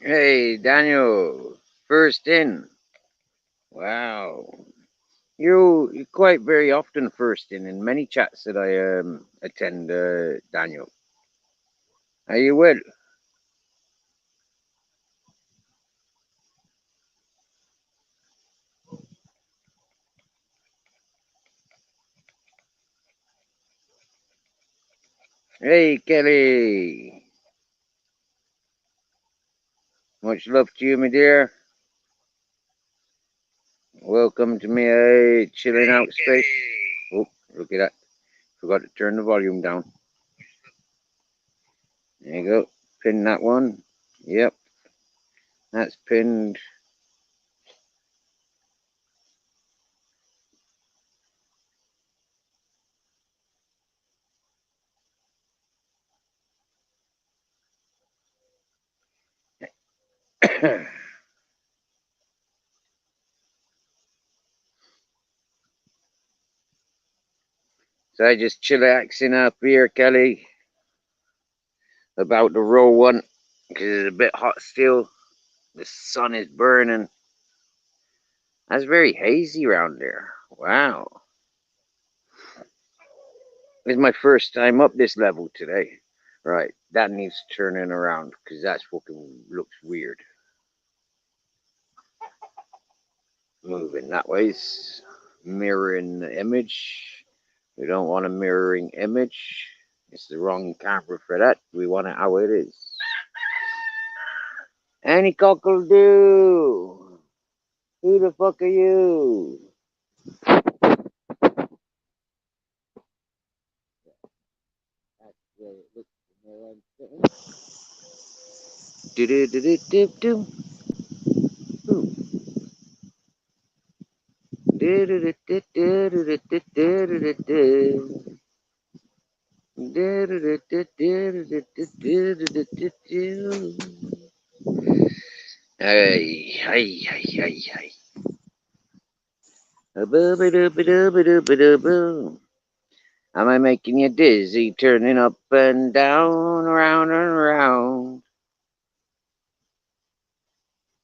Hey, Daniel, first in. Wow. You're quite very often first in many chats that I attend, Daniel. Are you well? Hey, Kelly. Much love to you, my dear. Welcome to me, chilling out space. Oh, look at that. Forgot to turn the volume down. There you go. Pin that one. Yep, that's pinned. So I just chillaxing up here, Kelly, about the row one because it's a bit hot still. The sun is burning. That's very hazy around there. Wow. It's my first time up this level today. Right, that needs turning around because that's fucking looks weird. Moving that ways. Mirroring the image. We don't want a mirroring image. It's the wrong camera for that. We want it how it is. Any cockle do. Who the fuck are you? That's where it looks from where I'm sitting. Do do do do do do. Do do do do do do do do do do. Do do do do do do do do do do. Hey, hey, hey, hey, hey. Am I making you dizzy, turning up and down, around and around?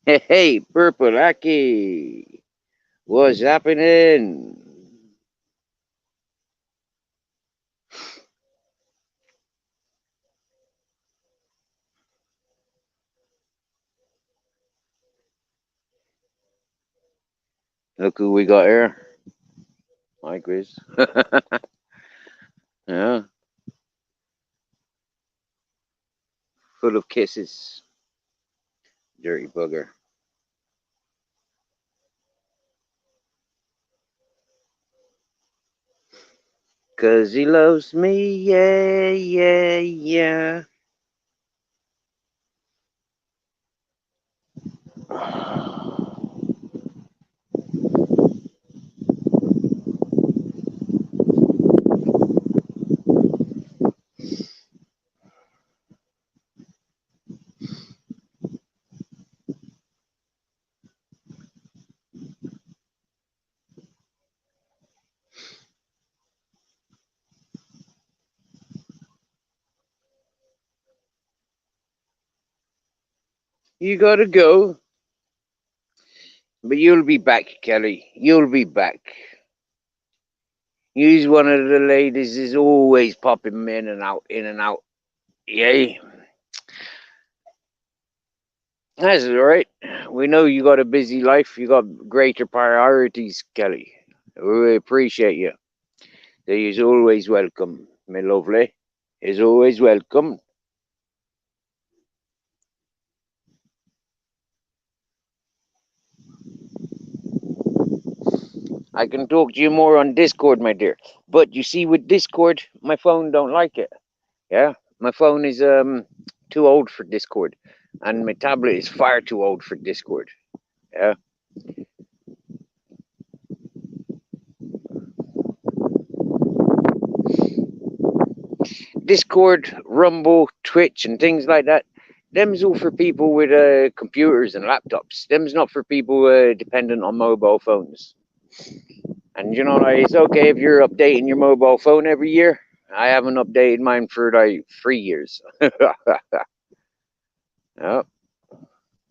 Hey, hey, Purple Aki, what's happening? Look who we got here. Hi, Chris. Yeah, full of kisses. Dirty bugger. 'Cause he loves me, yeah, yeah, yeah. You gotta go, but you'll be back, Kelly. You'll be back. He's one of the ladies is always popping in and out, in and out. Yay. That's all right. We know you got a busy life. You got greater priorities, Kelly. We appreciate you. So he's always welcome, my lovely. He's always welcome. I can talk to you more on Discord, my dear. But you see, with Discord, my phone don't like it. Yeah, my phone is too old for Discord, and my tablet is far too old for Discord. Yeah, Discord, Rumble, Twitch, and things like that. Them's all for people with computers and laptops. Them's not for people dependent on mobile phones. And you know, like, it's okay if you're updating your mobile phone every year. I haven't updated mine for like 3 years. Yep.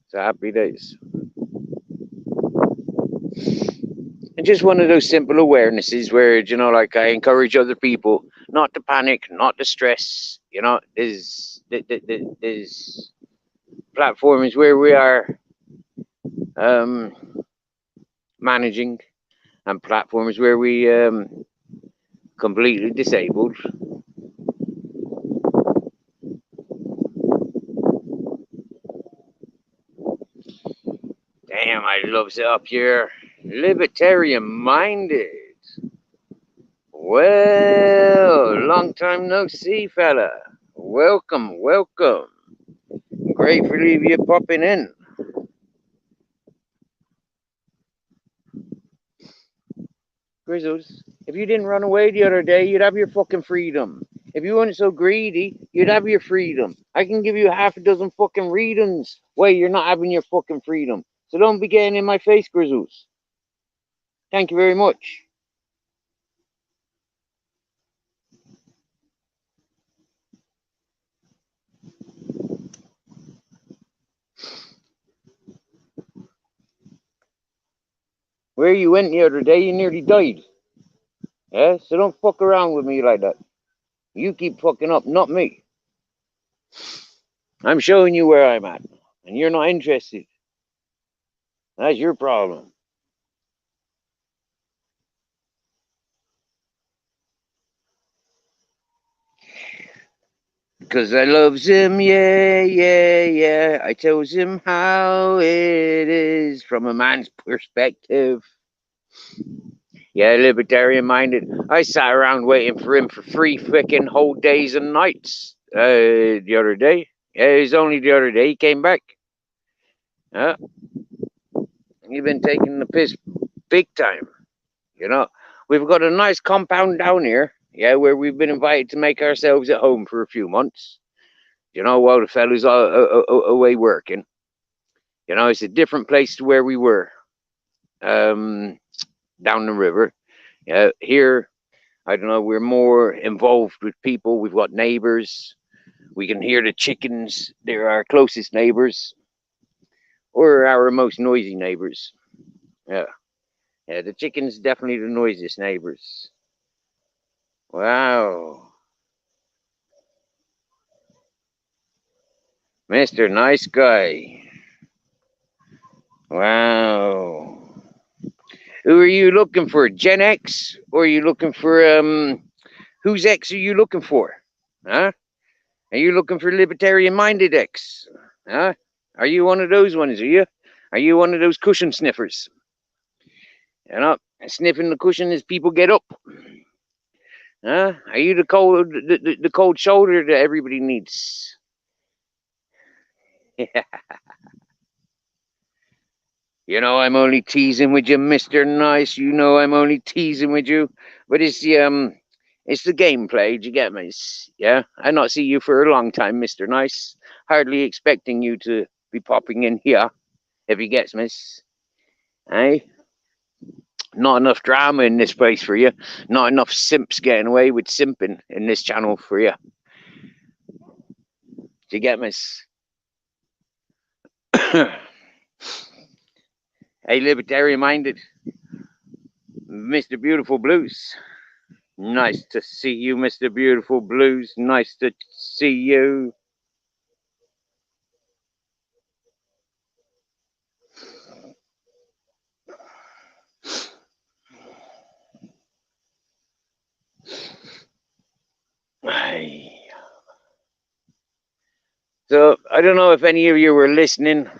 So happy days. And just one of those simple awarenesses where, you know, like I encourage other people not to panic, not to stress. You know, there's platforms where we are um, managing and platforms where we completely disabled. Damn, I loves it up here. Libertarian minded. Well, long time no see, fella. Welcome, welcome. Gratefully of you popping in. Grizzles, if you didn't run away the other day, you'd have your fucking freedom. If you weren't so greedy, you'd have your freedom. I can give you half a dozen fucking reasons why you're not having your fucking freedom. So don't be getting in my face, Grizzles. Thank you very much. Where you went the other day, you nearly died. Yeah, so don't fuck around with me like that. You keep fucking up, not me. I'm showing you where I'm at, and you're not interested. That's your problem. Because I loves him, yeah, yeah, yeah. I tells him how it is from a man's perspective. Yeah, libertarian minded. I sat around waiting for him for 3 freaking whole days and nights the other day. Yeah, it was only the other day he came back. Yeah, you've been taking the piss big time. You know, we've got a nice compound down here, yeah, where we've been invited to make ourselves at home for a few months. You know, while the fellas are away working. You know, it's a different place to where we were down the river. Here, I don't know, we're more involved with people. We've got neighbors. We can hear the chickens. They're our closest neighbors or our most noisy neighbors. Yeah. Yeah, the chickens definitely the noisiest neighbors. Wow. Mr. Nice Guy. Wow. Who are you looking for? Gen X? Or are you looking for whose X are you looking for? Huh? Are you looking for libertarian minded X? Huh? Are you one of those ones, are you? Are you one of those cushion sniffers? You know, sniffing the cushion as people get up. Huh? Are you the cold shoulder that everybody needs? Yeah. You know, I'm only teasing with you, Mr. Nice. You know I'm only teasing with you. But it's the gameplay, do you get me? Yeah? I not see you for a long time, Mr. Nice. Hardly expecting you to be popping in here, if you gets me. Eh? Not enough drama in this place for you. Not enough simps getting away with simping in this channel for you. Do you get me? Hey, libertarian minded, Mr. Beautiful Blues. Nice to see you, Mr. Beautiful Blues. Nice to see you. So, I don't know if any of you were listening,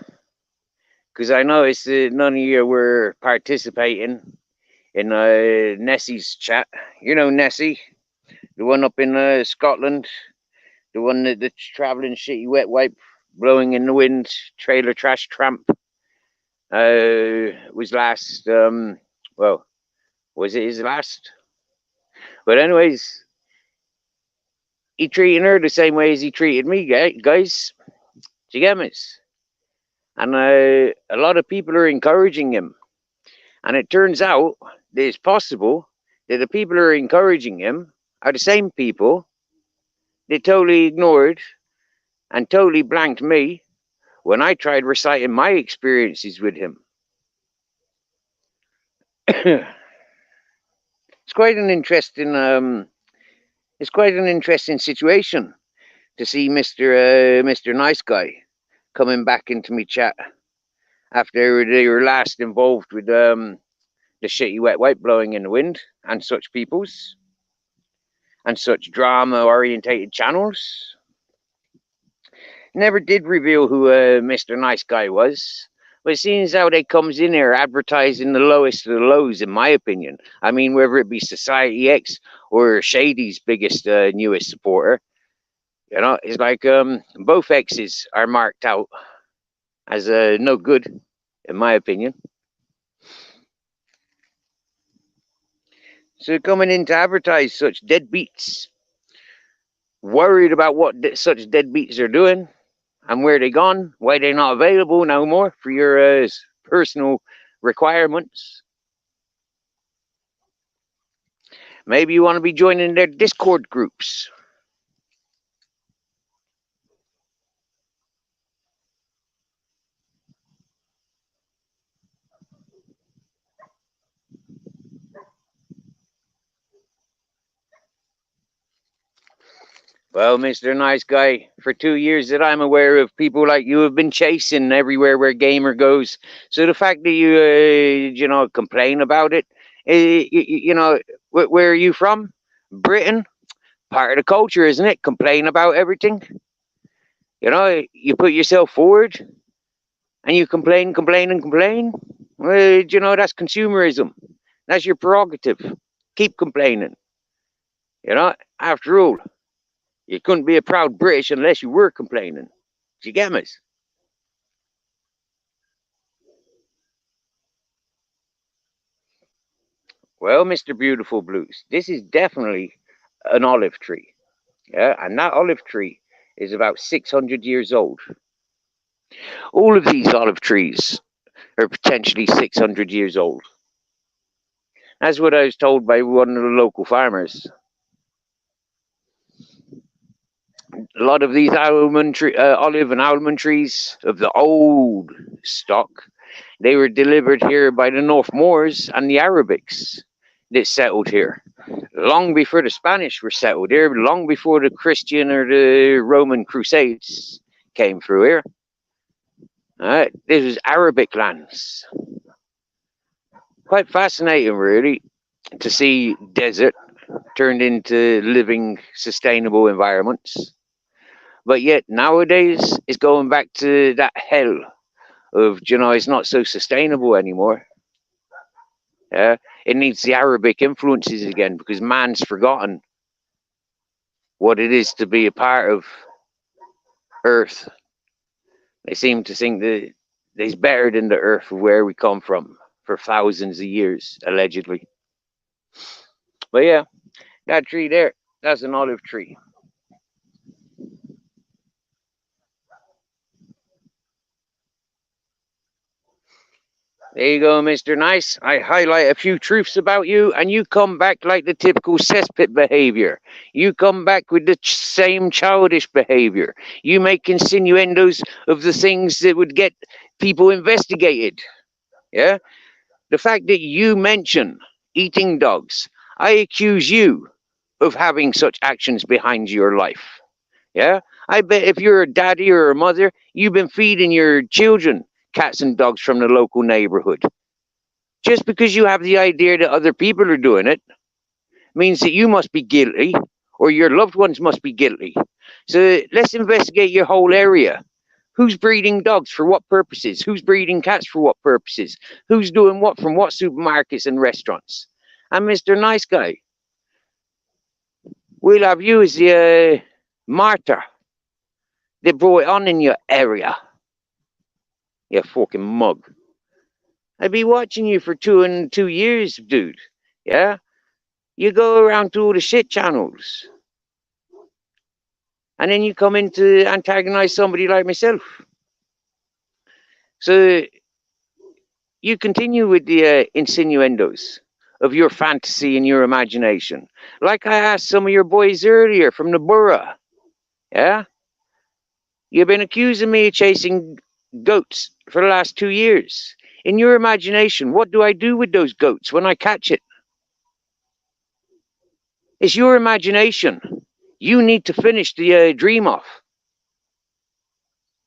because I noticed that none of you were participating in Nessie's chat. You know Nessie, the one up in Scotland, the one that's traveling shitty wet wipe, blowing in the wind, trailer trash tramp. Was last, well, was it his last? But anyways, he treating her the same way as he treated me, guys. Do you get me? And a lot of people are encouraging him. And it turns out that it's possible that the people who are encouraging him are the same people that totally ignored and totally blanked me when I tried reciting my experiences with him. It's quite an interesting it's quite an interesting situation to see Mr. Nice Guy coming back into me chat after they were last involved with the shitty wet wipe blowing in the wind and such peoples and such drama orientated channels. Never did reveal who Mr. Nice Guy was. But it seems how they comes in here advertising the lowest of the lows, in my opinion. I mean, whether it be Society X or Shady's biggest, newest supporter, you know, it's like both X's are marked out as no good, in my opinion. So coming in to advertise such deadbeats, worried about what such deadbeats are doing and where they gone, why they're not available no more for your personal requirements. Maybe you want to be joining their Discord groups. Well, Mr. Nice Guy, for 2 years that I'm aware of, people like you have been chasing everywhere where Gamer goes. So the fact that you, you know, complain about it, you know, where are you from? Britain? Part of the culture, isn't it? Complain about everything. You know, you put yourself forward and you complain. Well, you know, that's consumerism. That's your prerogative. Keep complaining. You know, after all, you couldn't be a proud British unless you were complaining. Do you get me? Well, Mr. Beautiful Blues, this is definitely an olive tree. Yeah, and that olive tree is about 600 years old. All of these olive trees are potentially 600 years old. That's what I was told by one of the local farmers. A lot of these olive and almond trees of the old stock, they were delivered here by the North Moors and the Arabics that settled here. Long before the Spanish were settled here, long before the Christian or the Roman Crusades came through here. This was Arabic lands. Quite fascinating, really, to see desert turned into living, sustainable environments. But yet nowadays, it's going back to that hell of, you know, it's not so sustainable anymore. Yeah, it needs the Arabic influences again because man's forgotten what it is to be a part of Earth. They seem to think that there's better than the Earth of where we come from for thousands of years, allegedly. But yeah, that tree there, that's an olive tree. There you go, Mr. Nice. I highlight a few truths about you, and you come back like the typical cesspit behavior. You come back with the same childish behavior. You make insinuendos of the things that would get people investigated. Yeah? The fact that you mention eating dogs, I accuse you of having such actions behind your life. Yeah? I bet if you're a daddy or a mother, you've been feeding your children cats and dogs from the local neighborhood. Just because you have the idea that other people are doing it means that you must be guilty or your loved ones must be guilty. So let's investigate your whole area. Who's breeding dogs for what purposes? Who's breeding cats for what purposes? Who's doing what from what supermarkets and restaurants? And Mr. Nice Guy, we'll have you as the martyr that brought it on in your area. You fucking mug. I'd be watching you for 2 years, dude. Yeah? You go around to all the shit channels. And then you come in to antagonize somebody like myself. So you continue with the insinuendos of your fantasy and your imagination. Like I asked some of your boys earlier from the borough. Yeah? You've been accusing me of chasing goats for the last 2 years. In your imagination, what do I do with those goats when I catch it? It's your imagination. You need to finish the dream off.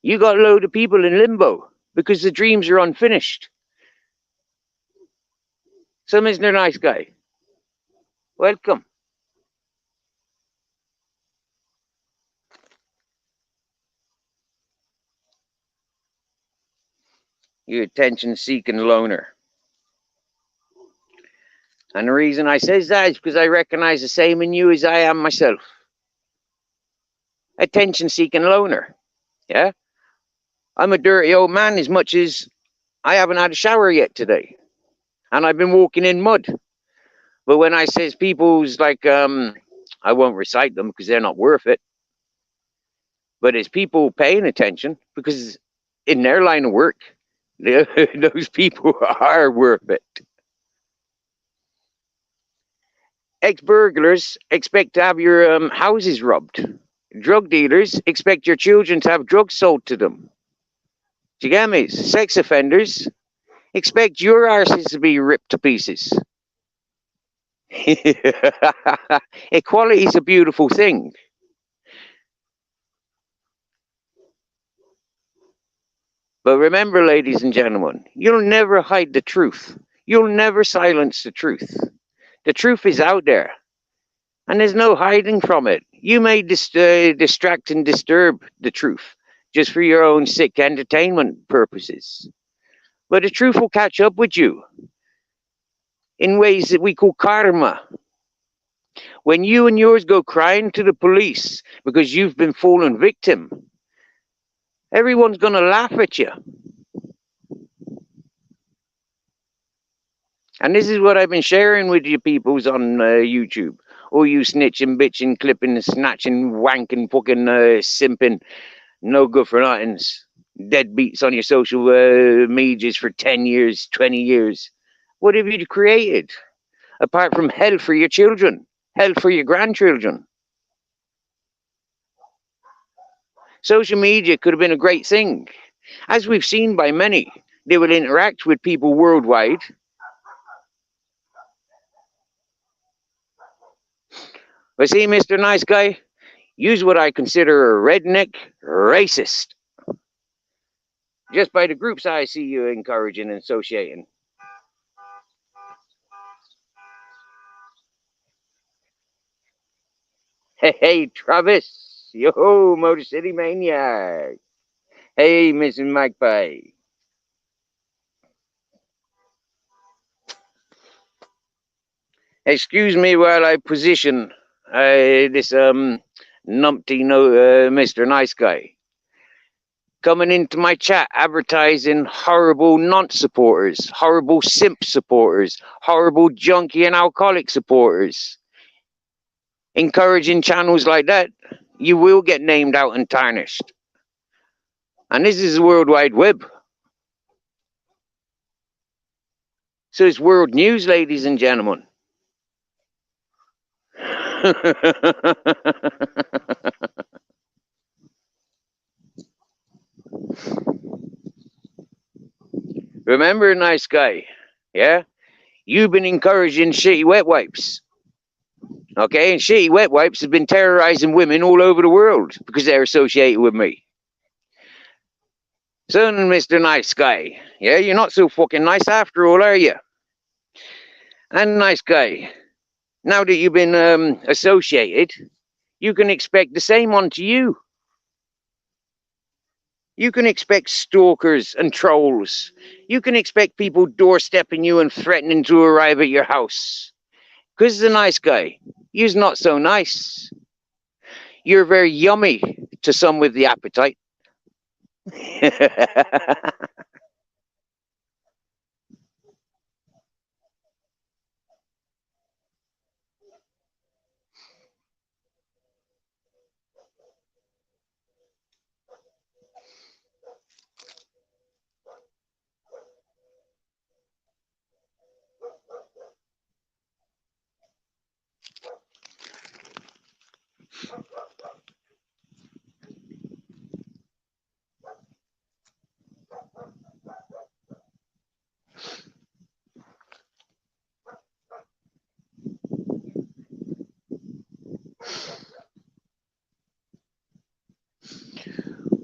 You got a load of people in limbo because the dreams are unfinished. So, Mr. Nice Guy, welcome. You attention-seeking loner. And the reason I says that is because I recognize the same in you as I am myself. Attention-seeking loner. Yeah? I'm a dirty old man as much as I haven't had a shower yet today. And I've been walking in mud. But when I says people's like, I won't recite them because they're not worth it. But it's people paying attention because in their line of work, those people are worth it. Ex-burglars expect to have your houses robbed. Drug dealers expect your children to have drugs sold to them. Do you get me? Sex offenders expect your arses to be ripped to pieces. Equality is a beautiful thing. But remember, ladies and gentlemen, you'll never hide the truth. You'll never silence the truth. The truth is out there, and there's no hiding from it. You may distract and disturb the truth just for your own sick entertainment purposes. But the truth will catch up with you in ways that we call karma. When you and yours go crying to the police because you've been fallen victim, everyone's going to laugh at you. And this is what I've been sharing with you peoples on YouTube. All you snitching, bitching, clipping, snatching, wanking, fucking simping, no good for nothings. Deadbeats on your social medias for 10 years, 20 years. What have you created? Apart from hell for your children, hell for your grandchildren. Social media could have been a great thing. As we've seen by many, they will interact with people worldwide. But see, Mr. Nice Guy, use what I consider a redneck racist. Just by the groups I see you encouraging and associating. Hey, Travis. Yo, Motor City Maniac. Hey, Mrs. Magpie. Excuse me while I position this numpty Mr. Nice Guy. Coming into my chat advertising horrible nonce supporters, horrible simp supporters, horrible junkie and alcoholic supporters. Encouraging channels like that, you will get named out and tarnished. And this is the World Wide Web. So it's world news, ladies and gentlemen. Remember, Nice Guy, yeah? You've been encouraging shitty wet wipes. Okay, and shitty wet wipes have been terrorizing women all over the world because they're associated with me. So, Mr. Nice Guy, yeah, you're not so fucking nice after all, are you? And Nice Guy, now that you've been associated, you can expect the same onto you. You can expect stalkers and trolls. You can expect people doorstepping you and threatening to arrive at your house. Because the Nice Guy, you's not so nice. You're very yummy to some with the appetite.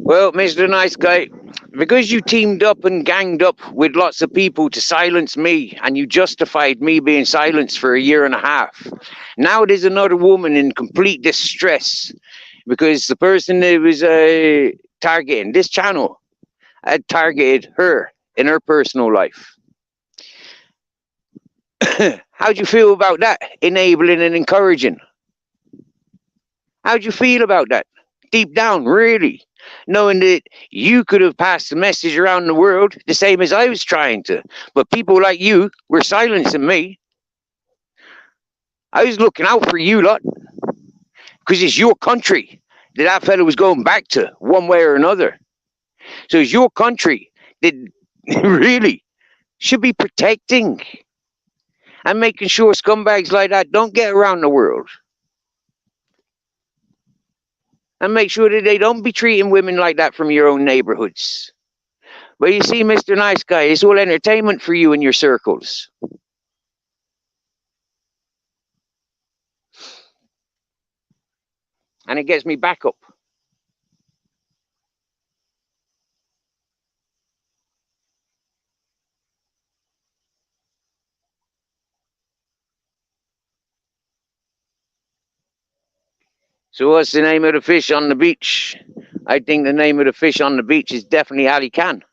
Well, Mr. Nice Guy, because you teamed up and ganged up with lots of people to silence me, and you justified me being silenced for a year and a half. Now there's another woman in complete distress because the person that was targeting this channel had targeted her in her personal life. How do you feel about that? Enabling and encouraging. How do you feel about that? Deep down, really, knowing that you could have passed the message around the world the same as I was trying to, but people like you were silencing me. I was looking out for you lot because it's your country that that fella was going back to one way or another. So it's your country that really should be protecting and making sure scumbags like that don't get around the world. And make sure that they don't be treating women like that from your own neighborhoods. But you see, Mr. Nice Guy, it's all entertainment for you in your circles. And it gets me back up. So what's the name of the fish on the beach? I think the name of the fish on the beach is definitely Ali Khan.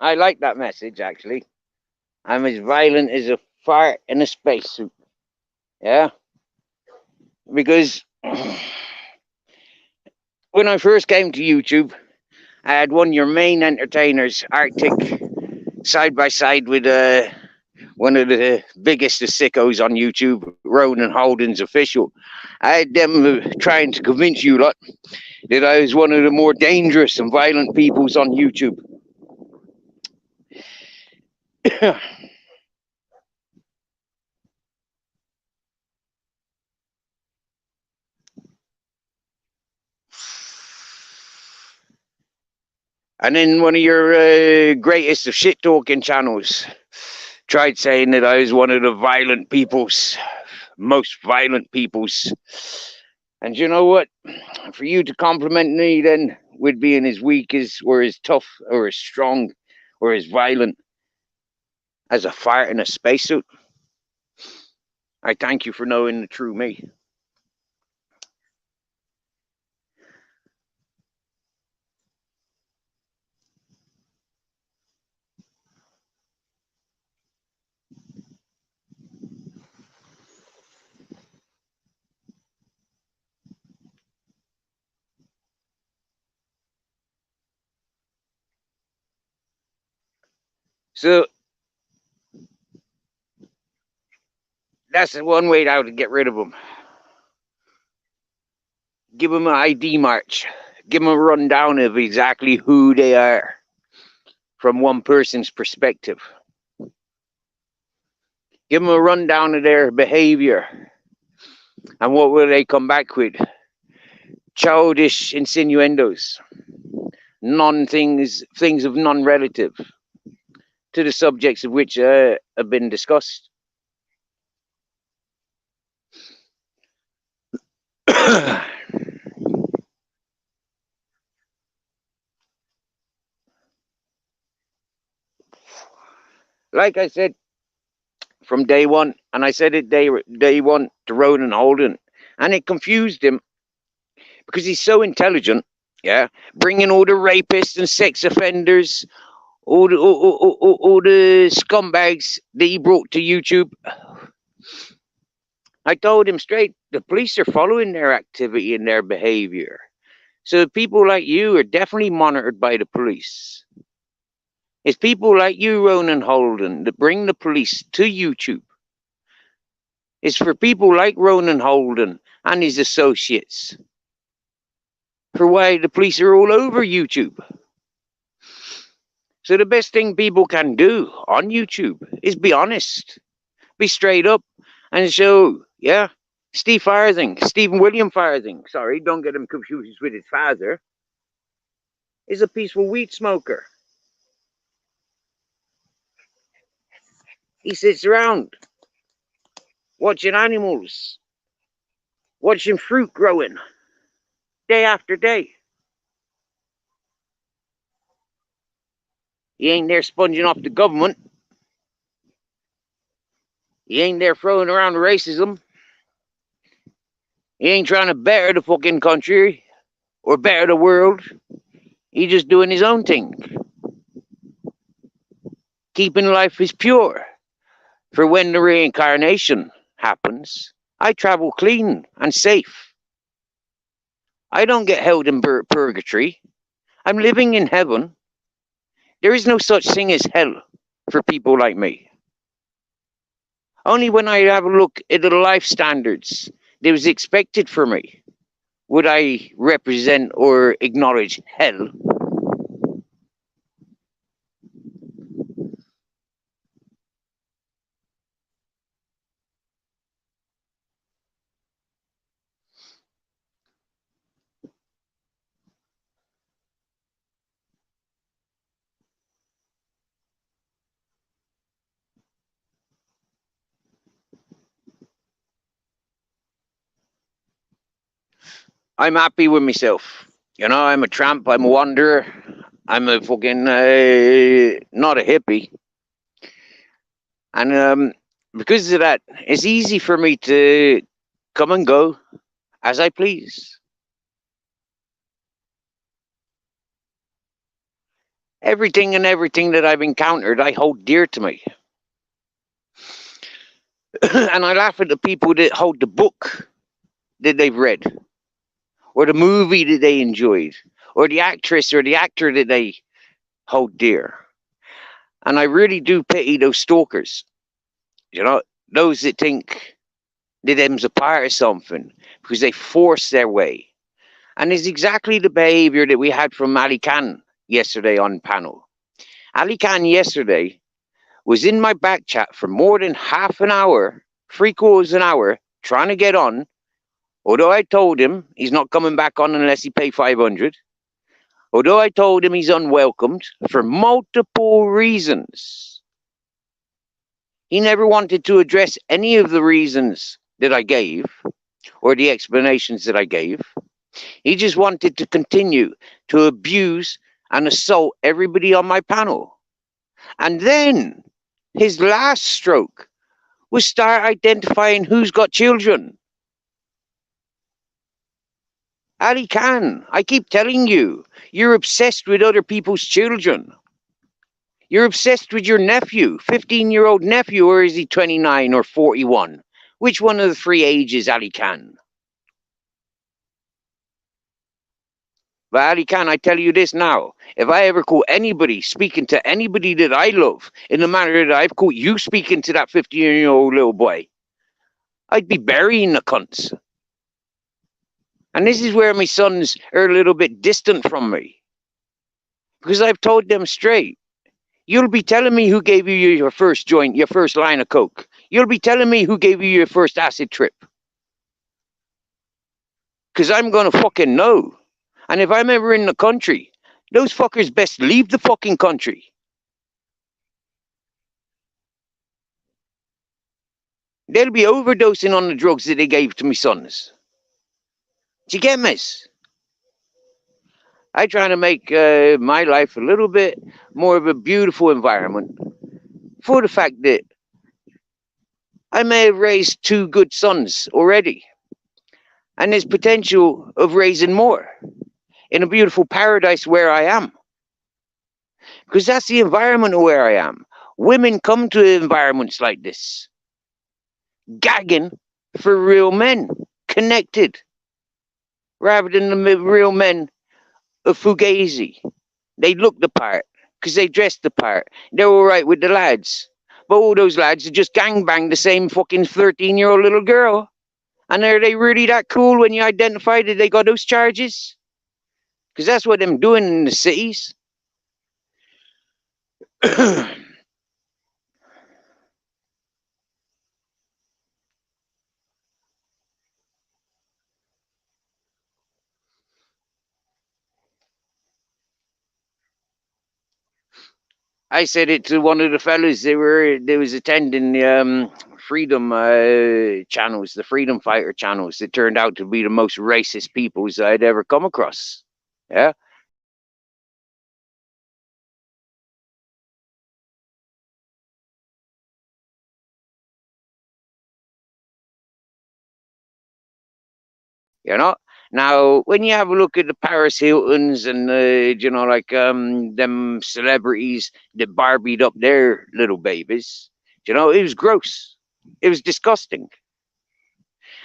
I like that message, actually. I'm as violent as a fart in a spacesuit. Yeah? Because when I first came to YouTube, I had one of your main entertainers, Arctic, side by side with one of the biggest of sickos on YouTube, Ronan Holden's official. I had them trying to convince you lot that I was one of the more dangerous and violent peoples on YouTube. And then one of your greatest of shit talking channels tried saying that I was one of the violent peoples, most violent peoples. And you know what? For you to compliment me then with being as weak as, or as tough, or as strong, or as violent as a fart in a spacesuit, I thank you for knowing the true me. So that's the one way how to get rid of them. Give them an ID march. Give them a rundown of exactly who they are from one person's perspective. Give them a rundown of their behavior. And what will they come back with? Childish insinuendos. Things of non-relative to the subjects of which have been discussed. Like I said from day one, and I said it day one to Ronan Holden, and it confused him because he's so intelligent, yeah, bringing all the rapists and sex offenders, all the scumbags that he brought to YouTube. I told him straight, the police are following their activity and their behavior. So people like you are definitely monitored by the police. It's people like you, Ronan Holden, that bring the police to YouTube. It's for people like Ronan Holden and his associates for why the police are all over YouTube. So the best thing people can do on YouTube is be honest, be straight up, and show, yeah, Stephen William Farthing, sorry, don't get him confused with his father, is a peaceful weed smoker. He sits around watching animals, watching fruit growing day after day. He ain't there sponging off the government. He ain't there throwing around racism. He ain't trying to better the fucking country or better the world. He's just doing his own thing. Keeping life is pure. For when the reincarnation happens, I travel clean and safe. I don't get held in purgatory. I'm living in heaven. There is no such thing as hell for people like me. Only when I have a look at the life standards that was expected for me would I represent or acknowledge hell. I'm happy with myself. You know, I'm a tramp, I'm a wanderer, I'm a fucking, not a hippie. And because of that, it's easy for me to come and go as I please. Everything that I've encountered, I hold dear to me. And I laugh at the people that hold the book that they've read, or the movie that they enjoyed, or the actress or the actor that they hold dear. And I really do pity those stalkers, you know, those that think that them's a part of something because they force their way. And it's exactly the behavior that we had from Ali Khan yesterday on panel. Ali Khan yesterday was in my back chat for more than half an hour, 3/4 an hour, trying to get on. Although I told him he's not coming back on unless he pay 500. Although I told him he's unwelcomed for multiple reasons. He never wanted to address any of the reasons that I gave or the explanations that I gave. He just wanted to continue to abuse and assault everybody on my panel. And then his last stroke was start identifying who's got children. Ali Khan, I keep telling you, you're obsessed with other people's children. You're obsessed with your nephew, 15-year-old nephew, or is he 29 or 41? Which one of the three ages, Ali Khan? But Ali Khan, I tell you this now. If I ever caught anybody speaking to anybody that I love in the manner that I've caught you speaking to that 15-year-old little boy, I'd be burying the cunts. And this is where my sons are a little bit distant from me. Because I've told them straight. You'll be telling me who gave you your first joint, your first line of coke. You'll be telling me who gave you your first acid trip. Because I'm going to fucking know. And if I'm ever in the country, those fuckers best leave the fucking country. They'll be overdosing on the drugs that they gave to me sons. Do you get me? I try to make my life a little bit more of a beautiful environment for the fact that I may have raised 2 good sons already. And there's potential of raising more in a beautiful paradise where I am. Because that's the environment where I am. Women come to environments like this, gagging for real men, connected, rather than the real men of Fugazi. They look the part because they dress the part. They're all right with the lads. But all those lads are just gangbang the same fucking 13-year-old little girl. And are they really that cool when you identify that they got those charges? Because that's what them doing in the cities. I said it to one of the fellas. They was attending the freedom channels, the freedom fighter channels. That turned out to be the most racist peoples I'd ever come across. Yeah. You know. Now, when you have a look at the Paris Hiltons and you know, like them celebrities that Barbied up their little babies, you know, it was gross. It was disgusting.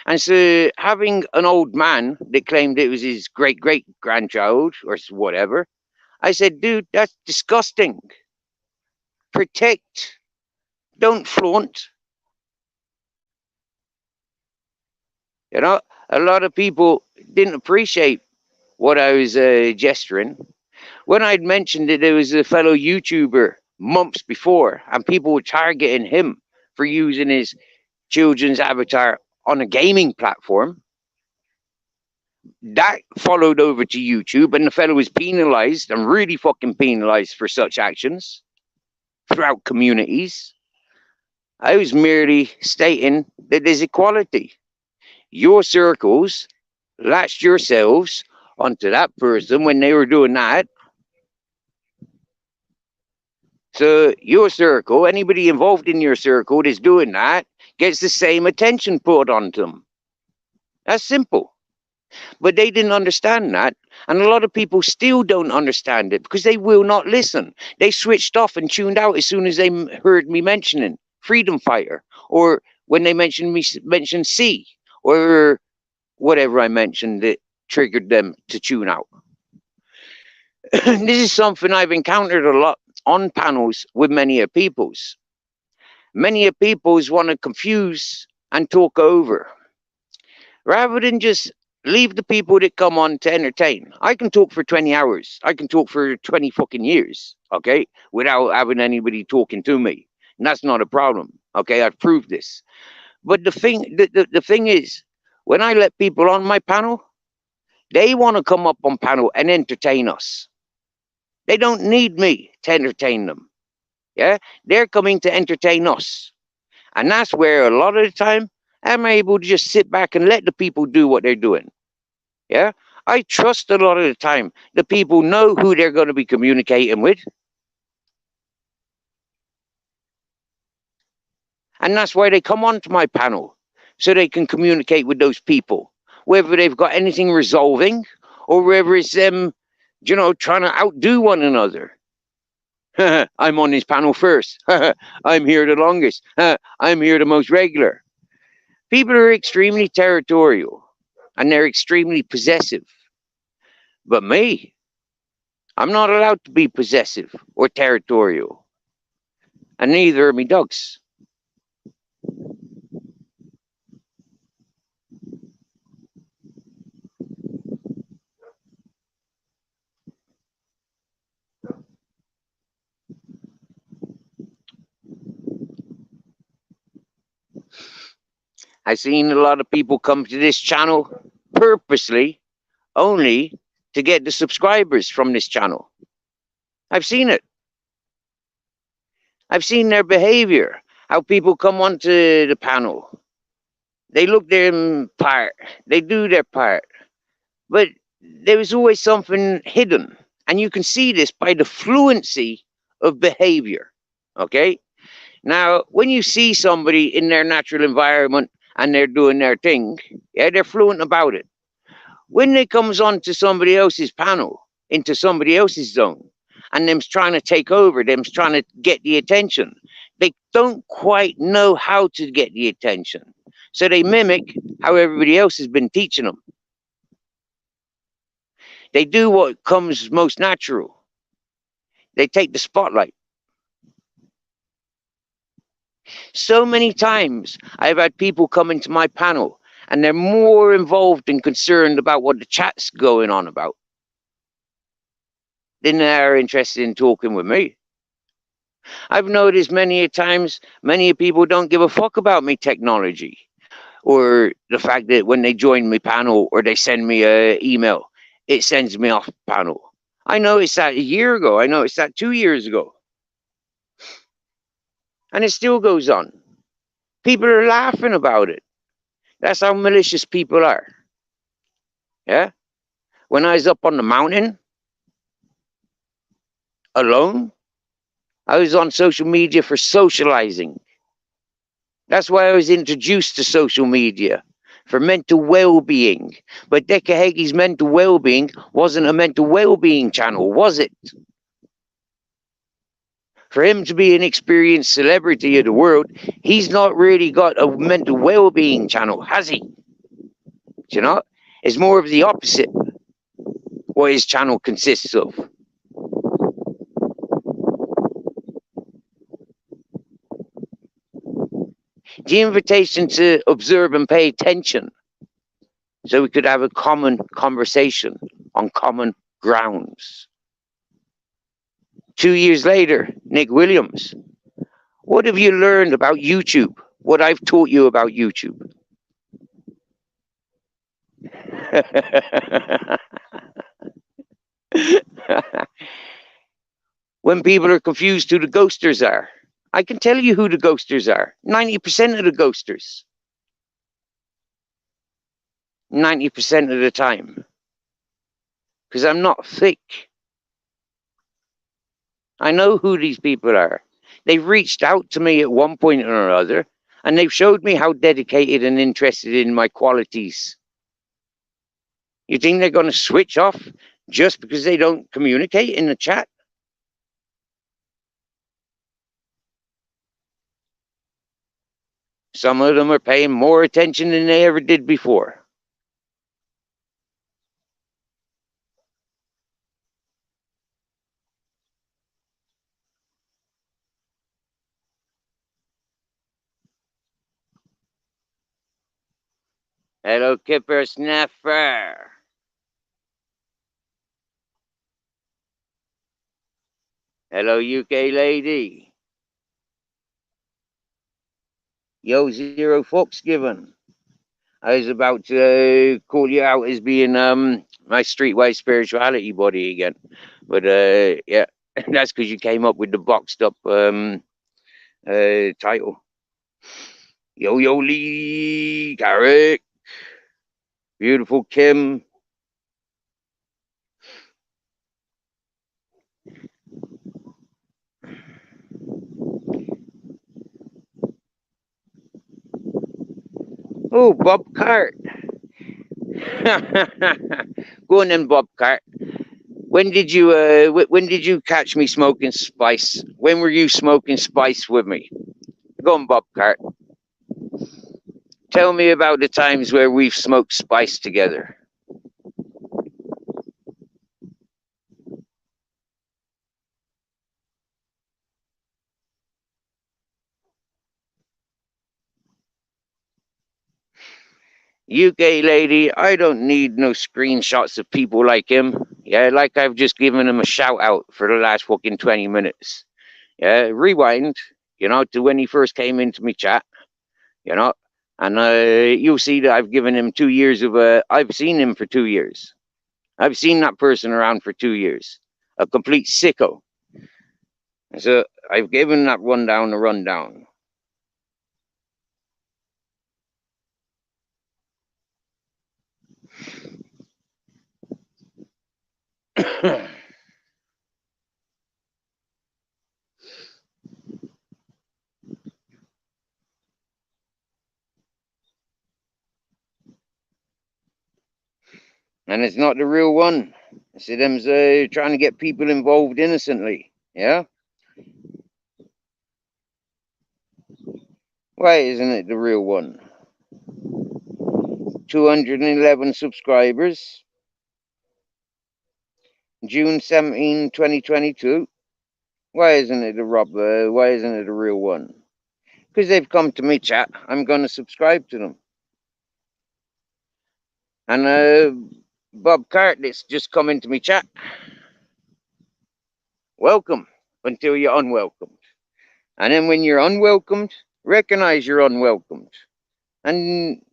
And so, having an old man that claimed it was his great great grandchild or whatever, I said, dude, that's disgusting. Protect, don't flaunt. You know, a lot of people didn't appreciate what I was gesturing. When I'd mentioned that there was a fellow YouTuber months before, and people were targeting him for using his children's avatar on a gaming platform, that followed over to YouTube, and the fellow was penalized and really fucking penalized for such actions throughout communities. I was merely stating that there's equality. Your circles latched yourselves onto that person when they were doing that. So your circle, anybody involved in your circle that's doing that, gets the same attention put onto them. That's simple. But they didn't understand that. And a lot of people still don't understand it because they will not listen. They switched off and tuned out as soon as they heard me mentioning freedom fighter, or when they mentioned C, or whatever I mentioned that triggered them to tune out. This is something I've encountered a lot on panels with many of peoples. Many of peoples want to confuse and talk over, rather than just leave the people that come on to entertain. I can talk for 20 hours. I can talk for 20 fucking years, okay, without having anybody talking to me. And that's not a problem, okay? I've proved this. But the thing is, when I let people on my panel, they want to come up on panel and entertain us. They don't need me to entertain them. Yeah, they're coming to entertain us. And that's where a lot of the time I'm able to just sit back and let the people do what they're doing. Yeah, I trust a lot of the time the people know who they're going to be communicating with. And that's why they come onto my panel, so they can communicate with those people, whether they've got anything resolving or whether it's them, trying to outdo one another. I'm on this panel first. I'm here the longest. I'm here the most regular. People are extremely territorial and they're extremely possessive. But me, I'm not allowed to be possessive or territorial. And neither are me dogs. I've seen a lot of people come to this channel purposely only to get the subscribers from this channel. I've seen it. I've seen their behavior, how people come onto the panel. They look their part, they do their part, but there is always something hidden. And you can see this by the fluency of behavior. Okay? Now, when you see somebody in their natural environment and they're doing their thing, yeah, they're fluent about it. When it comes onto somebody else's panel, into somebody else's zone, and them's trying to take over, them's trying to get the attention, they don't quite know how to get the attention. So they mimic how everybody else has been teaching them. They do what comes most natural. They take the spotlight. So many times I've had people come into my panel and they're more involved and concerned about what the chat's going on about than they're interested in talking with me. I've noticed many times many people don't give a fuck about me technology, or the fact that when they join my panel or they send me an email, it sends me off panel. I noticed that a year ago. I noticed that 2 years ago. And it still goes on. People are laughing about it. That's how malicious people are. Yeah? When I was up on the mountain, alone, I was on social media for socializing. That's why I was introduced to social media, for mental well-being. But Decker Hagee's mental well-being wasn't a mental well-being channel, was it? For him to be an experienced celebrity of the world, he's not really got a mental well-being channel, has he? It's more of the opposite, what his channel consists of. The invitation to observe and pay attention, so we could have a common conversation on common grounds. 2 years later, Nick Williams, what have you learned about YouTube? What I've taught you about YouTube? When people are confused who the ghosters are, I can tell you who the ghosters are. 90% of the ghosters. 90% of the time. Because I'm not thick. I know who these people are. They've reached out to me at one point or another, and they've showed me how dedicated and interested in my qualities. You think they're going to switch off just because they don't communicate in the chat? Some of them are paying more attention than they ever did before. Hello, Kipper Snapper. Hello, UK lady. Yo, Zero Fox given. I was about to call you out as being my streetwise spirituality body again, but yeah, that's because you came up with the boxed up title. Yo Yo Lee, Garrick, beautiful Kim. Oh, Bob Cart. Go on then, Bob Cart. When did you catch me smoking spice? When were you smoking spice with me? Go on, Bob Cart. Tell me about the times where we've smoked spice together. UK lady, I don't need no screenshots of people like him. Yeah, like I've just given him a shout out for the last fucking 20 minutes. Yeah, rewind, to when he first came into me chat, and you'll see that I've given him 2 years of, I've seen him for 2 years. I've seen that person around for 2 years. A complete sicko. So I've given that rundown a rundown. And it's not the real one. See, them's trying to get people involved innocently. Yeah? Why isn't it the real one? 211 subscribers. June 17, 2022. Why isn't it why isn't it the real one? Because they've come to me chat. I'm going to subscribe to them. And Bob Cartlett's just come into me chat. Welcome until you're unwelcomed. And then when you're unwelcomed, recognize you're unwelcomed. And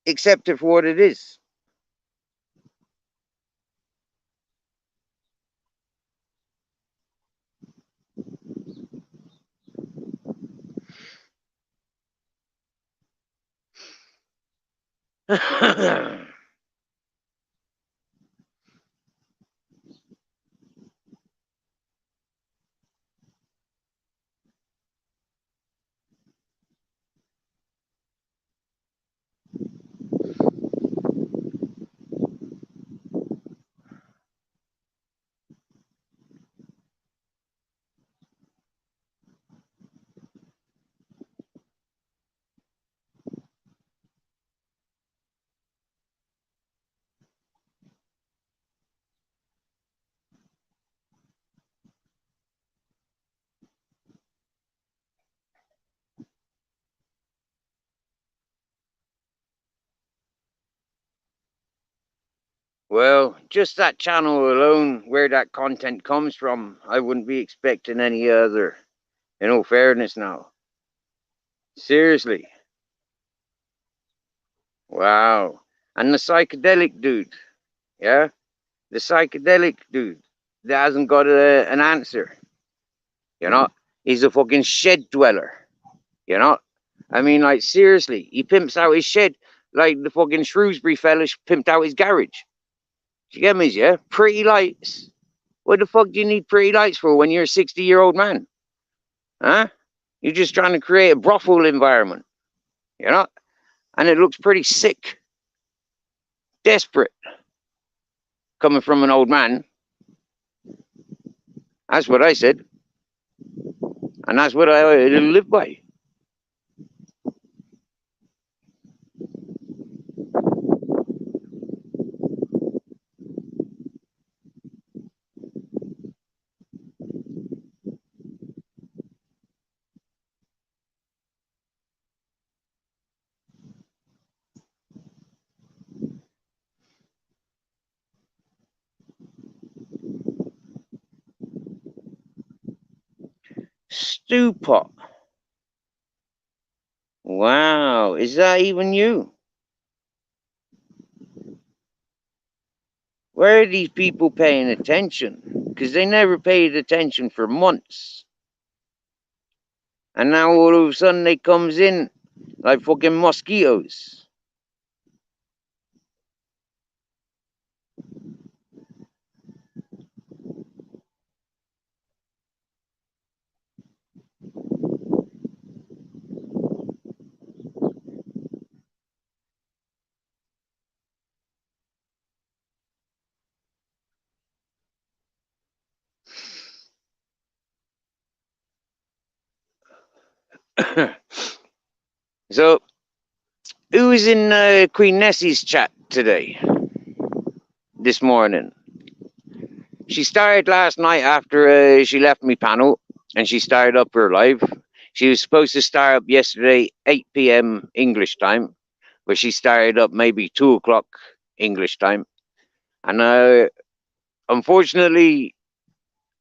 accept it for what it is. Well, just that channel alone, where that content comes from, I wouldn't be expecting any other. In all fairness now. Seriously. Wow. And the psychedelic dude, yeah? The psychedelic dude that hasn't got an answer, He's a fucking shed dweller, I mean, like, seriously, he pimps out his shed like the fucking Shrewsbury fella pimped out his garage. Do you get me, yeah? Pretty lights. What the fuck do you need pretty lights for when you're a 60-year-old man? Huh? You're just trying to create a brothel environment, And it looks pretty sick. Desperate. Coming from an old man. That's what I said. And that's what I live by. Stew pot. Wow, is that even you? Where are these people paying attention? Because they never paid attention for months. And now all of a sudden they comes in like fucking mosquitoes. So, who was in Queen Nessie's chat today? This morning? She started last night after she left me panel, and she started up her live. She was supposed to start up yesterday, 8 p.m. English time, but she started up maybe 2 o'clock English time. And unfortunately,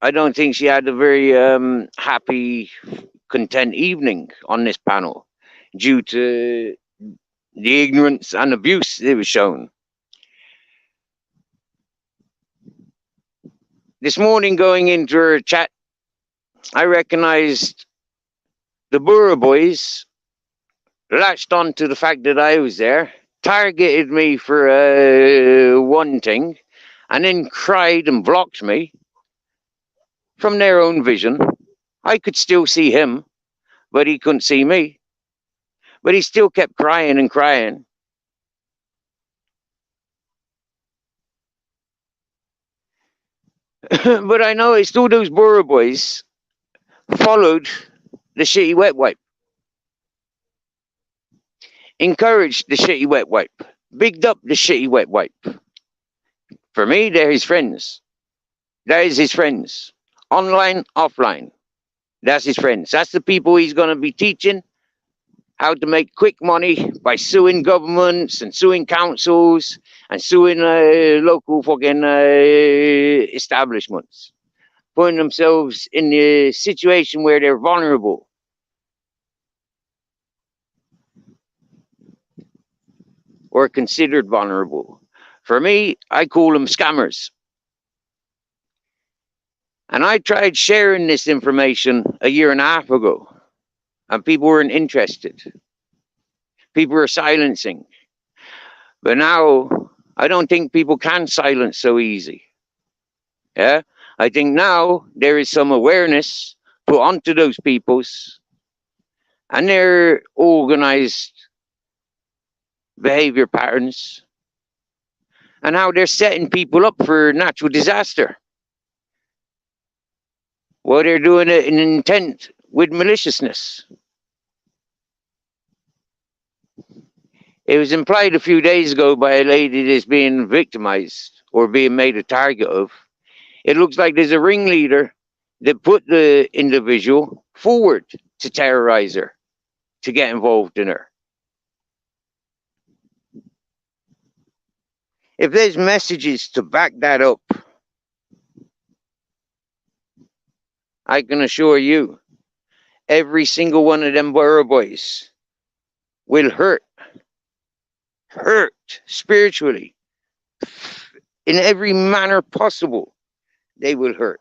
I don't think she had a very happy, content evening on this panel due to the ignorance and abuse it was shown. This morning, going into her chat, I recognized the Burra Boys latched on to the fact that I was there, targeted me for one thing, and then cried and blocked me from their own vision. I could still see him, but he couldn't see me. But he still kept crying and crying. But I noticed all those Burra Boys followed the shitty wet wipe, encouraged the shitty wet wipe, bigged up the shitty wet wipe. For me, they're his friends. That is his friends. Online, offline. That's his friends. That's the people he's going to be teaching how to make quick money by suing governments and suing councils and suing local fucking establishments, putting themselves in a situation where they're vulnerable. Or considered vulnerable. For me, I call them scammers. And I tried sharing this information a year and a half ago, and people weren't interested. People were silencing. But now, I don't think people can silence so easy. Yeah? I think now there is some awareness put onto those peoples, and their organized behavior patterns, and how they're setting people up for natural disaster. Well, they're doing it in intent with maliciousness. It was implied a few days ago by a lady that's being victimized or being made a target of. It looks like there's a ringleader that put the individual forward to terrorize her, to get involved in her. If there's messages to back that up, I can assure you, every single one of them Burra Boys will hurt spiritually, in every manner possible. They will hurt.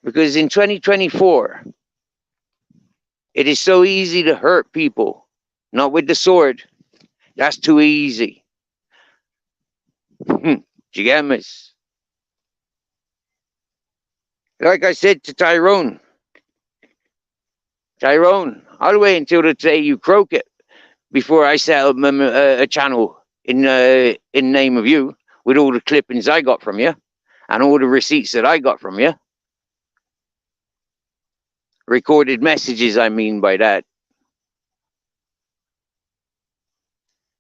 Because in 2024, it is so easy to hurt people, not with the sword. That's too easy. You get me? Like I said to Tyrone, I'll wait until the day you croak it. before I set up a channel in name of you with all the clippings I got from you and all the receipts that I got from you. Recorded messages, I mean by that.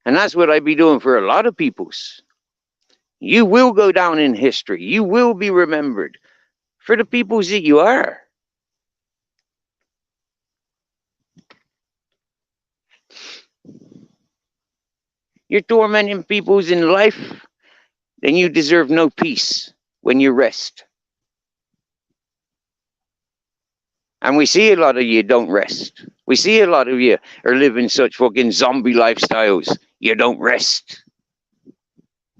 And that's what I'd be doing for a lot of peoples. You will go down in history. You will be remembered for the peoples that you are. You're tormenting peoples in life, then you deserve no peace when you rest. And we see a lot of you don't rest. We see a lot of you are living such fucking zombie lifestyles. You don't rest.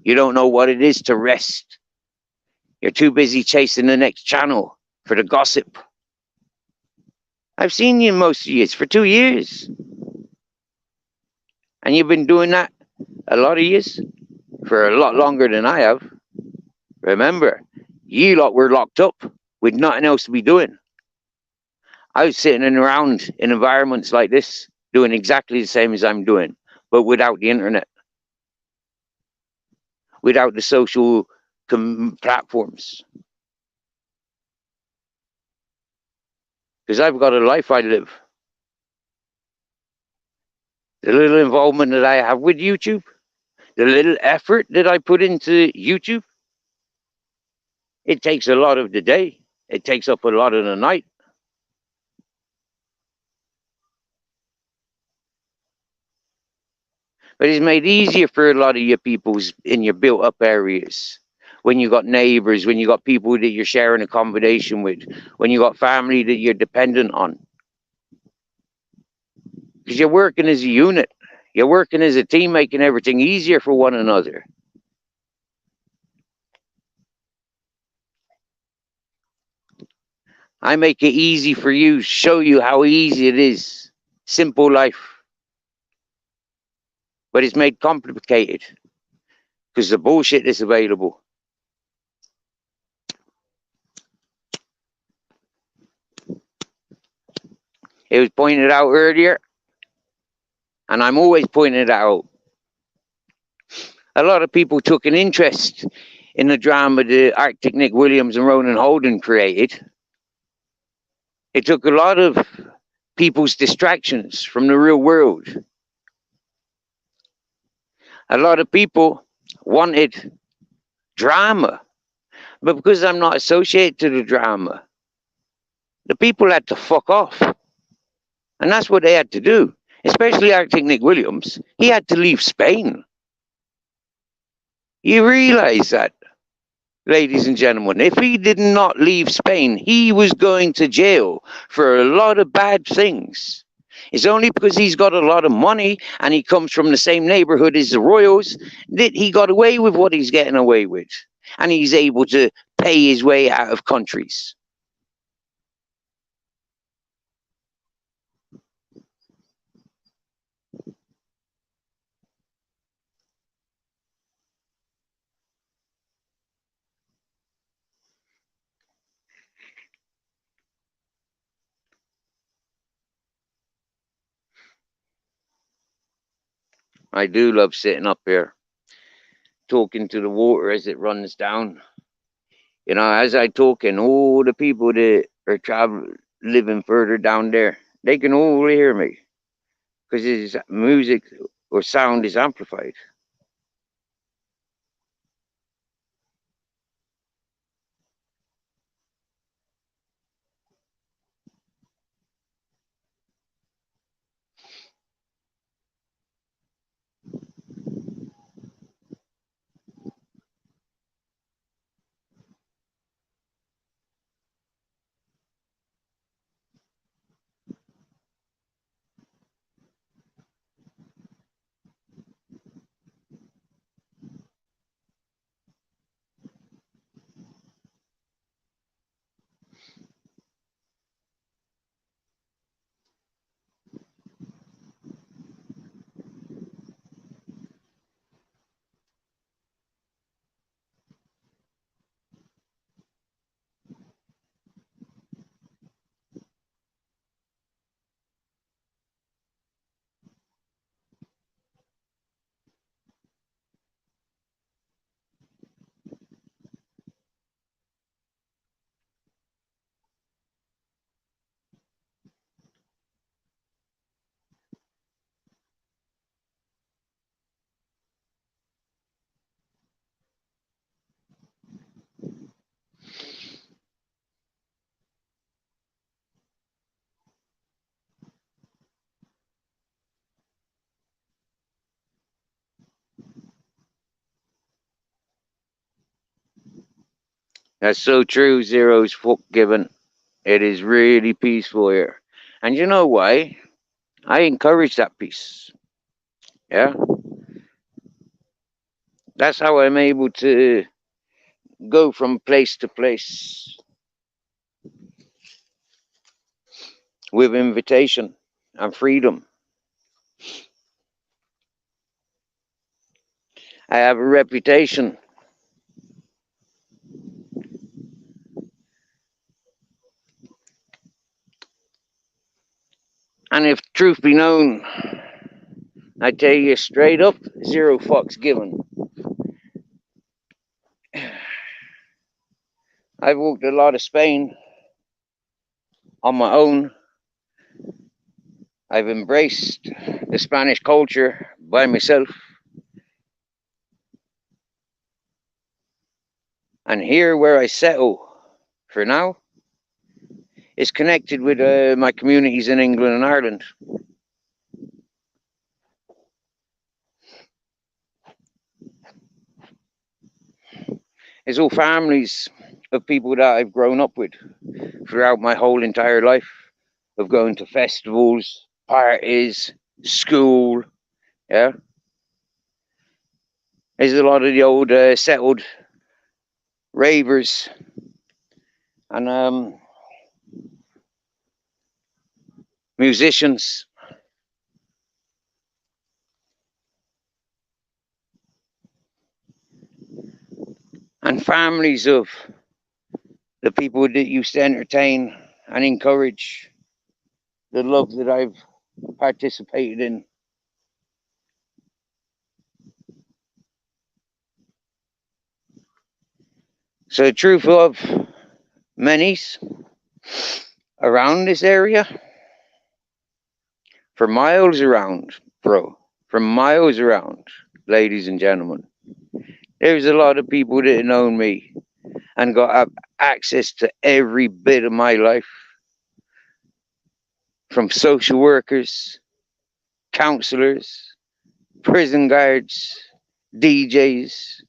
You don't know what it is to rest. You're too busy chasing the next channel for the gossip. I've seen you most of years for 2 years. And you've been doing that a lot of years for a lot longer than I have. Remember, you lot were locked up with nothing else to be doing. I was sitting around in environments like this, doing exactly the same as I'm doing, but without the internet, without the social platforms. Because I've got a life I live. The little involvement that I have with YouTube, the little effort that I put into YouTube, it takes a lot of the day. It takes up a lot of the night. But it's made easier for a lot of your peoples in your built up areas. When you got neighbors, when you got people that you're sharing accommodation with, when you got family that you're dependent on. Because you're working as a unit. You're working as a team, making everything easier for one another. I make it easy for you, show you how easy it is. Simple life. But it's made complicated because the bullshit is available. It was pointed out earlier, and I'm always pointing it out. A lot of people took an interest in the drama that Arctic Nick Williams and Ronan Holden created. It took a lot of people's distractions from the real world. A lot of people wanted drama, but because I'm not associated to the drama, the people had to fuck off. And that's what they had to do, especially Arctic Nick Williams. He had to leave Spain. You realize that, ladies and gentlemen, if he did not leave Spain, he was going to jail for a lot of bad things. It's only because he's got a lot of money and he comes from the same neighborhood as the Royals that he got away with what he's getting away with. And he's able to pay his way out of countries. I do love sitting up here, talking to the water as it runs down. You know, as I talk, and all the people that are living further down there, they can all hear me because his music or sound is amplified. That's so true. Zero's fuck given. It is really peaceful here. And you know why? I encourage that peace. Yeah. That's how I'm able to go from place to place with invitation and freedom. I have a reputation. And if truth be known, I tell you straight up, zero fucks given. I've walked a lot of Spain on my own. I've embraced the Spanish culture by myself. And here where I settle for now is connected with my communities in England and Ireland. It's all families of people that I've grown up with throughout my whole entire life, of going to festivals, parties, school. Yeah, there's a lot of the old settled ravers and musicians. And families of the people that used to entertain and encourage the love that I've participated in. So the truth of many's around this area, for miles around, bro, for miles around, ladies and gentlemen, there's a lot of people that know me and got access to every bit of my life, from social workers, counselors, prison guards, DJs.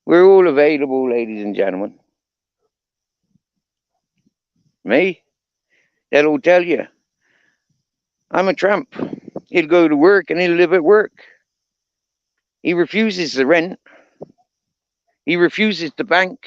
We're all available, ladies and gentlemen. Me? That'll tell you. I'm a tramp. He'll go to work and he'll live at work. He refuses the rent. He refuses the bank.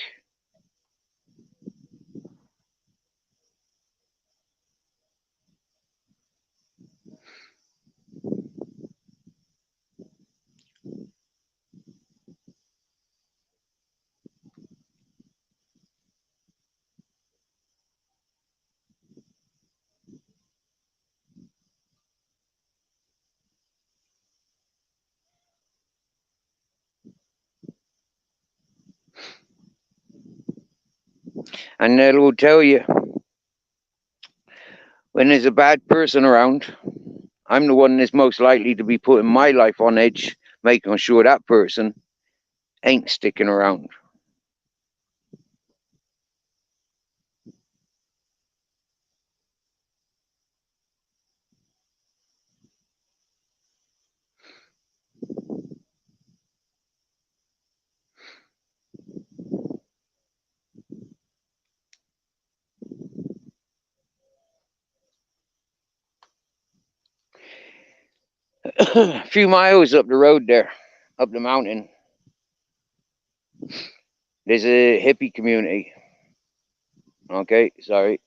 And that'll tell you, when there's a bad person around, I'm the one that's most likely to be putting my life on edge, making sure that person ain't sticking around. A few miles up the road there, up the mountain, there's a hippie community. Okay, sorry.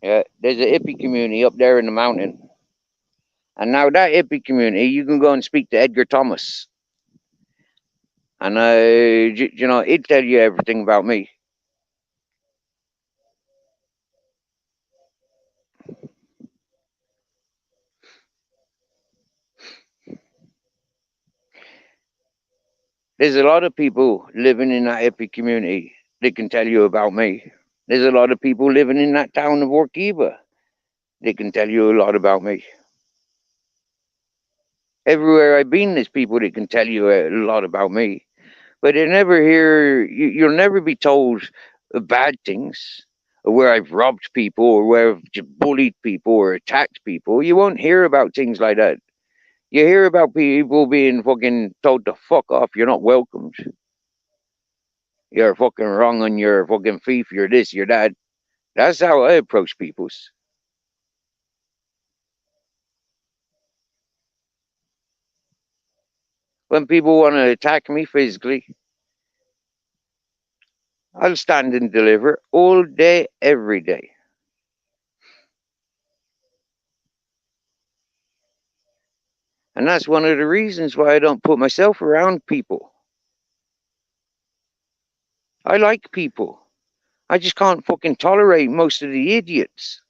Yeah, there's a hippie community up there in the mountain. And now that hippie community, you can go and speak to Edgar Thomas. And, you know, he'd tell you everything about me. There's a lot of people living in that hippie community that can tell you about me. There's a lot of people living in that town of Orkiva that can tell you a lot about me. Everywhere I've been, there's people that can tell you a lot about me. But they never hear, you'll never be told bad things, or where I've robbed people, or where I've bullied people, or attacked people. You won't hear about things like that. You hear about people being fucking told to fuck off, you're not welcomed. You're fucking wrong on your fucking thief, you're this, you're that. That's how I approach people's. When people want to attack me physically, I'll stand and deliver all day, every day. And that's one of the reasons why I don't put myself around people. I like people. I just can't fucking tolerate most of the idiots.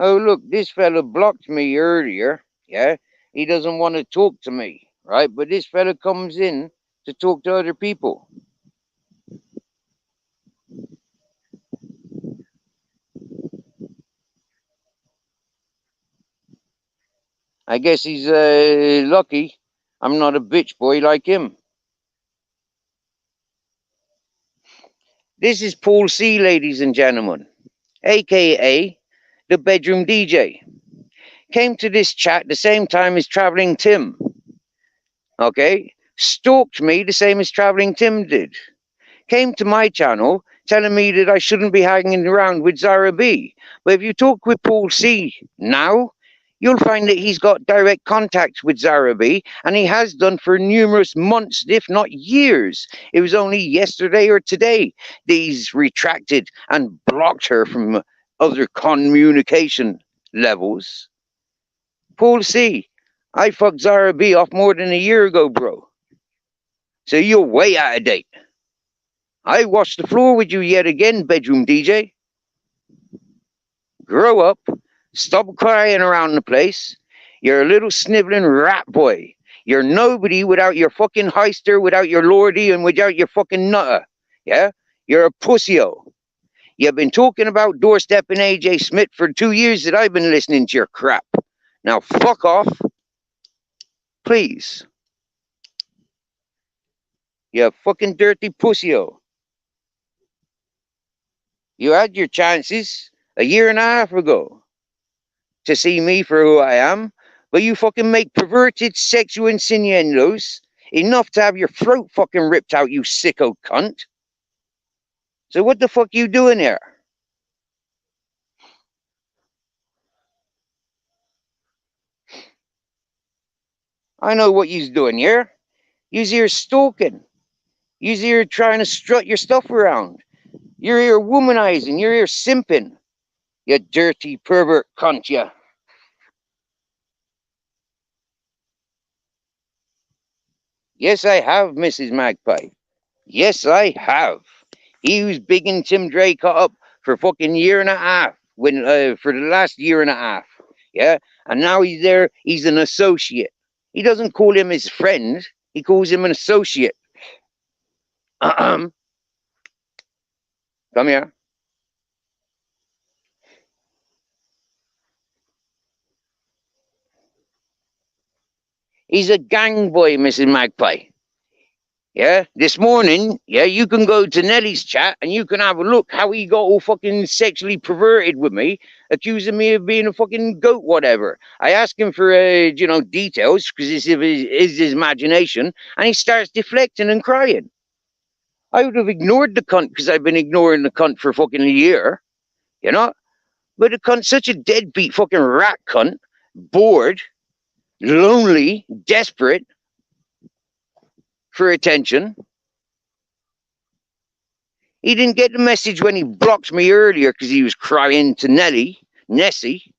Oh, look, this fella blocked me earlier. Yeah, he doesn't want to talk to me, right? But this fella comes in to talk to other people. I guess he's lucky I'm not a bitch boy like him. This is Paul C, ladies and gentlemen, aka the bedroom DJ. Came to this chat the same time as Traveling Tim. Okay? Stalked me the same as Traveling Tim did. Came to my channel telling me that I shouldn't be hanging around with Zara B. But if you talk with Paul C now, you'll find that he's got direct contact with Zara B, and he has done for numerous months, if not years. It was only yesterday or today that he's retracted and blocked her from other communication levels. Paul C, I fucked Zara B off more than a year ago, bro. So you're way out of date. I washed the floor with you yet again, bedroom DJ. Grow up. Stop crying around the place. You're a little sniveling rat boy. You're nobody without your fucking heister, without your lordy, and without your fucking nutter. Yeah? You're a pussy-o. You've been talking about doorstepping AJ Smith for 2 years that I've been listening to your crap. Now fuck off. Please. You fucking dirty pussy-o. You had your chances a year and a half ago to see me for who I am, but you fucking make perverted sexual insinuendos enough to have your throat fucking ripped out, you sicko cunt. So what the fuck you doing here? I know what you's doing here. You's here stalking. You's here trying to strut your stuff around. You're here womanizing. You're here simping. You dirty pervert cunt, you. Yes, I have, Mrs. Magpie. Yes, I have. He was bigging Tim Drake up for fucking year and a half for the last year and a half. Yeah, and now he's there. He's an associate. He doesn't call him his friend. He calls him an associate. Come here. He's a gang boy, Mrs. Magpie. Yeah, this morning, yeah, you can go to Nelly's chat and you can have a look how he got all fucking sexually perverted with me, accusing me of being a fucking goat, whatever. I ask him for, details because it's his imagination, and he starts deflecting and crying. I would have ignored the cunt because I've been ignoring the cunt for fucking a year, you know? But the cunt's such a deadbeat fucking rat cunt, bored, lonely, desperate for attention. He didn't get the message when he blocked me earlier because he was crying to Nessie.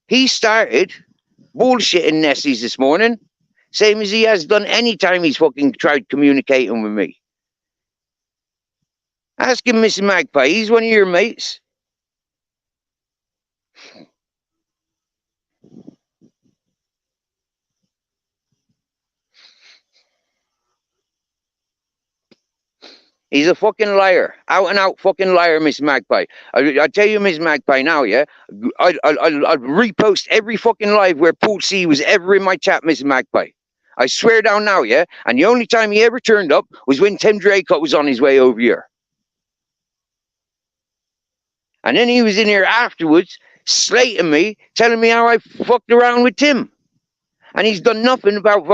He started bullshitting Nessies this morning, same as he has done any time he's fucking tried communicating with me. Ask him, Mrs. Magpie, he's one of your mates. He's a fucking liar, out and out fucking liar, Miss Magpie. I tell you, Miss Magpie, now, yeah, I'd repost every fucking live where Paul C was ever in my chat, Miss Magpie. I swear down now, yeah? And the only time he ever turned up was when Tim Draycott was on his way over here. And then he was in here afterwards, slating me, telling me how I fucked around with Tim. And he's done nothing apart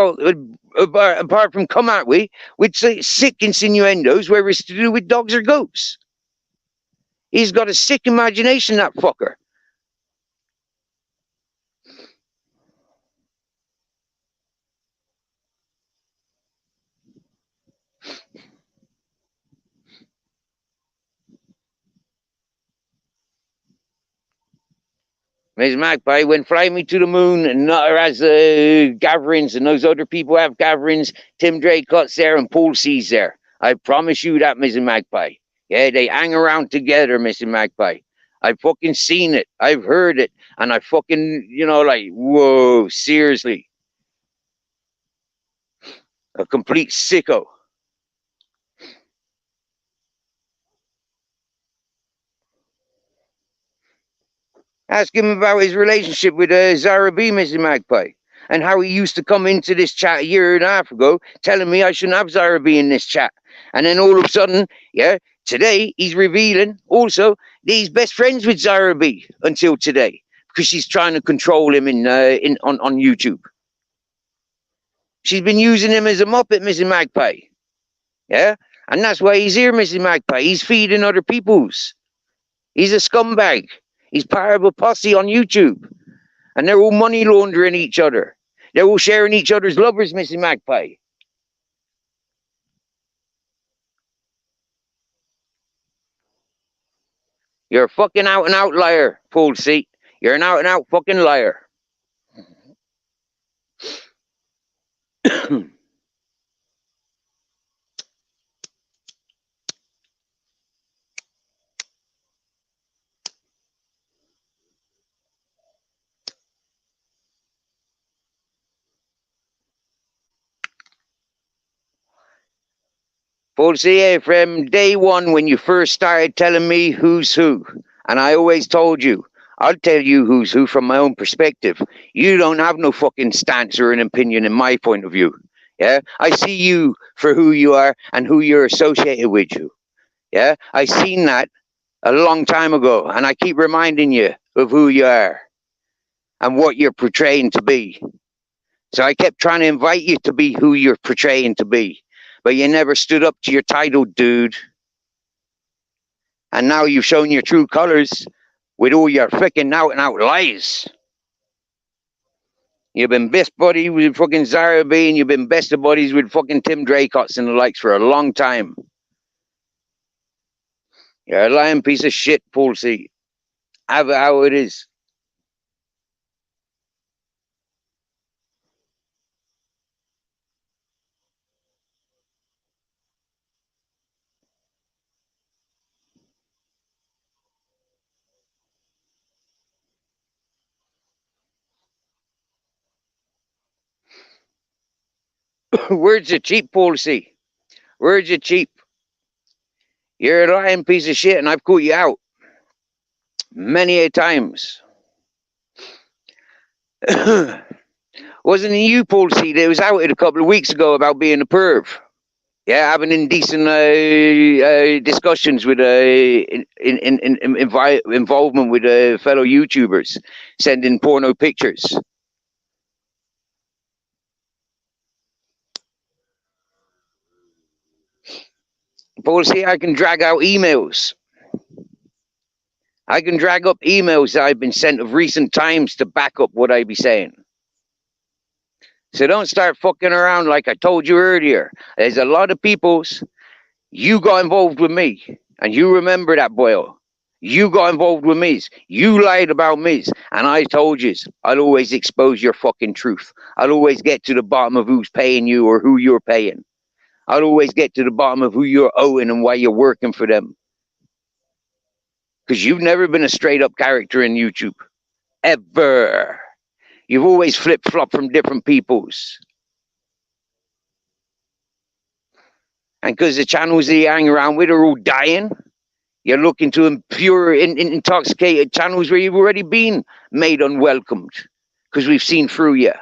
from come at me with sick insinuendos, whether it's to do with dogs or goats. He's got a sick imagination, that fucker. Ms. Magpie, when Fly Me to the Moon and Nutter has gatherings and those other people have gatherings, Tim Draycott's there and Paul C's there. I promise you that, Mrs. Magpie. Yeah, they hang around together, Mrs. Magpie. I've fucking seen it. I've heard it. And I fucking, like, whoa, seriously. A complete sicko. Ask him about his relationship with Zara B, Mrs. Magpie, and how he used to come into this chat a year and a half ago telling me I shouldn't have Zara B in this chat. And then all of a sudden, yeah, today he's revealing also that he's best friends with Zara B until today because she's trying to control him on YouTube. She's been using him as a muppet, Mrs. Magpie. Yeah? And that's why he's here, Mrs. Magpie. He's feeding other people's. He's a scumbag. He's part of a posse on YouTube. And they're all money laundering each other. They're all sharing each other's lovers, Mrs. Magpie. You're a fucking out and out liar, Paul C. You're an out and out fucking liar. Paul C, from day one when you first started telling me who's who, and I always told you, I'll tell you who's who from my own perspective. You don't have no fucking stance or an opinion in my point of view. Yeah, I see you for who you are and who you're associated with. You, yeah, I seen that a long time ago, and I keep reminding you of who you are and what you're portraying to be. So I kept trying to invite you to be who you're portraying to be, but you never stood up to your title, dude. And now you've shown your true colors with all your freaking out and out lies. You've been best buddy with fucking Zara B, and you've been best of buddies with fucking Tim Draycott and the likes for a long time. You're a lying piece of shit, Paul C. Have it how it is. Words are cheap, Paul C. Words are cheap. You're a lying piece of shit, and I've caught you out many a times. Wasn't it you, Paul C, that was outed a couple of weeks ago about being a perv? Yeah, having indecent discussions with involvement with fellow YouTubers, sending porno pictures. Paul C, I can drag out emails. I can drag up emails that I've been sent of recent times to back up what I be saying. So don't start fucking around like I told you earlier. There's a lot of people's. You got involved with me, and you remember that, Boyle. You got involved with me. You lied about me, and I told you I'll always expose your fucking truth. I'll always get to the bottom of who's paying you or who you're paying. I'll always get to the bottom of who you're owing and why you're working for them. Because you've never been a straight up character in YouTube. Ever. You've always flip-flopped from different peoples. And because the channels that you hang around with are all dying, you're looking to impure, intoxicated channels where you've already been made unwelcomed. Because we've seen through you.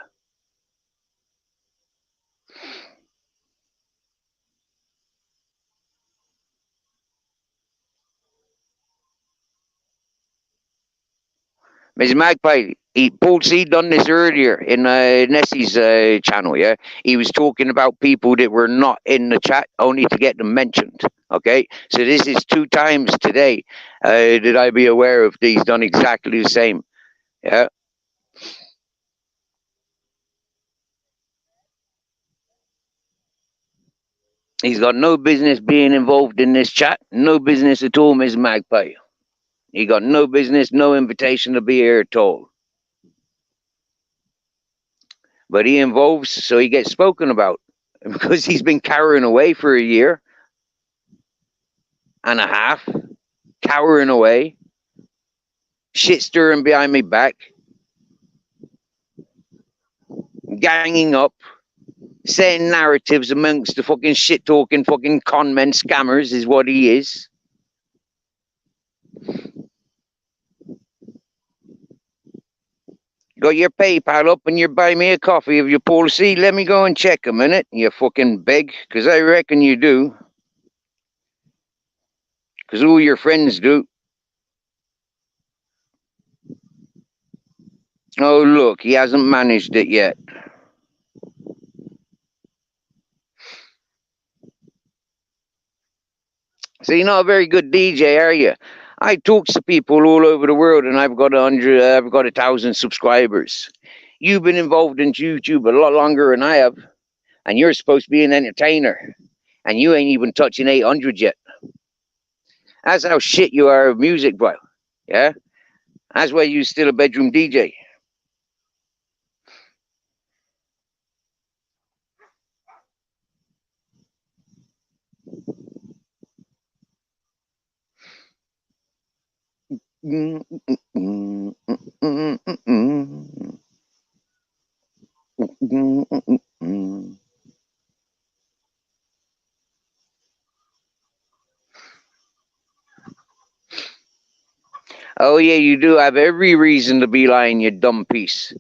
Ms. Magpie, Paul C done this earlier in Nessie's channel, yeah? He was talking about people that were not in the chat, only to get them mentioned, okay? So this is 2 times today that I be aware of. He's done exactly the same, yeah? He's got no business being involved in this chat, no business at all, Ms. Magpie. He got no business, no invitation to be here at all. But he involves, so he gets spoken about because he's been cowering away for a year and a half, cowering away, shit stirring behind my back, ganging up, saying narratives amongst the fucking shit talking fucking con men, scammers is what he is. Got your PayPal up and you're buying me a coffee of your policy. Let me go and check a minute, you fucking beg, because I reckon you do. Because all your friends do. Oh, look, he hasn't managed it yet. So you're not a very good DJ, are you? I talk to people all over the world, and I've got 1,000 subscribers. You've been involved in YouTube a lot longer than I have, and you're supposed to be an entertainer, and you ain't even touching 800 yet. That's how shit you are of music, bro. Yeah, that's why you're still a bedroom DJ. Oh yeah, you do have every reason to be lying, you dumb piece.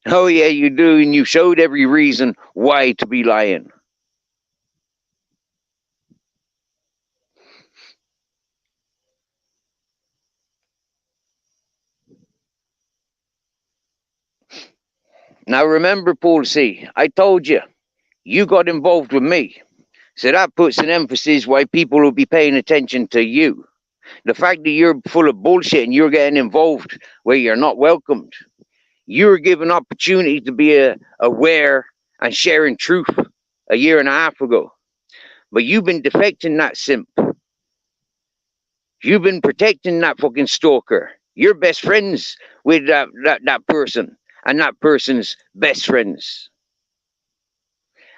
Oh yeah, you do, and you showed every reason why to be lying. Now remember, Paul C, I told you, you got involved with me. So that puts an emphasis why people will be paying attention to you. The fact that you're full of bullshit and you're getting involved where you're not welcomed. You're given opportunity to be aware and sharing truth a year and a half ago. But you've been defecting that simp. You've been protecting that fucking stalker. You're best friends with that person and that person's best friends.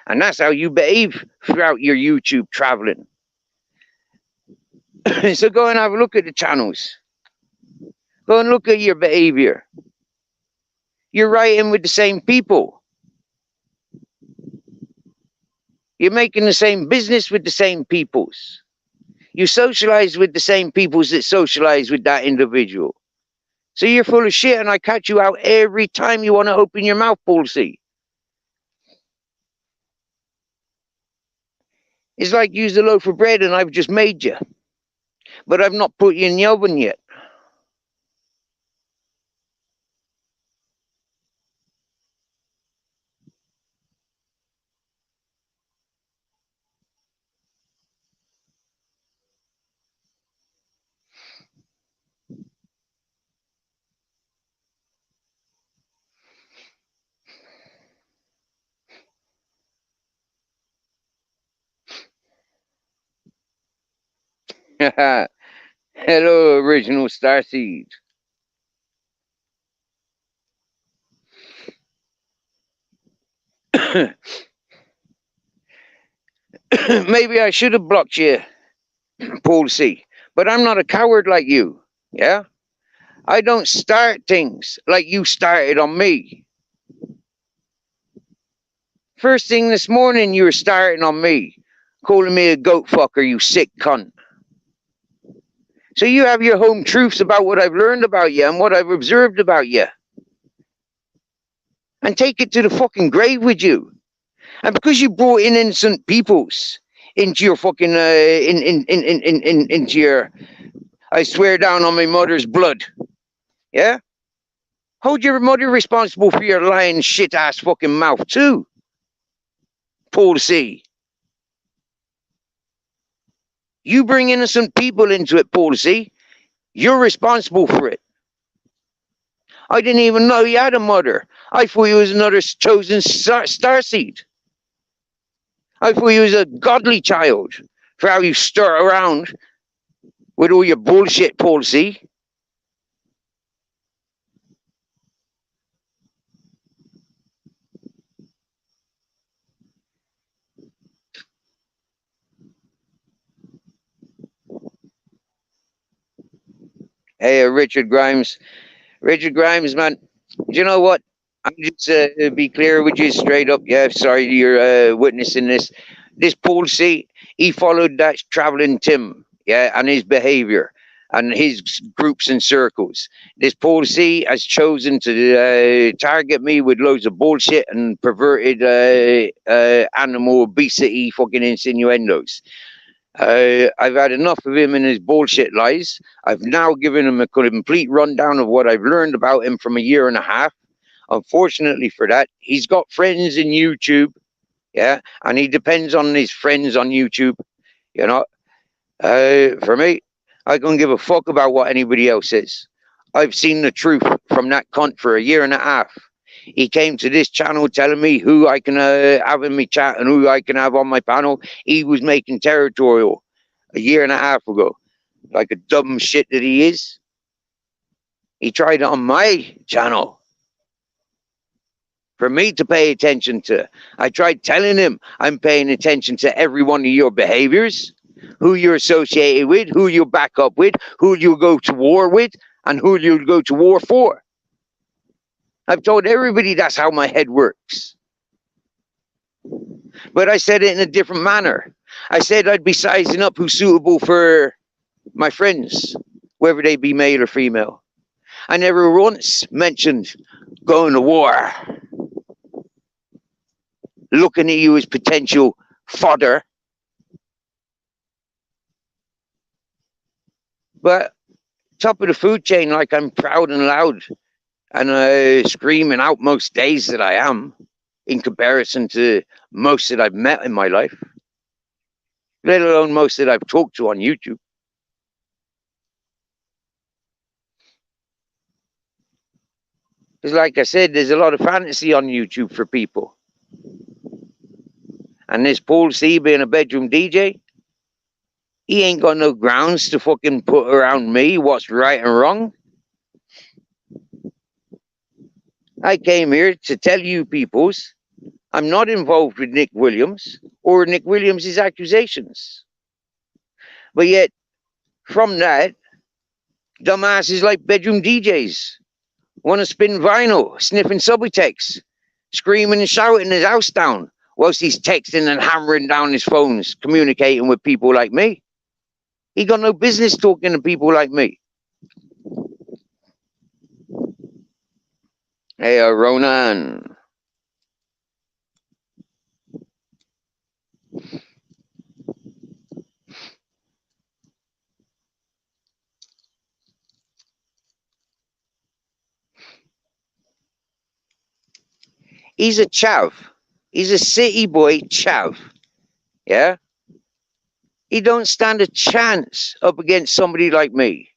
And that's how you behave throughout your YouTube traveling. So go and have a look at the channels. Go and look at your behavior. You're writing with the same people. You're making the same business with the same peoples. You socialize with the same peoples that socialize with that individual. So you're full of shit, and I catch you out every time you want to open your mouth, Paul C. It's like use a loaf of bread and I've just made you. But I've not put you in the oven yet. Hello, original Starseed. Maybe I should have blocked you, Paul C. But I'm not a coward like you. Yeah? I don't start things like you started on me. First thing this morning, you were starting on me, calling me a goat fucker, you sick cunt. So you have your home truths about what I've learned about you and what I've observed about you. And take it to the fucking grave with you. And because you brought in innocent peoples into your fucking, into your, I swear down on my mother's blood. Yeah? Hold your mother responsible for your lying shit ass fucking mouth too, Paul C. You bring innocent people into it, Paul C. You're responsible for it. I didn't even know you had a mother. I thought you was another chosen starseed. I thought you was a godly child for how you stir around with all your bullshit, Paul C. Hey, Richard Grimes. Richard Grimes, man. Do you know what? I'm just be clear with you straight up. Yeah, sorry you're witnessing this. This Paul C, he followed that traveling Tim, yeah, and his behavior and his groups and circles. This Paul C has chosen to target me with loads of bullshit and perverted animal obesity fucking insinuendos. I've had enough of him and his bullshit lies. I've now given him a complete rundown of what I've learned about him from a year and a half. Unfortunately for that, he's got friends in YouTube, yeah, and he depends on his friends on YouTube, you know. For me, I don't give a fuck about what anybody else says. I've seen the truth from that cunt for a year and a half. He came to this channel telling me who I can have in my chat and who I can have on my panel. He was making territorial a year and a half ago, like a dumb shit that he is. He tried it on my channel for me to pay attention to. I tried telling him I'm paying attention to every one of your behaviors, who you're associated with, who you back up with, who you go to war with, and who you'll go to war for. I've told everybody that's how my head works. But I said it in a different manner. I said I'd be sizing up who's suitable for my friends, whether they be male or female. I never once mentioned going to war, looking at you as potential fodder. But top of the food chain, like I'm proud and loud and screaming out most days that I am, in comparison to most that I've met in my life, let alone most that I've talked to on YouTube. Because like I said, there's a lot of fantasy on YouTube for people. And this Paul C being a bedroom DJ, he ain't got no grounds to fucking put around me what's right and wrong. I came here to tell you peoples I'm not involved with Nick Williams or Nick Williams' accusations. But yet, from that, dumbasses like bedroom DJs want to spin vinyl, sniffing Subutex, screaming and shouting his house down whilst he's texting and hammering down his phones, communicating with people like me. He got no business talking to people like me. Hey, Ronan. He's a chav. He's a city boy chav. Yeah? He don't stand a chance up against somebody like me.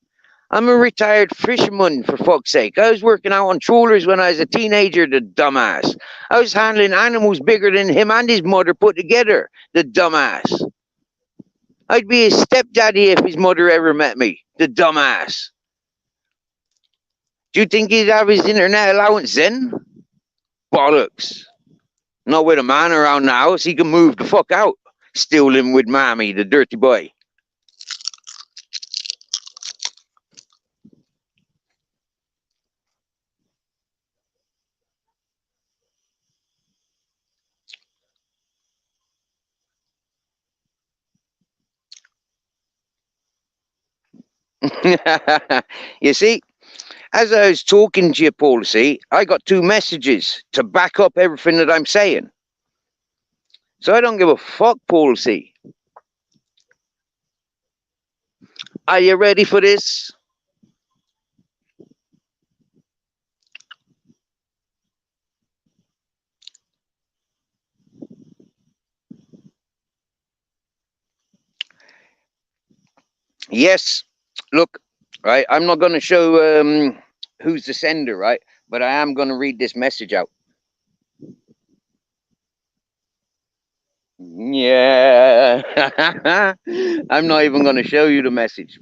I'm a retired fisherman, for fuck's sake. I was working out on trawlers when I was a teenager, the dumbass. I was handling animals bigger than him and his mother put together, the dumbass. I'd be his stepdaddy if his mother ever met me, the dumbass. Do you think he'd have his internet allowance then? Bollocks. Not with a man around the house, he can move the fuck out. Still living with mommy, the dirty boy. You see, as I was talking to you, Paul C, I got two messages to back up everything that I'm saying. So I don't give a fuck, Paul C. Are you ready for this? Yes, look, right, I'm not going to show who's the sender, right? But I am going to read this message out. Yeah. I'm not even going to show you the message.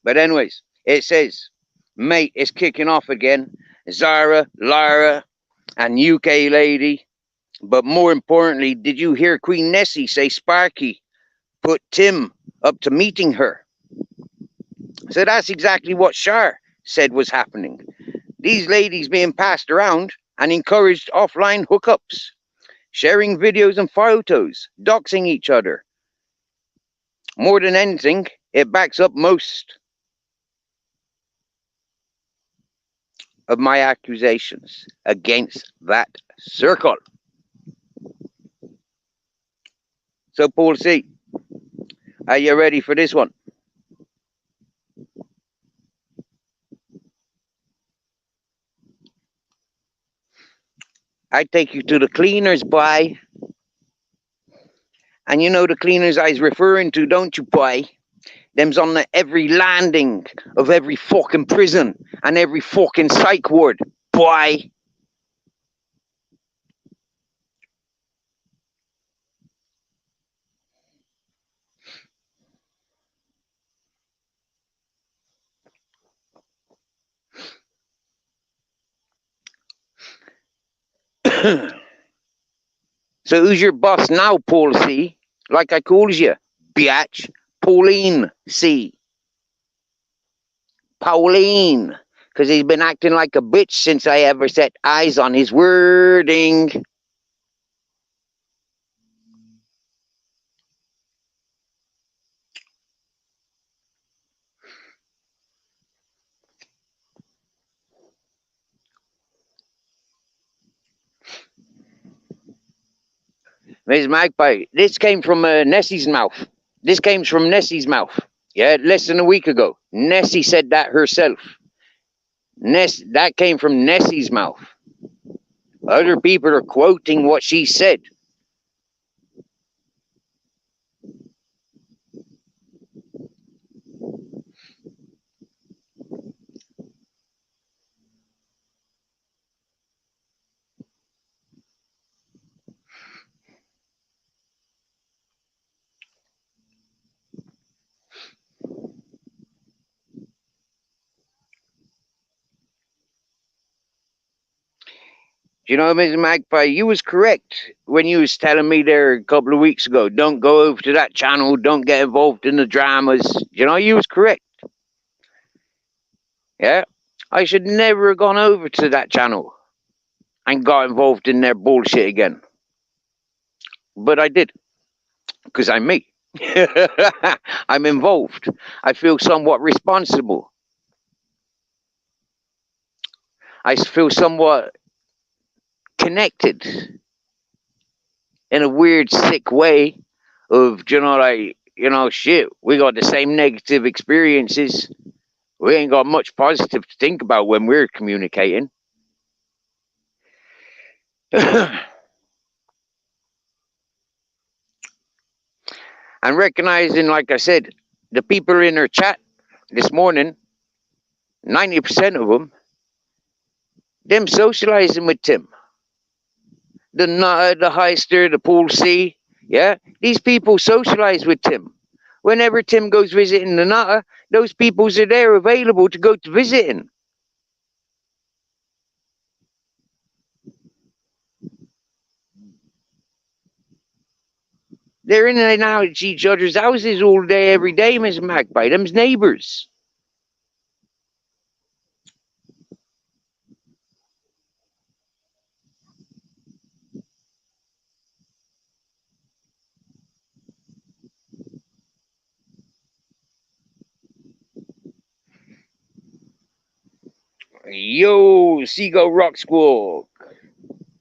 But anyways, it says, mate, it's kicking off again. Zara, Lara, and UK lady. But more importantly, did you hear Queen Nessie say Sparky put Tim up to meeting her? So that's exactly what Shar said was happening. These ladies being passed around and encouraged offline hookups, sharing videos and photos, doxing each other. More than anything, it backs up most of my accusations against that circle. So, Paul C, are you ready for this one? I take you to the cleaners, boy. And you know the cleaners I was referring to, don't you, boy? Them's on every landing of every fucking prison and every fucking psych ward, boy. So who's your boss now, Paul C? Like I calls you, biatch. Pauline C. Pauline. Because he's been acting like a bitch since I ever set eyes on his wording. Ms. Magpie, this came from Nessie's mouth. This came from Nessie's mouth. Yeah, less than a week ago. Nessie said that herself. That came from Nessie's mouth. Other people are quoting what she said. You know, Ms. Magpie, you was correct when you was telling me there a couple of weeks ago, don't go over to that channel, don't get involved in the dramas. You know, you was correct. Yeah? I should never have gone over to that channel and got involved in their bullshit again. But I did, because I'm me. I'm involved. I feel somewhat responsible. I feel somewhat connected in a weird, sick way of, shit, we got the same negative experiences. We ain't got much positive to think about when we're communicating. And recognizing, like I said, the people in her chat this morning, 90% of them socializing with Tim. The Nutter, the Heister, the Paul C. Yeah, these people socialize with Tim. Whenever Tim goes visiting the Nutter, those peoples are there available to go to visiting. They're in and out at each other's houses all day, every day, Miss Magpie. Them's neighbors. Yo, Seagull Rock Squawk.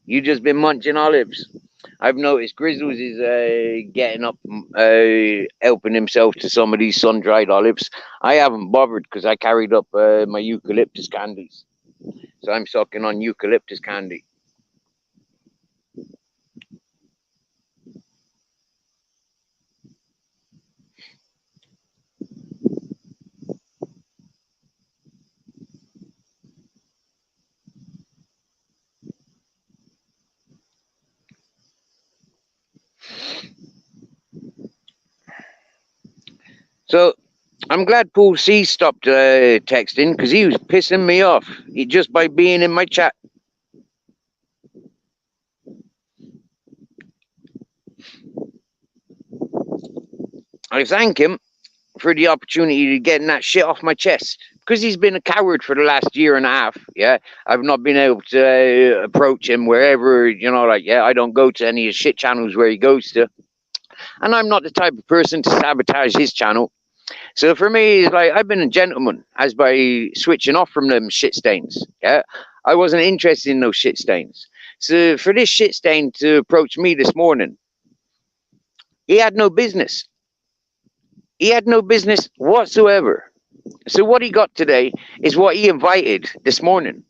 You just been munching olives. I've noticed Grizzles is getting up, helping himself to some of these sun-dried olives. I haven't bothered because I carried up my eucalyptus candies. So I'm sucking on eucalyptus candy. So I'm glad Paul C stopped texting because he was pissing me off just by being in my chat. I thank him for the opportunity to get that shit off my chest because he's been a coward for the last year and a half. Yeah, I've not been able to approach him wherever, I don't go to any of the shit channels where he goes to, and I'm not the type of person to sabotage his channel. So for me, it's like I've been a gentleman as by switching off from them shit stains. Yeah, I wasn't interested in those shit stains. So for this shit stain to approach me this morning, he had no business. He had no business whatsoever. So what he got today is what he invited this morning.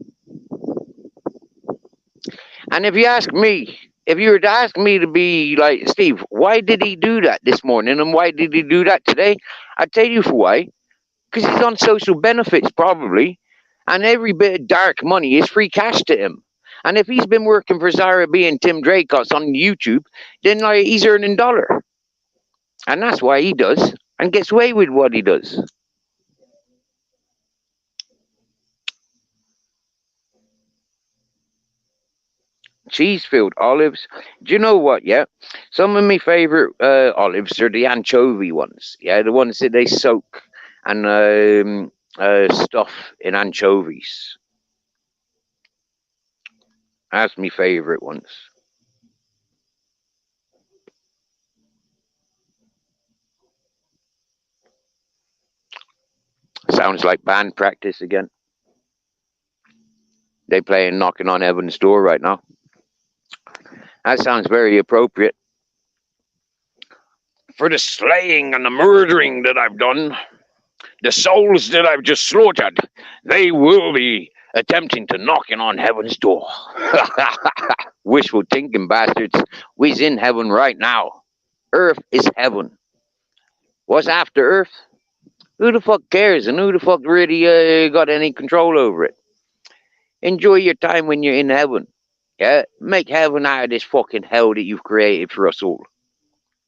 And if you were to ask me to be like, Steve, why did he do that this morning and why did he do that today? I'd tell you for why. Because he's on social benefits, probably. And every bit of dark money is free cash to him. And if he's been working for Zara B and Tim Dracos on YouTube, then he's earning dollar. And that's why he does and gets away with what he does. Cheese-filled olives. Do you know what? Yeah, some of my favorite olives are the anchovy ones. Yeah, the ones that they soak and stuff in anchovies. That's my favorite ones. Sounds like band practice again. They playing Knocking on Heaven's Door right now. That sounds very appropriate. For the slaying and the murdering that I've done, the souls that I've just slaughtered, they will be attempting to knocking on heaven's door. Wishful thinking, bastards. We's in heaven right now. Earth is heaven. What's after Earth? Who the fuck cares? And who the fuck really got any control over it? Enjoy your time when you're in heaven. Yeah? Make heaven out of this fucking hell that you've created for us all.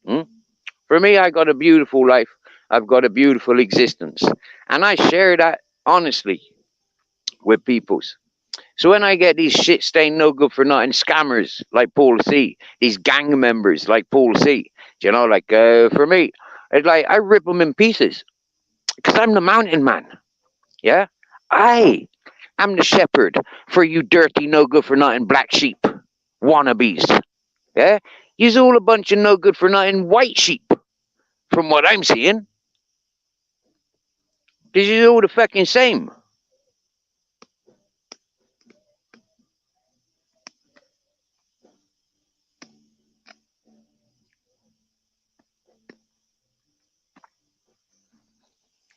For me, I got a beautiful life. I've got a beautiful existence. And I share that honestly with peoples. So when I get these shit stained, no good for nothing scammers like Paul C, these gang members like Paul C, for me, it's like I rip them in pieces because I'm the mountain man. Yeah? I am the shepherd for you dirty, no good for nothing black sheep wannabes. Yeah? You're all a bunch of no good for nothing white sheep from what I'm seeing. Because you're all the fucking same.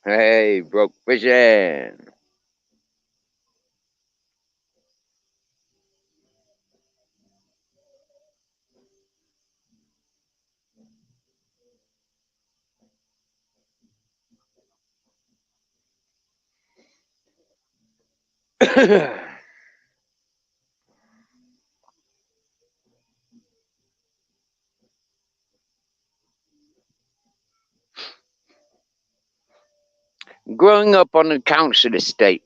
Hey, broke vision. Growing up on a council estate,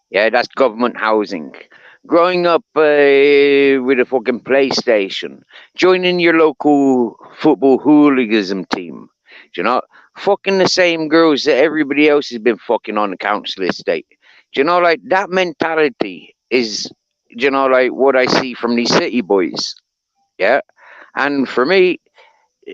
yeah, that's government housing. Growing up with a fucking PlayStation, joining your local football hooliganism team, fucking the same girls that everybody else has been fucking on the council estate. That mentality is, what I see from these city boys. Yeah. And for me,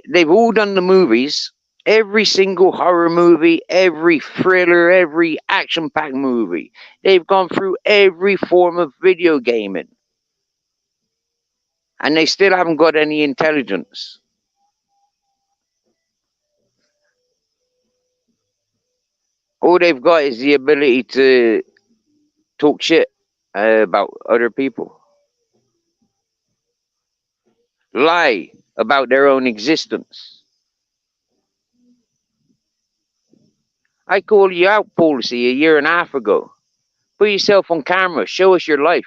they've all done the movies. Every single horror movie, every thriller, every action-packed movie. They've gone through every form of video gaming. And they still haven't got any intelligence. All they've got is the ability to talk shit about other people. Lie about their own existence. I called you out, policy, a year and a half ago. Put yourself on camera. Show us your life.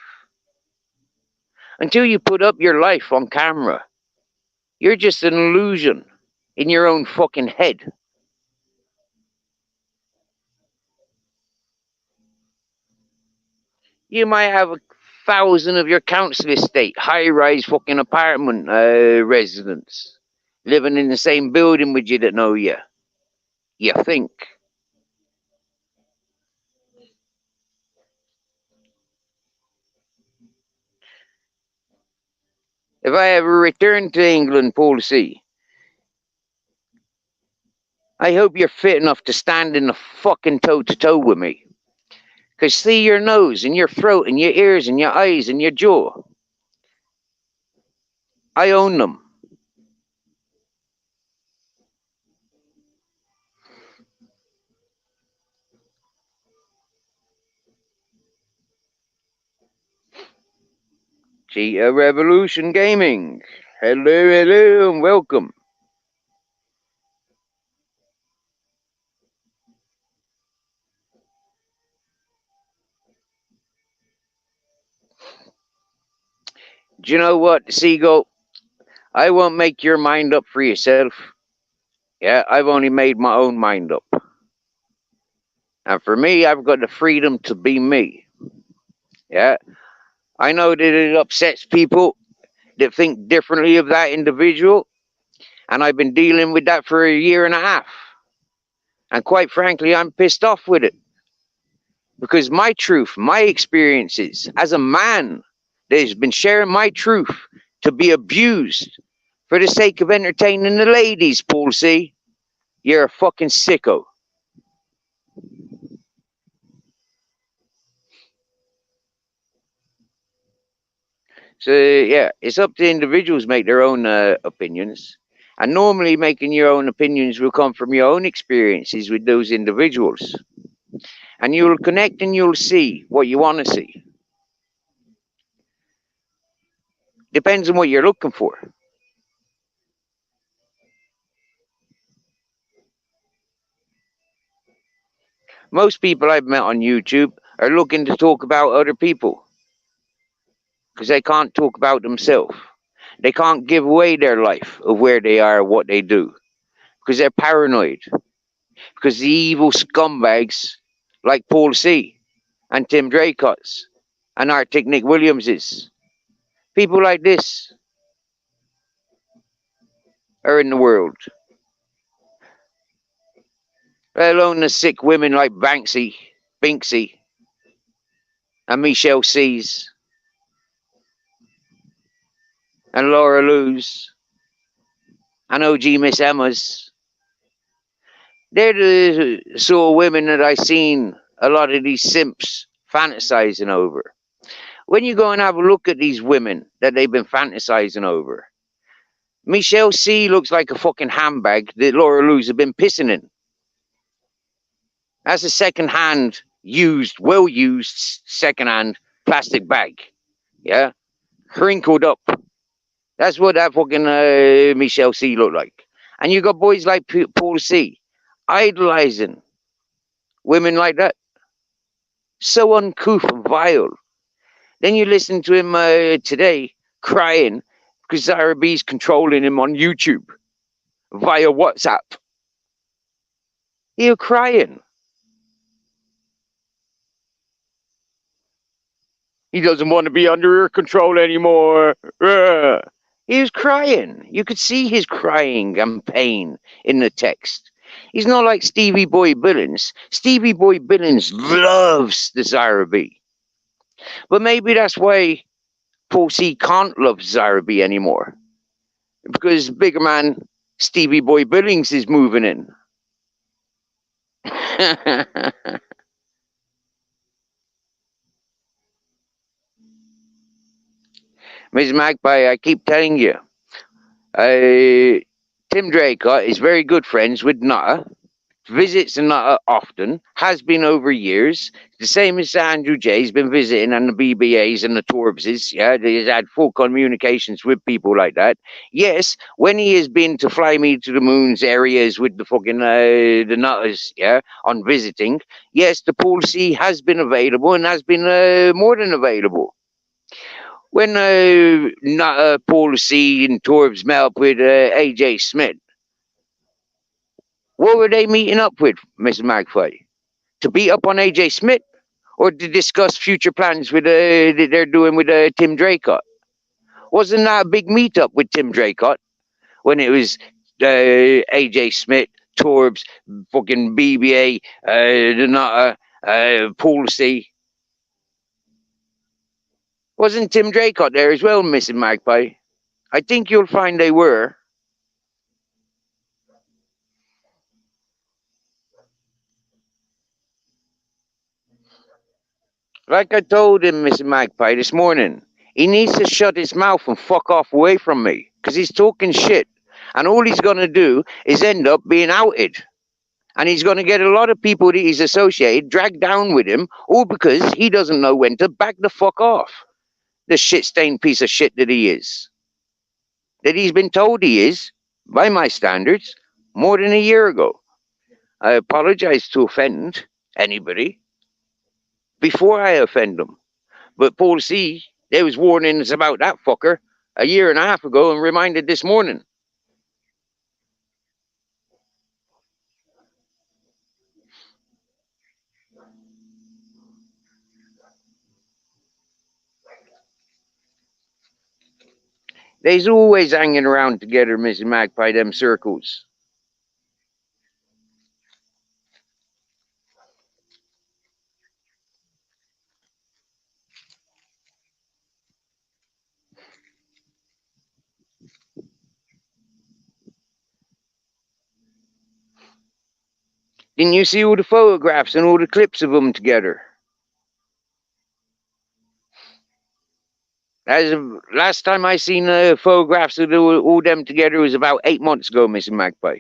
Until you put up your life on camera, you're just an illusion in your own fucking head. You might have 1,000 of your council estate, high-rise fucking apartment residents living in the same building with you that know you. You think. If I ever return to England, Paul C., I hope you're fit enough to stand in the fucking toe-to-toe with me. Because see your nose and your throat and your ears and your eyes and your jaw. I own them. Cheetah Revolution Gaming. Hello, hello, and welcome. Do you know what, Seagull? I won't make your mind up for yourself. Yeah, I've only made my own mind up. And for me, I've got the freedom to be me. Yeah, I know that it upsets people that think differently of that individual. And I've been dealing with that for a year and a half. And quite frankly, I'm pissed off with it. Because my truth, my experiences as a man that has been sharing my truth to be abused for the sake of entertaining the ladies, Paul C., you're a fucking sicko. So, yeah, it's up to individuals to make their own opinions. And normally, making your own opinions will come from your own experiences with those individuals. And you'll connect and you'll see what you want to see. Depends on what you're looking for. Most people I've met on YouTube are looking to talk about other people because they can't talk about themselves. They can't give away their life of where they are, what they do, because they're paranoid. Because the evil scumbags like Paul C. and Tim Draycotts and Arctic Nick Williamses, people like this are in the world. Let alone the sick women like Binksy, and Michelle C's, and Laura Lou's, and OG Miss Emma's. They're the sort of women that I seen a lot of these simps fantasizing over. When you go and have a look at these women that they've been fantasizing over, Michelle C looks like a fucking handbag that Laura Lou's have been pissing in. That's a second-hand, well used second-hand plastic bag. Yeah? Crinkled up. That's what that fucking Michelle C looked like. And you got boys like Paul C idolizing women like that. So uncouth and vile. Then you listen to him today crying because Zara B's controlling him on YouTube via WhatsApp. You're crying. He doesn't want to be under her control anymore. He was crying. You could see his crying and pain in the text. He's not like Stevie Boy Billings. Stevie Boy Billings loves the Zara B. But maybe that's why Paul C can't love Zara B anymore. Because bigger man Stevie Boy Billings is moving in. Ms. Magpie, I keep telling you, Tim Draycott is very good friends with Nutter, visits Nutter often, has been over years, the same as Andrew J's been visiting and the BBAs and the Torbses, yeah, he's had full communications with people like that. Yes, when he has been to Fly Me to the Moon's areas with the fucking, the Nutters, yeah, on visiting, yes, the Paul C has been available and has been more than available. When Paul C and Torbs met up with AJ Smith, what were they meeting up with, Mr. Magpie? To beat up on AJ Smith or to discuss future plans with that they're doing with Tim Draycott. Wasn't that a big meetup with Tim Draycott when it was AJ Smith, Torbs, fucking BBA, the Nutter, Paul C. Wasn't Tim Draycott there as well, Mrs. Magpie? I think you'll find they were. Like I told him, Mr. Magpie, this morning, he needs to shut his mouth and fuck off away from me, because he's talking shit. And all he's going to do is end up being outed. And he's going to get a lot of people that he's associated dragged down with him, all because he doesn't know when to back the fuck off. The shit-stained piece of shit that he is. That he's been told he is, by my standards, more than a year ago. I apologize to offend anybody before I offend them. But Paul C., there was warnings about that fucker a year and a half ago and reminded this morning. They's always hanging around together, Mrs. Magpie, them circles. Didn't you see all the photographs and all the clips of them together? As of, last time I seen photographs of all them together was about 8 months ago, Mrs. Magpie.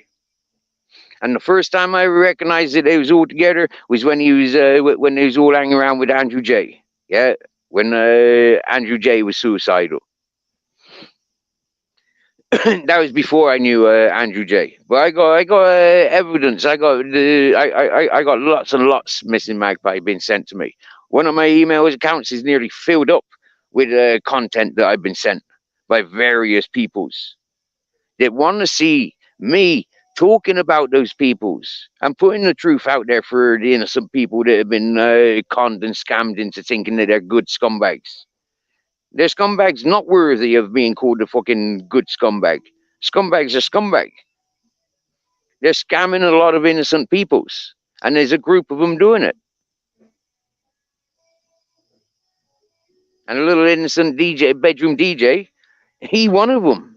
And the first time I recognized that they was all together was when when they was all hanging around with Andrew J. Yeah, when Andrew J was suicidal. That was before I knew Andrew J. But I got evidence. I got lots and lots Missing Magpie being sent to me. One of my email accounts is nearly filled up with content that I've been sent by various peoples that want to see me talking about those peoples and putting the truth out there for the innocent people that have been conned and scammed into thinking that they're good scumbags. They're scumbags not worthy of being called a fucking good scumbag. Scumbags are scumbag. They're scamming a lot of innocent peoples. And there's a group of them doing it. And a little innocent DJ, bedroom DJ, he one of them.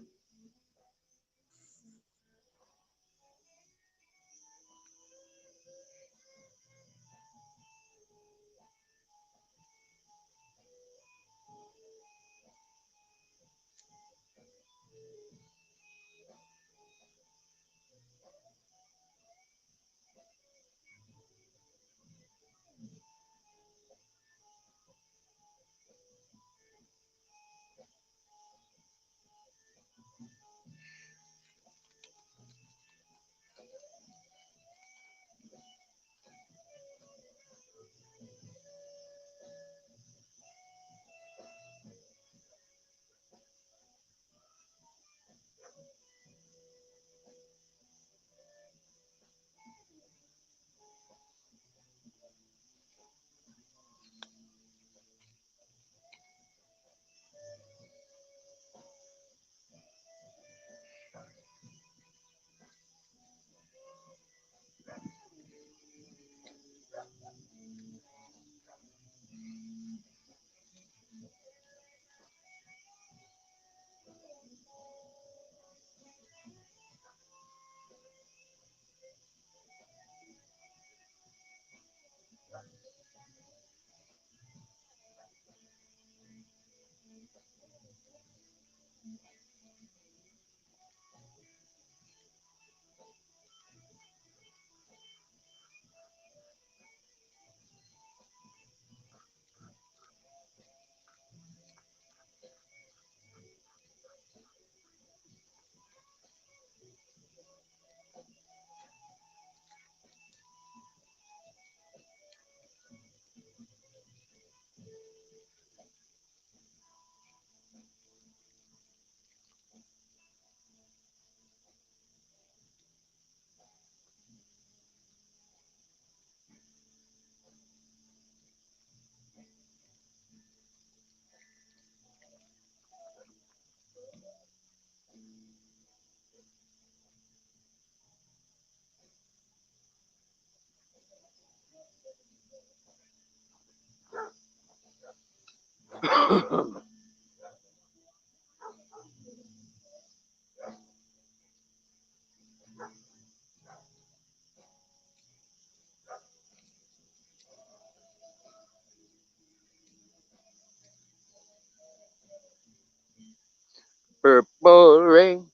Purple rain,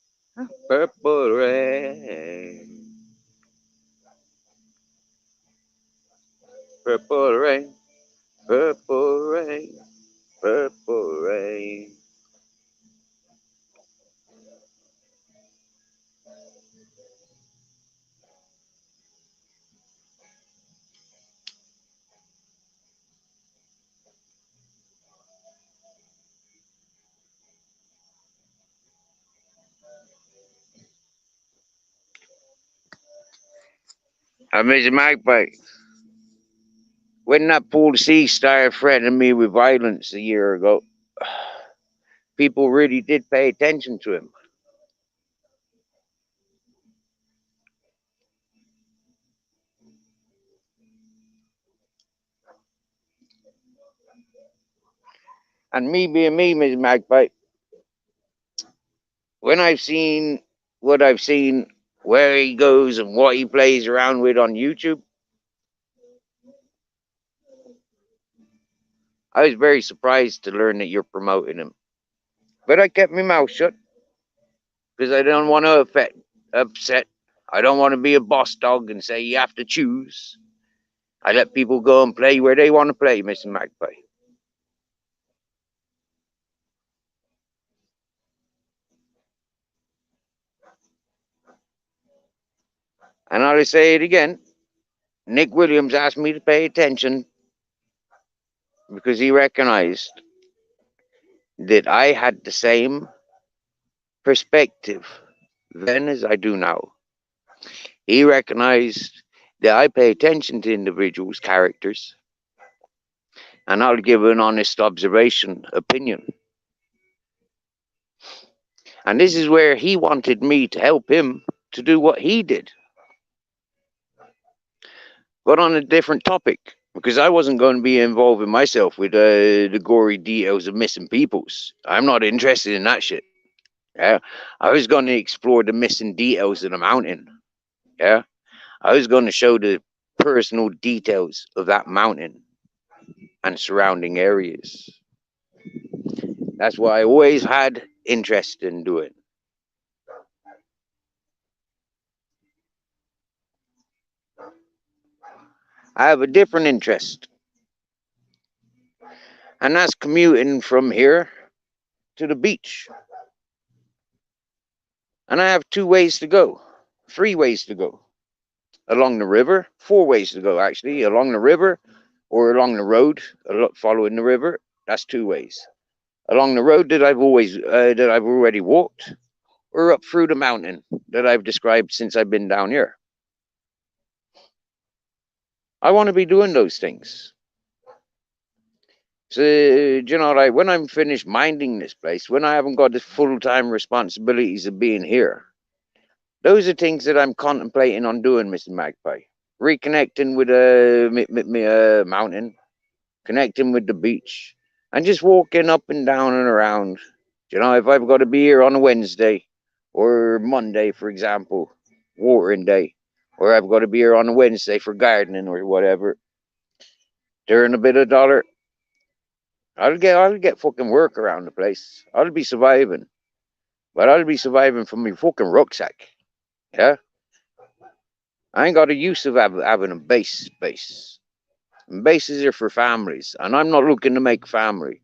purple rain, purple rain, purple rain, purple rain. I miss Magpie. When that Paul C started threatening me with violence a year ago, people really did pay attention to him. And me being me, Miss Magpie, when I've seen what I've seen, where he goes and what he plays around with on YouTube, I was very surprised to learn that you're promoting him. But I kept my mouth shut because I don't want to upset. I don't want to be a boss dog and say you have to choose. I let people go and play where they want to play, Mr. Magpie. And I'll say it again. Nick Williams asked me to pay attention because he recognized that I had the same perspective then as I do now. He recognized that I pay attention to individuals' characters and I'll give an honest observation opinion. And this is where he wanted me to help him to do what he did. But on a different topic, because I wasn't going to be involving myself with the gory details of missing peoples. I'm not interested in that shit. Yeah, I was going to explore the missing details of the mountain. Yeah, I was going to show the personal details of that mountain and surrounding areas. That's what I always had interest in doing. I have a different interest, and that's commuting from here to the beach. And I have 2 ways to go, 3 ways to go. Along the river, 4 ways to go actually. Along the river or along the road, following the river. That's 2 ways. Along the road that I've already walked, or up through the mountain that I've described since I've been down here. I want to be doing those things. So, you know, like when I'm finished minding this place, when I haven't got the full-time responsibilities of being here, those are things that I'm contemplating on doing, Mr. Magpie. Reconnecting with a mountain, connecting with the beach, and just walking up and down and around. You know, if I've got to be here on a Wednesday or Monday, for example, watering day, or I've got to be here on a Wednesday for gardening or whatever, to earn a bit of dollar, I'll get fucking work around the place. I'll be surviving, but I'll be surviving from my fucking rucksack. Yeah, I ain't got a use of having a base. And bases are for families, and I'm not looking to make family.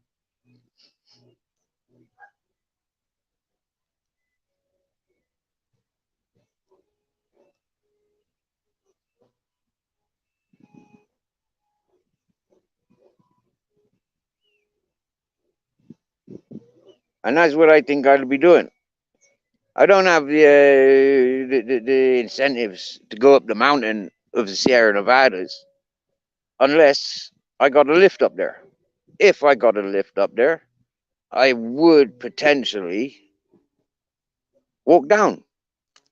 And that's what I think I'll be doing. I don't have the incentives to go up the mountain of the Sierra Nevadas unless I got a lift up there. If I got a lift up there, I would potentially walk down.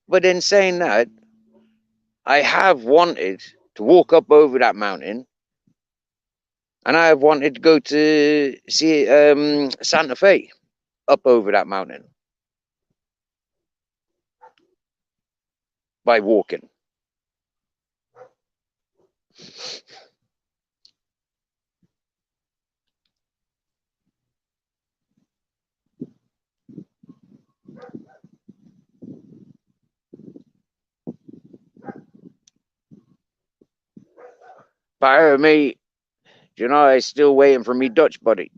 But in saying that, I have wanted to walk up over that mountain And I have wanted to go to see Santa Fe up over that mountain by walking. Part of me, you know, is still waiting for me Dutch buddy.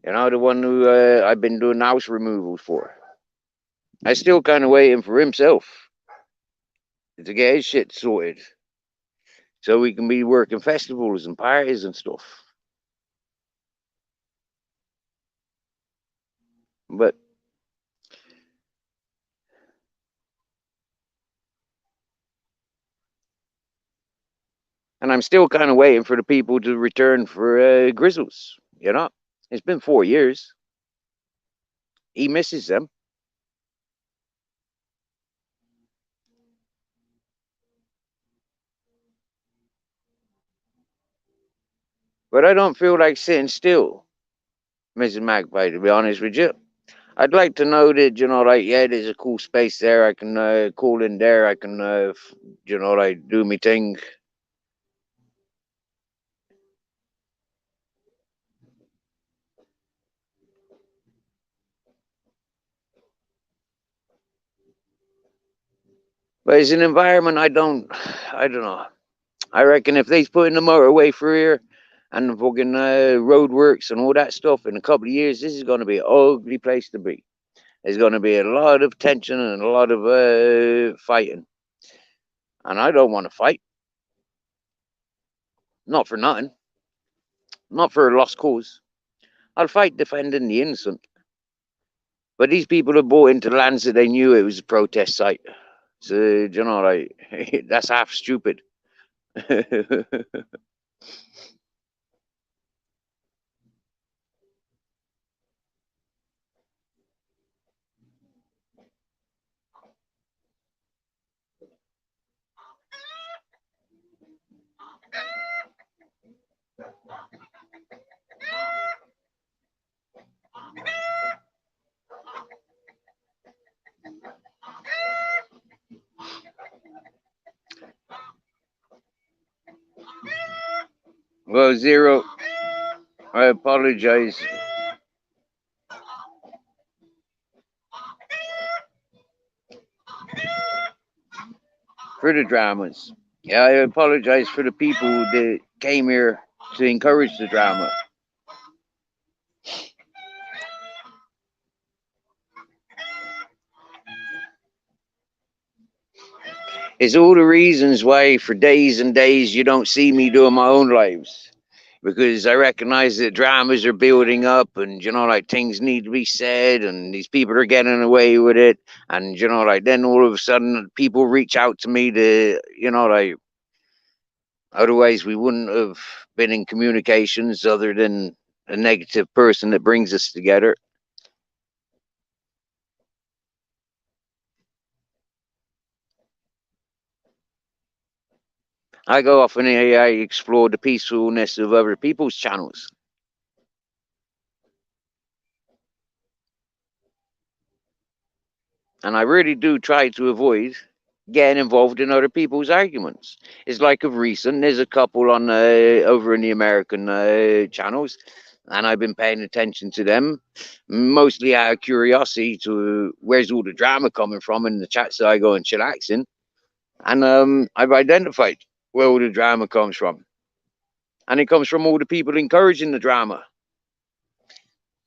You know, the one who I've been doing house removals for. I still kind of waiting for himself to get his shit sorted, so we can be working festivals and parties and stuff. But and I'm still kind of waiting for the people to return for Grizzles. You know, it's been 4 years. He misses them, but I don't feel like sitting still, Mrs. Magpie. To be honest with you, I'd like to know that, you know, like, yeah, there's a cool space there. I can call in there. I can, you know, like, do me thing. But it's an environment I don't know. I reckon if they put in the motorway for here and the fucking roadworks and all that stuff in a couple of years, this is going to be an ugly place to be. There's going to be a lot of tension and a lot of fighting. And I don't want to fight. Not for nothing. Not for a lost cause. I'll fight defending the innocent. But these people have bought into lands that they knew it was a protest site. So, you know, like, that's half stupid. Well, Zero, I apologize for the dramas. Yeah, I apologize for the people that came here to encourage the drama. It's all the reasons why for days and days you don't see me doing my own lives. Because I recognize that dramas are building up and, you know, like, things need to be said and these people are getting away with it. And, you know, like, then all of a sudden people reach out to me to, you know, like, otherwise we wouldn't have been in communications other than a negative person that brings us together. I go off and I explore the peacefulness of other people's channels. And I really do try to avoid getting involved in other people's arguments. It's like of recent, there's a couple on over in the American channels, and I've been paying attention to them, mostly out of curiosity to where's all the drama coming from in the chats that I go and chillax in. And I've identified where all the drama comes from. And it comes from all the people encouraging the drama.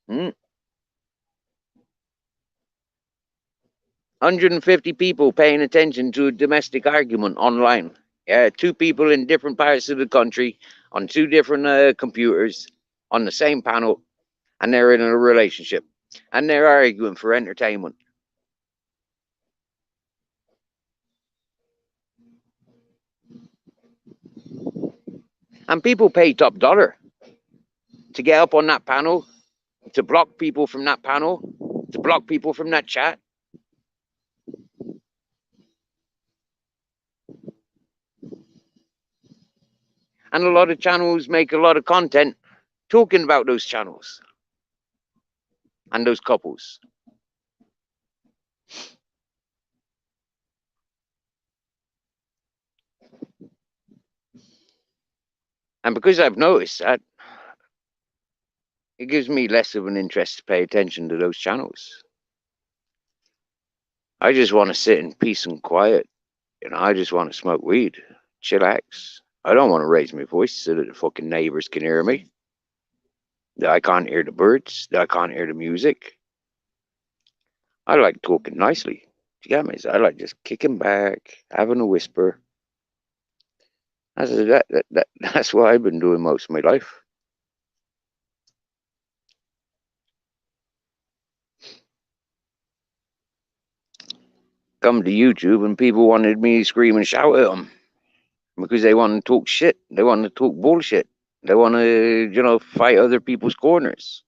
150 people paying attention to a domestic argument online. Yeah, two people in different parts of the country on two different computers on the same panel, and they're in a relationship and they're arguing for entertainment. And people pay top dollar to get up on that panel, to block people from that panel, to block people from that chat. And a lot of channels make a lot of content talking about those channels and those couples. And because I've noticed that, it gives me less of an interest to pay attention to those channels. I just want to sit in peace and quiet. I just want to smoke weed, chillax. I don't want to raise my voice so that the fucking neighbors can hear me. That I can't hear the birds. That I can't hear the music. I like talking nicely. Do you get me? I like just kicking back, having a whisper. That's what I've been doing most of my life. Come to YouTube and people wanted me to scream and shout at them because they want to talk shit. They want to talk bullshit. They want to, fight other people's corners.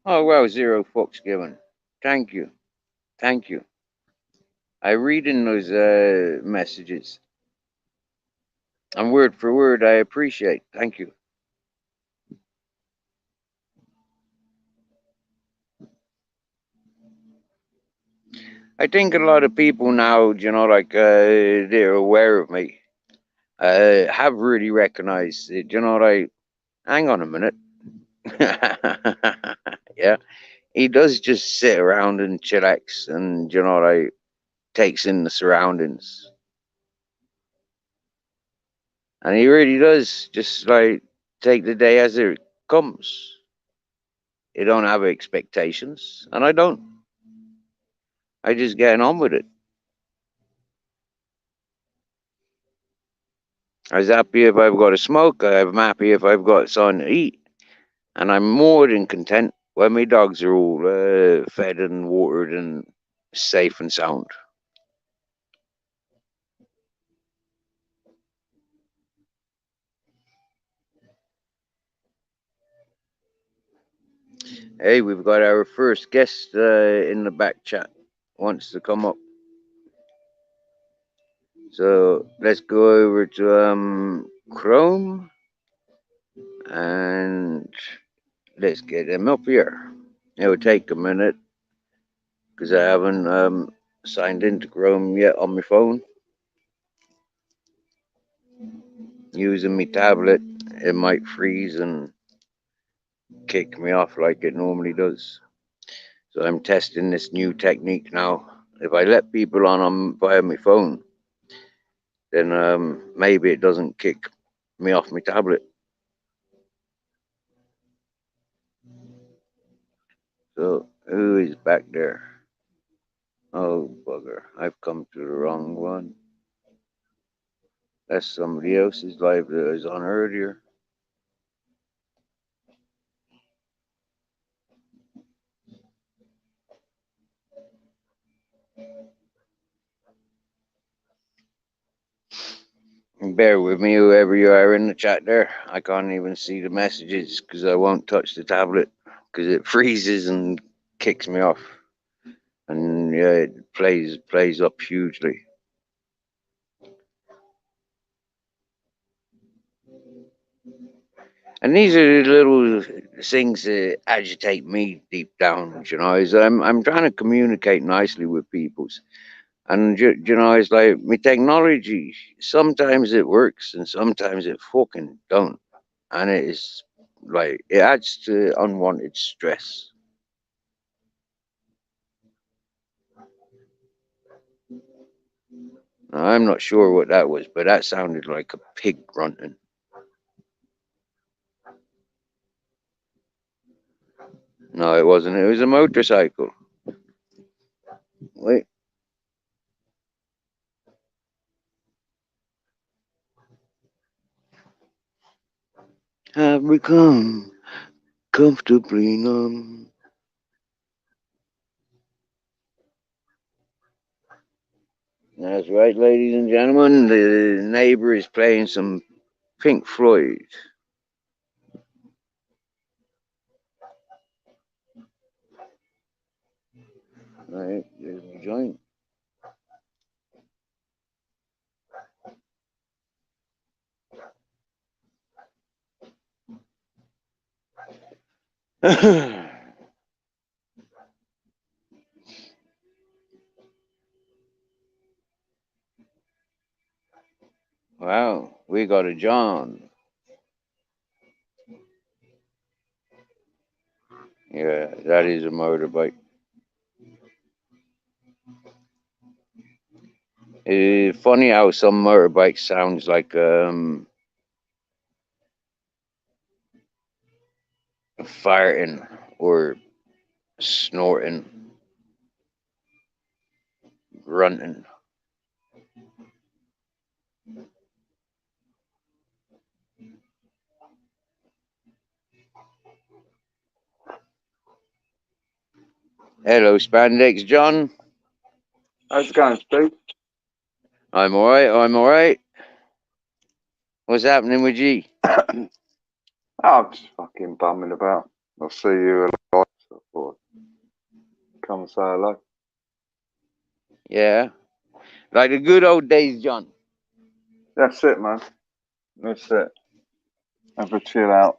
Oh, well, zero fucks given. Thank you. Thank you. I read in those messages. And word for word, I appreciate. Thank you. I think a lot of people now, they're aware of me. Have really recognized it. Hang on a minute. Yeah, he does just sit around and chillax and, takes in the surroundings. And he really does just take the day as it comes. He don't have expectations, and I don't. I just get on with it. I was happy if I've got a smoke. I'm happy if I've got something to eat. And I'm more than content when my dogs are all fed and watered and safe and sound. Hey, we've got our first guest in the back chat. Wants to come up. So let's go over to Chrome and let's get him up here. It will take a minute because I haven't signed into Chrome yet on my phone. Using my tablet, it might freeze and kick me off like it normally does. So I'm testing this new technique now. If I let people on via my phone, then maybe it doesn't kick me off my tablet. So who is back there? Oh bugger, I've come to the wrong one. That's somebody else's live that I was on earlier. Bear with me, whoever you are in the chat there. I can't even see the messages because I won't touch the tablet because it freezes and kicks me off. And yeah, it plays up hugely. And these are the little things that agitate me deep down. You know, is I'm trying to communicate nicely with peoples, and you know, it's like my technology. Sometimes it works, and sometimes it fucking don't, and it is like it adds to unwanted stress. Now, I'm not sure what that was, but that sounded like a pig grunting. No, it wasn't. It was a motorcycle. Wait. Have become comfortably numb. That's right, ladies and gentlemen. The neighbor is playing some Pink Floyd. Right, there's my joint. Wow, we got a John. Yeah, that is a motorbike. Funny how some motorbike sounds like farting or snorting, grunting. Hello, Spandex John. How's it going, Steve? I'm alright. I'm alright. What's happening with G? I'm just fucking bumming about. I see you a lot, so I thought I'd come and say hello. Yeah, like the good old days, John. That's it, man. That's it. Have a chill out.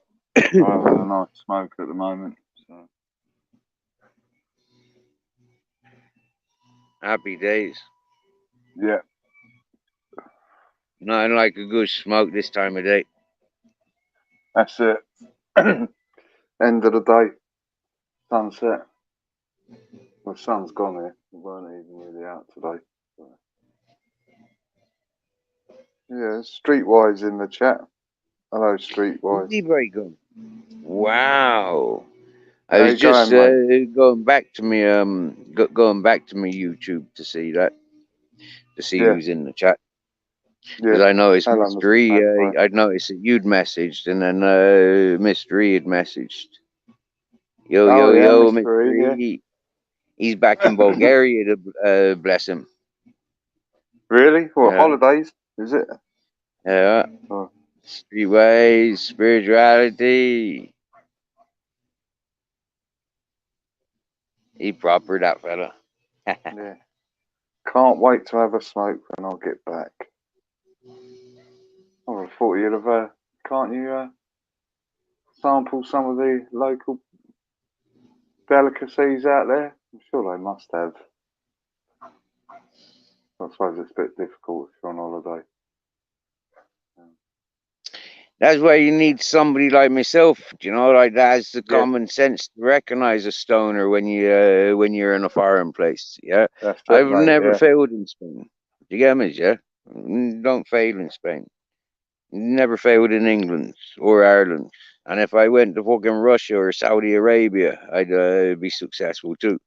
I'm having a nice smoke at the moment. So. Happy days. Yeah, Nothing like a good smoke this time of day. that's it. End of the day. Sunset. Well, the sun's gone here. We weren't even really out today. So. Yeah, Streetwise in the chat. Hello, Streetwise. Easy breaker. Wow. I How was you just going, mate? going back to me going back to my YouTube to see that, to see Yeah, who's in the chat, because yeah. I noticed Hello, Mr. Mystery. Magpie. I'd noticed that you'd messaged, and then Mystery had messaged. Yo Oh, yo yeah, yo, Mr. E, yeah. Mystery. He's back in Bulgaria. To bless him. Really? What, Yeah, holidays? Is it? yeah. Oh, Streetways, spirituality. He proper that fella. yeah. Can't wait to have a smoke when I get back. I would have thought you'd have, can't you sample some of the local delicacies out there? I'm sure they must have. I suppose it's a bit difficult if you're on holiday. That's why you need somebody like myself, you know, like that has the Yeah, common sense to recognize a stoner when you're in a foreign place. Yeah, that's it, I've mate. never Yeah, failed in Spain. You get me? Yeah, don't fail in Spain. Never failed in England or Ireland. And if I went to fucking Russia or Saudi Arabia, I'd be successful too.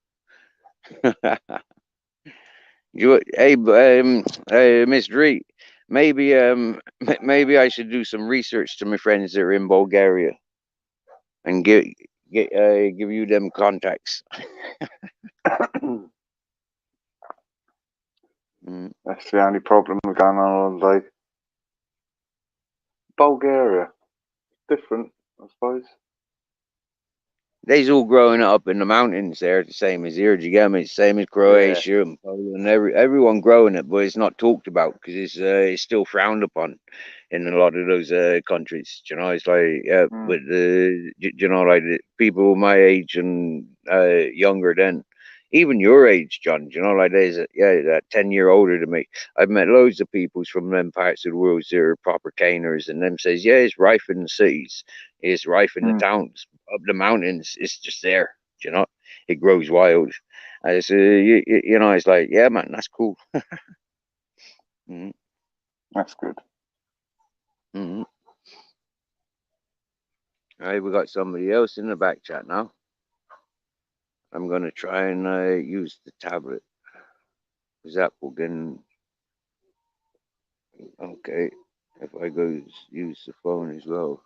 Hey, Miss Dree, maybe maybe I should do some research to my friends that are in Bulgaria and give you them contacts. Mm. that's the only problem with going on holiday. Bulgaria, different, I suppose. They's all growing up in the mountains there, the same as here. Do you get me? Same as Yeah, Croatia and Poland. Everyone growing it, but it's not talked about because it's still frowned upon. in a lot of those countries. You know, it's like with the you know, like the people my age and younger than even your age, John. You know, like there's that 10 year older than me. I've met loads of people from them parts of the world that are proper caners, and them says, yeah, it's rife in the cities, it's rife in the towns, up the mountains, it's just there. You know, it grows wild. It's, you know, it's like, yeah, man, that's cool. That's good. All right, we got somebody else in the back chat now. I'm going to try and use the tablet. Is that again? Okay, if I go use the phone as well.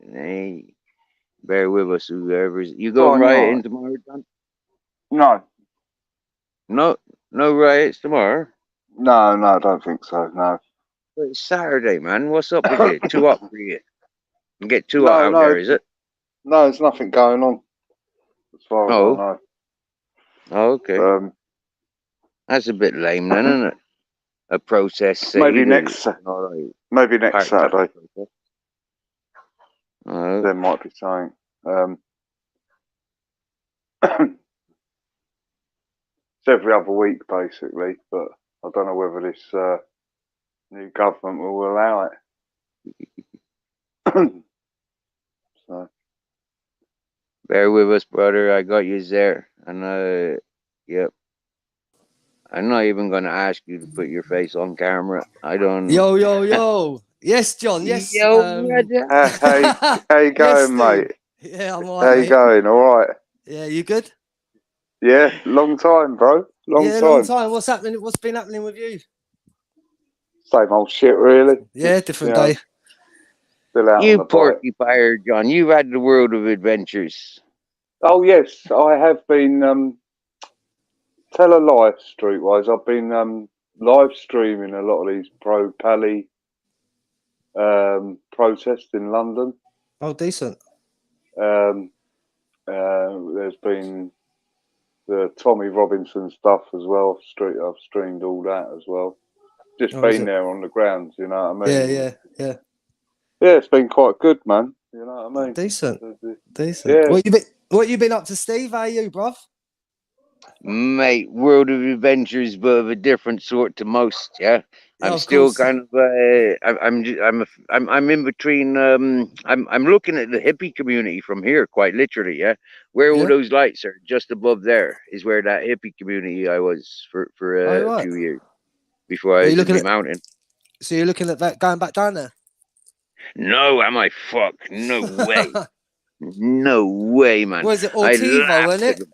Hey, bear with us, whoever's. You going rioting tomorrow, John? No, no riots tomorrow. No, I don't think so. No, But it's Saturday, man. What's up with you? Too hot for you? You get too hot out there, is it? No, there's nothing going on as far as I know. Oh, okay. That's a bit lame, then, isn't it? A protest. Maybe next Saturday. There might be something. It's every other week, basically, but I don't know whether this new government will allow it. So. Bear with us, brother. I got you there. And, yep. I'm not even going to ask you to put your face on camera. I don't. Yo. Yes, John. Yes. Yo, brother. How you going, mate? Yeah, I'm all right. How you going? All right. Yeah, you good? Yeah, long time, bro. Long time. What's happening? What's been happening with you? Same old shit, really. Yeah, different day. Still out you porcupine, John. You've had the world of adventures. Oh yes, I have been. Tell a lie, Streetwise. I've been live streaming a lot of these pro-Pally protests in London. Oh, decent. There's been the Tommy Robinson stuff as well. I've streamed all that as well. Just been there on the ground, you know what I mean? Yeah. Yeah, it's been quite good, man. You know what I mean? Decent. Yeah. What you been up to, Steve? How are you, bruv? Mate, world of adventures, but of a different sort to most. Yeah, I'm still kind of. I'm in between. I'm looking at the hippie community from here, quite literally. Yeah, where all those lights are, just above there, is where that hippie community I was for a few years before I was in the mountain. So you're looking at that going back down there? No, am I? Fuck, no way, no way, man. Was it Ortivo, wasn't it?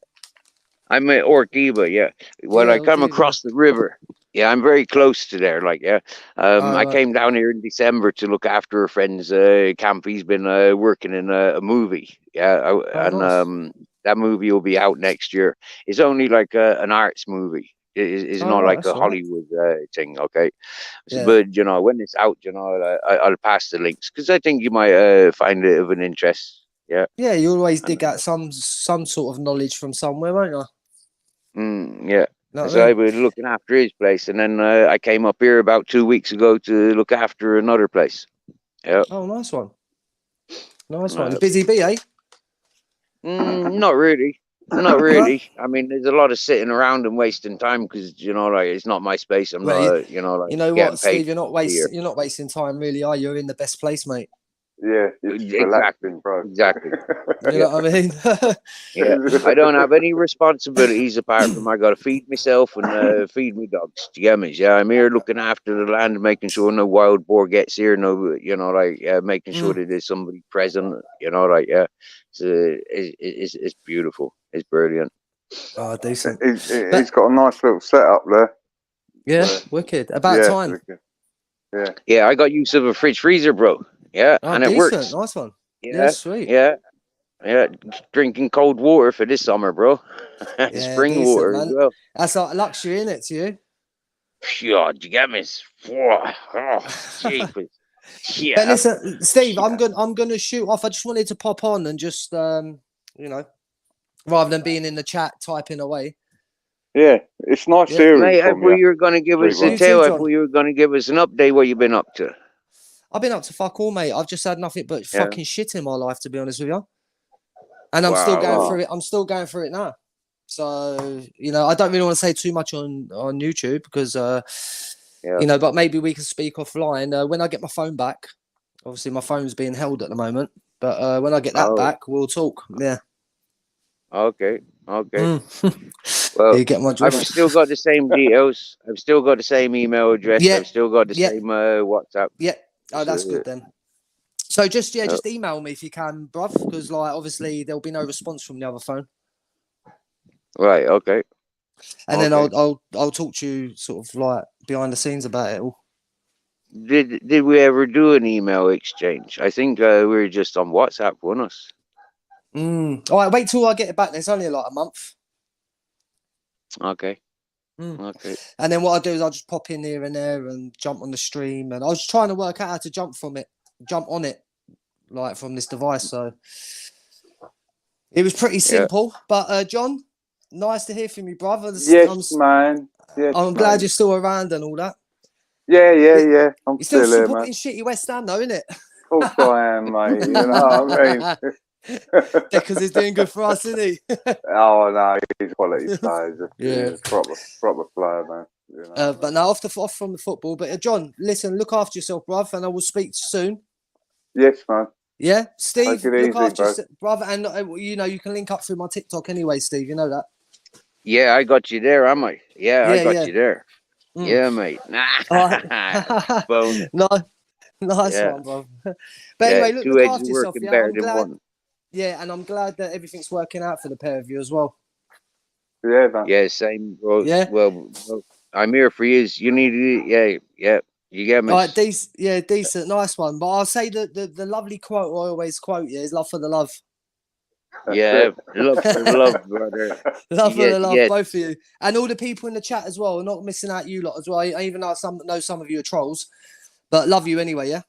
I'm at Ortiva, yeah. Well, I come across the river. Yeah, I'm very close to there. Like, yeah. I came down here in December to look after a friend's camp. He's been working in a movie. Yeah, nice. That movie will be out next year. It's only like an arts movie. It's not like a Hollywood thing, okay? So, but, you know, when it's out, you know, I'll pass the links because I think you might find it of an interest. Yeah. Yeah, you always dig out some sort of knowledge from somewhere, won't you? Yeah. So I was looking after his place, and then I came up here about 2 weeks ago to look after another place. Yeah. Oh, nice one. Nice one. Busy bee, eh? Not really. Not really. I mean, there's a lot of sitting around and wasting time because, you know, like it's not my space. I'm not, you know, like you know what, Steve, you're not wasting time, really, are you? You're in the best place, mate. Yeah, exactly, bro. Exactly. You know what I mean? Yeah, I don't have any responsibilities apart from I got to feed myself and feed me dogs. Do you get me? Yeah, I'm here looking after the land, making sure no wild boar gets here. No, you know, like making sure that there's somebody present. You know, like it's beautiful. It's brilliant. Oh, decent. He's got a nice little setup there. Yeah, wicked. About time. Wicked. Yeah, I got use of a fridge freezer, bro. Yeah, and it works. Nice one. Yeah, sweet. Yeah, drinking cold water for this summer, bro. Spring water as well. That's like a luxury, isn't it, to you? Yeah, do you get me? Yeah. But listen, Steve, I'm gonna shoot off. I just wanted to pop on and just you know, rather than being in the chat typing away. Yeah, it's nice Yeah. hearing Mate, I from thought you. you were going to give us a You Streetwise. too, tale. I John. thought you were going to give us an update what you've been up to. I've been up to fuck all, mate. I've just had nothing but Yeah. fucking shit in my life, to be honest with you. And I'm still Wow. going wow. through it. I'm still going through it now. So, you know, I don't really want to say too much on YouTube because, Yeah. you know, but maybe we can speak offline. When I get my phone back, obviously my phone's being held at the moment, but when I get that Oh, back, we'll talk. Yeah. okay. Okay. Mm. Well, You get my I've drift. still got the same details. I've still got the same email address. Yeah. I've still got the Yeah. same WhatsApp. Yeah. Oh, that's good then. So just Uh, just email me if you can, bruv, because like obviously there'll be no response from the other phone, right. Okay. and then Okay. I'll talk to you sort of like behind the scenes about it all. Did we ever do an email exchange? I think we were just on WhatsApp, weren't us? All right, wait till I get it back. There's only like a month. Okay. Mm. Okay. And then what I'll do is I'll just pop in here and there and jump on the stream. And I was trying to work out how to jump on it, like from this device. So it was pretty Yeah. simple. But John, nice to hear from you, brother. Yes, man. Yes, I'm glad you're still around and all that. Yeah, yeah, You- yeah. I'm You're still still here, supporting man. shitty West Ham, though, innit? Of course I am, mate. You know what I mean? Because he's doing good for us, isn't he? Oh no, he's a quality player. He's Yeah. a proper player, man. You know what I But mean? now off from the football. But John, listen, look after yourself, bruv, and I will speak soon. Yes, man. Yeah, Steve, Take it look easy, after bro. yourself, brother, and you know you can link up through my TikTok anyway, Steve. You know that. Yeah, I got you there, am I? Yeah, I Yeah, got yeah. you there. Mm. Yeah, mate. All right. Bone. No, nice Yeah. one, bro. But Yeah. anyway, Two look edges after yourself. working Yeah, better I'm than glad. one. Yeah, and I'm glad that everything's working out for the pair of you as well. Yeah, man. Yeah, same, bro. Yeah. Well, I'm here for you. You need it. Yeah, yeah. You get me? All right, decent, nice one. But I'll say the lovely quote I always quote, yeah, is love for the love. That's Yeah, it. love for the love, brother. Love for the love, Yeah. both of you. And all the people in the chat as well. Not missing out you lot as well. I even know some of you are trolls. But love you anyway, yeah?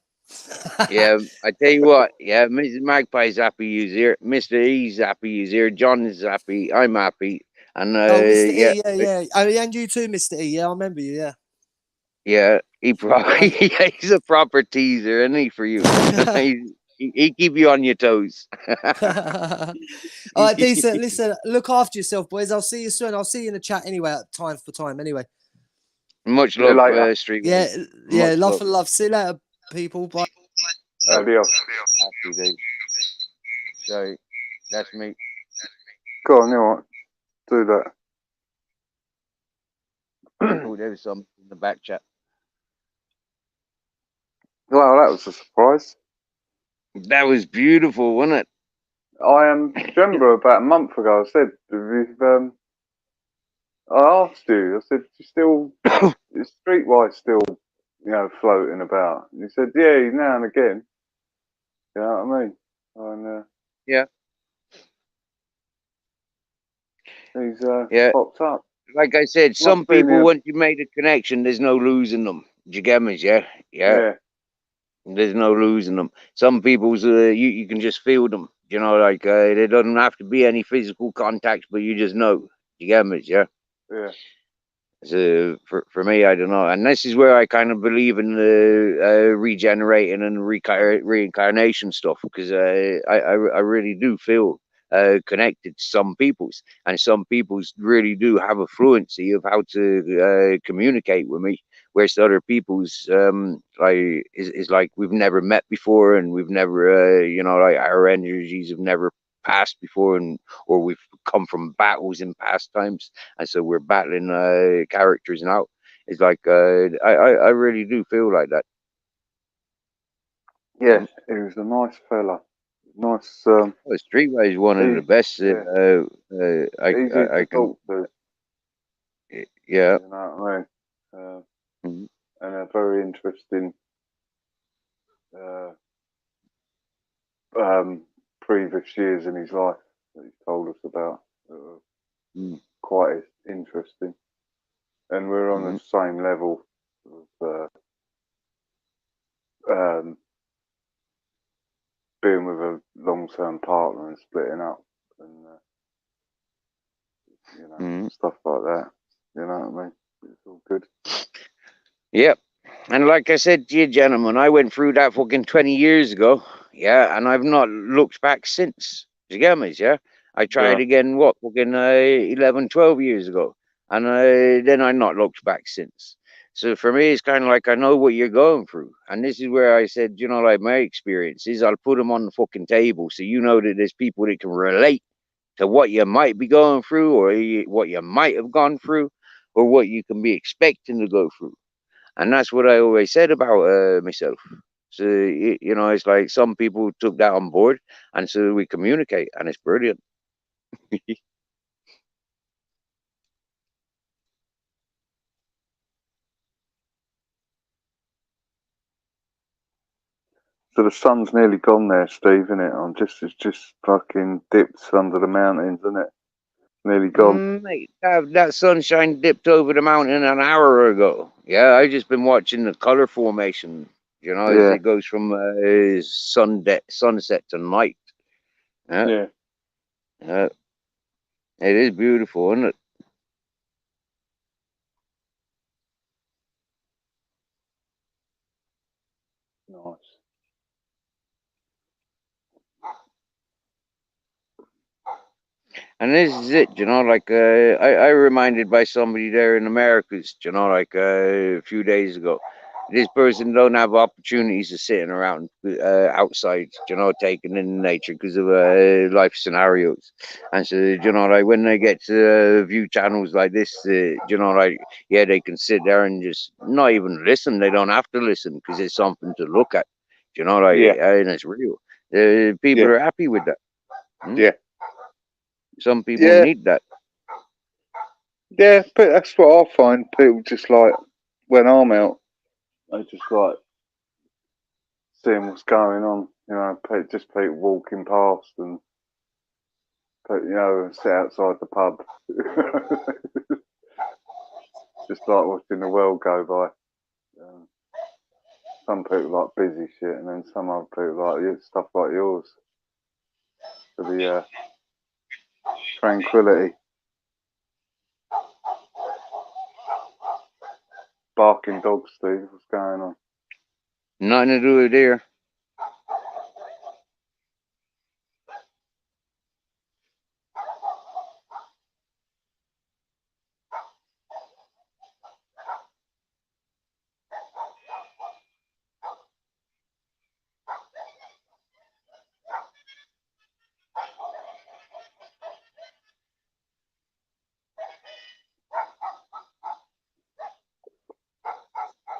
Yeah, I tell you what, yeah, Mrs. Magpie's happy he's here. Mr. E's happy he's here. John is happy. I'm happy. And Oh, Mr. yeah, E, yeah. Oh, and you too, Mr. E. Yeah, I remember you, yeah. yeah, he probably he's a proper teaser, isn't he, for you? he keep you on your toes. All right, decent. Listen, look after yourself, boys. I'll see you soon. I'll see you in the chat anyway, time for time, anyway. Much See you love, later. Street. Yeah, yeah, Much love for love. See you later, people. Bye. Adios. Happy days. Sorry, that's me. Go on, you know what? Do that. Oh, there's some in the back chat. Well, that was a surprise. That was beautiful, wasn't it? I remember about a month ago. I said, I asked you. I said, "You still is Streetwise still, floating about?" And you said, "Yeah, now and again." You know what I mean? And Yeah. he's Yeah. popped up. Like I said, some Must be people, near- once you made a connection, there's no losing them. Do you get me? Yeah. Yeah, There's no losing them. Some people's, you can just feel them. You know, like there doesn't have to be any physical contact, but you just know. You get me? Yeah. yeah, So for me, I don't know, and this is where I kind of believe in the regenerating and reincarnation stuff, because I really do feel connected to some people's, and some people's really do have a fluency of how to communicate with me, whereas other people's like is like we've never met before, and we've never like our energies have never passed before, and or we've come from battles in past times, and so we're battling characters now. It's like I really do feel like that. yeah. He was a nice fella. Nice. Well, Streetwise is one of the best. Yeah. Easy I to can. talk to. Yeah. You know what I mean? Mhm. And a very interesting previous years in his life that he's told us about. Quite interesting. And we're on the same level of being with a long-term partner and splitting up and stuff like that. You know what I mean? It's all good. Yep. And like I said to you, gentlemen, I went through that fucking 20 years ago. Yeah. And I've not looked back since. Do you get me? Yeah. I tried Yeah. again, what, fucking 11, 12 years ago. And then I not looked back since. So for me, it's kind of like I know what you're going through. And this is where I said, you know, like my experiences, I'll put them on the fucking table so you know that there's people that can relate to what you might be going through or what you might have gone through or what you can be expecting to go through. And that's what I always said about myself. So, you know, it's like some people took that on board and so we communicate and it's brilliant. So the sun's nearly gone there, Steve, isn't it? It's just fucking dipped under the mountains, isn't it? Nearly gone. Mate, that sunshine dipped over the mountain an hour ago. Yeah, I've just been watching the color formation, you know, as Yeah. it goes from sunset to night. Yeah, Yeah. it is beautiful, isn't it? Nice. And this is it, you know, like I reminded by somebody there in Americas, you know, like a few days ago. This person don't have opportunities of sitting around outside, you know, taking in nature because of life scenarios. And so, you know, like when they get to view channels like this, you know, like, yeah, they can sit there and just not even listen. They don't have to listen because it's something to look at, you know, like, Yeah. and it's real. People Yeah. are happy with that. Yeah. Some people Yeah. need that. Yeah, but that's what I find. People just like when I'm out, they just like seeing what's going on. You know, just people walking past and you know, sit outside the pub, just like watching the world go by. Some people like busy shit, and then some other people like stuff like yours for the tranquility. Barking dogs, Steve. What's going on? Nothing to do with there.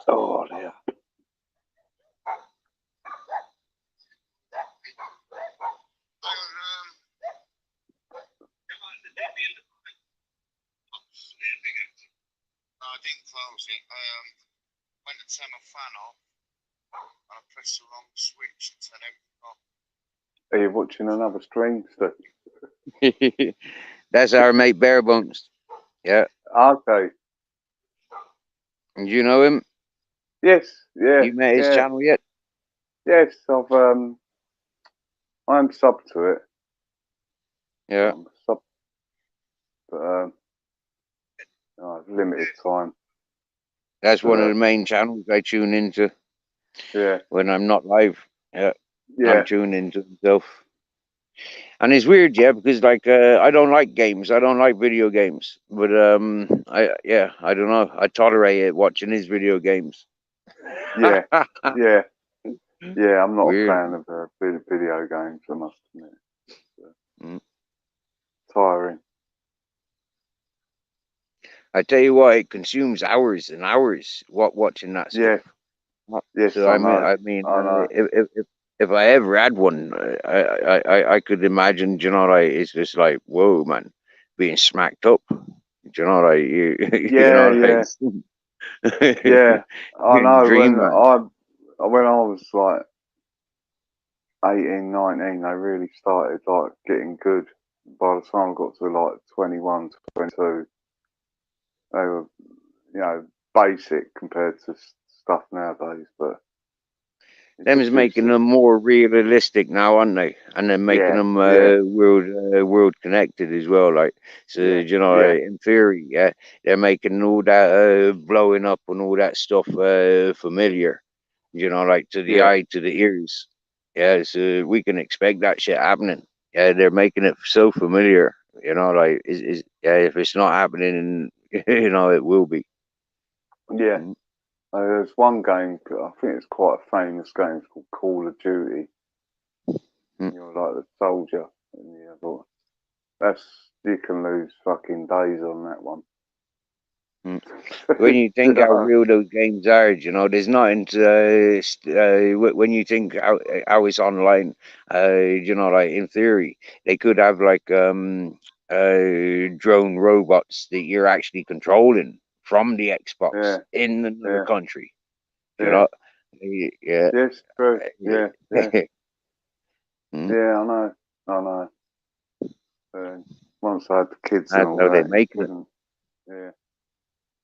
Oh dear. No, I didn't close it. Went to turn my fan off, and I pressed the wrong switch to turn everything off. Are you watching another stream, Steve? That's our mate Barebones. Yeah. Okay. And you know him? Yes. Yeah. You met his Yeah. channel yet? Yes. I'm sub to it. Yeah. I'm sub, but limited time. That's one of the main channels I tune into. Yeah. When I'm not live. Yeah. Yeah. I'm tuned into himself. And it's weird, yeah, because like I don't like games. I don't like video games. But I don't know. I tolerate it watching his video games. Yeah. Yeah. Yeah. I'm not Weird. a fan of video games, I must admit. Mm. Tiring. I tell you what, it consumes hours and hours watching that stuff. Yeah. Yes, So I mean, know. if I ever had one, I could imagine, you know, like it's just like, whoa, man, being smacked up, you know, like you, you know, Yeah. like Yeah. I know. dream man. When I was like 18, 19, they really started like getting good. By the time I got to like 21, 22, they were, you know, basic compared to stuff nowadays. But Them's making them more realistic now, aren't they? And then making Yeah, them yeah. world connected as well. Like, so Yeah, you know, yeah. in theory, yeah, they're making all that blowing up and all that stuff familiar. You know, like to the Yeah. eye, to the ears. Yeah, so we can expect that shit happening. Yeah, they're making it so familiar. You know, like is yeah, if it's not happening, you know, it will be. Yeah. Mm, There's one game, I think it's quite a famous game, it's called Call of Duty. mm, You're like the soldier. And the other. You can lose fucking days on that one. mm. When you Do you think how know? real those games are, you know, there's nothing to, when you think how it's online, you know, like in theory, they could have like drone robots that you're actually controlling from the Yeah, Xbox in another yeah, country, you yeah. know. Yeah. Yes, true. Yeah, yeah, Mm, yeah, I know. Once I had the kids and that's all how they're that, making it. yeah,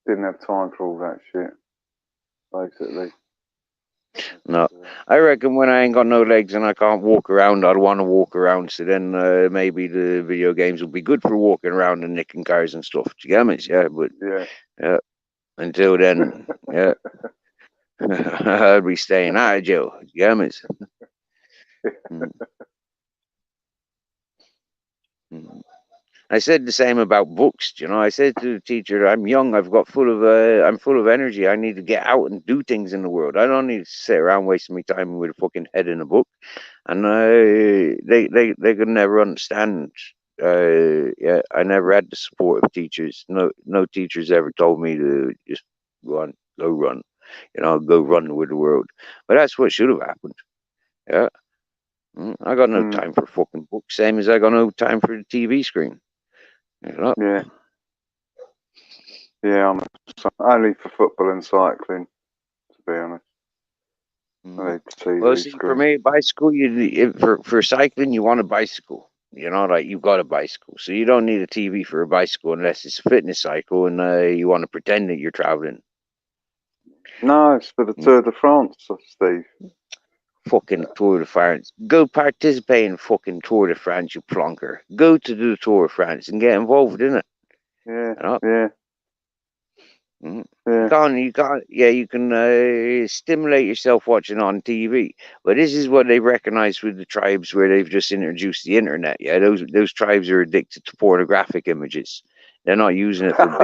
didn't have time for all that shit, basically. No, Uh, I reckon when I ain't got no legs and I can't walk around, I'd want to walk around. So then maybe the video games will be good for walking around and nicking cars and stuff. Do you get me? Yeah, but yeah. yeah, until then, yeah, I'd be staying out of jail. Do you get me? Mm, mm. I said the same about books. You know, I said to the teacher, "I'm young. I'm full of energy. I need to get out and do things in the world. I don't need to sit around wasting my time with a fucking head in a book." And they could never understand. Yeah, I never had the support of teachers. No teachers ever told me to just go run, you know, go run with the world. But that's what should have happened. Yeah. I got no Mm, time for fucking books, same as I got no time for the TV screen. You know? yeah, yeah. Only for football and cycling, to be honest. I Mm. need the Well, TV see, for screen. me, bicycle, for cycling, you want a bicycle. You know, like you've got a bicycle, so you don't need a TV for a bicycle unless it's a fitness cycle and you want to pretend that you're traveling. No, it's for the Mm. Tour de France, Steve. Fucking Tour de France. Go participate in fucking Tour de France, you plonker. Go to do the Tour de France and get involved in it. Yeah, You know? yeah, Mhm. yeah, Yeah, you can stimulate yourself watching on TV. But this is what they recognize with the tribes where they've just introduced the internet. Yeah, those tribes are addicted to pornographic images. They're not using it for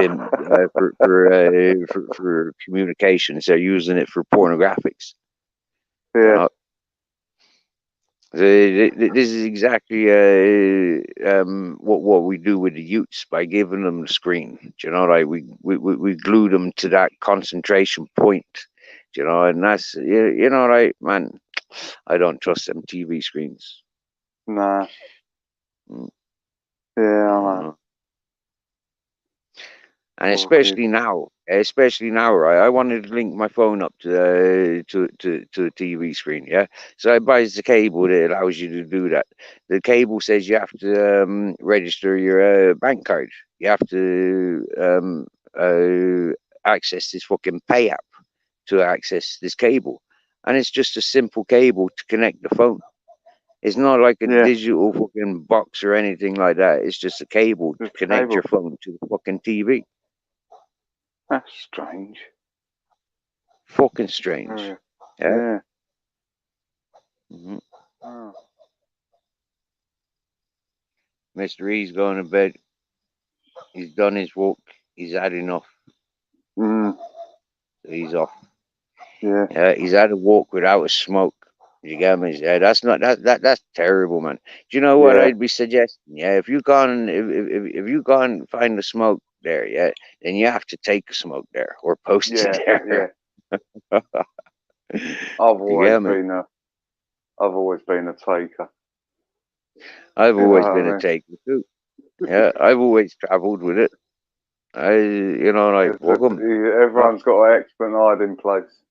for communications. They're using it for pornographics. You yeah, know? This is exactly what we do with the youths by giving them the screen. Do you know, like we glue them to that concentration point. Do you know, and that's you know, like man, I don't trust them TV screens. nah, Mm, yeah, I know. mm. And Poor kids. especially now, right? I wanted to link my phone up to a TV screen, yeah. So I buys the cable that allows you to do that. The cable says you have to register your bank card. You have to access this fucking pay app to access this cable, and it's just a simple cable to connect the phone. It's not like a Yeah, digital fucking box or anything like that. It's just a cable to just connect your cable. phone to the fucking TV. That's strange. Fucking strange. Yeah, Yeah. yeah. hmm Oh. Mr. E's going to bed. He's done his walk. He's had enough. Mm, So he's off. yeah, Yeah, he's had a walk without a smoke. You get me? Yeah, that's not that's terrible, man. Do you know what yeah, I'd be suggesting? Yeah, if you go and find the smoke there, yeah, then you have to take a smoke there or post it yeah, yeah. there. I've You always get me? been a, I've always been a taker. I've You know always what been I a mean? taker too. Yeah, I've always travelled with it. Like welcome. Everyone's got an expert in place.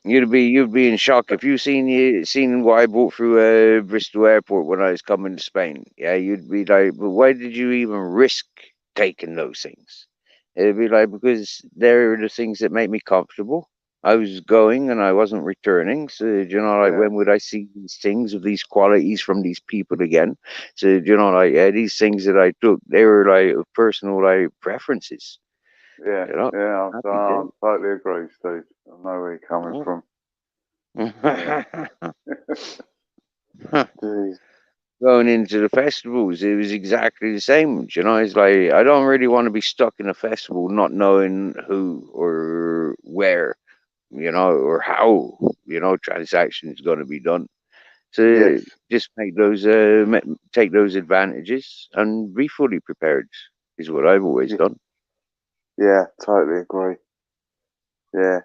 You'd be in shock if you seen what I bought through Bristol Airport when I was coming to Spain. Yeah, you'd be like, but why did you even risk taking those things? It'd be like because they're the things that make me comfortable. I was going and I wasn't returning. So, you know, like, Yeah. when would I see these things of these qualities from these people again? So, you know, like, these things that I took, they were like of personal, like, preferences. Yeah, You know, yeah, happy I days. totally agree, Steve. I know where you're coming from. Yeah. Jeez. Going into the festivals, it was exactly the same. You know, it's like I don't really want to be stuck in a festival not knowing who or where, you know, or how, you know, transactions going to be done. So Yes. just make those, take those advantages and be fully prepared is what I've always Yeah, done. yeah, totally agree. Yeah,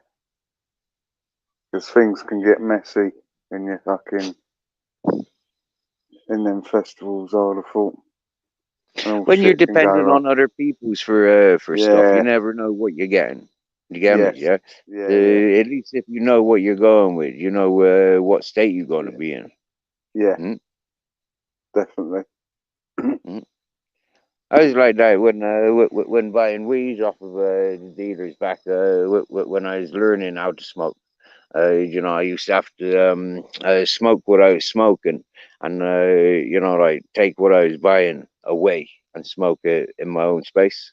because things can get messy in your fucking in them festivals. I would have thought, and all When you're shit can go dependent wrong. on other people's for stuff, you Yeah, never know what you're getting. You get me? yes, Yeah. yeah, yeah, At least if you know what you're going with, you know what state you're going to yeah, be in. yeah, Mm, definitely. mm. I was like that when when buying weed off of the dealers back when I was learning how to smoke. You know, I used to have to smoke what I was smoking, and you know, like take what I was buying away and smoke it in my own space.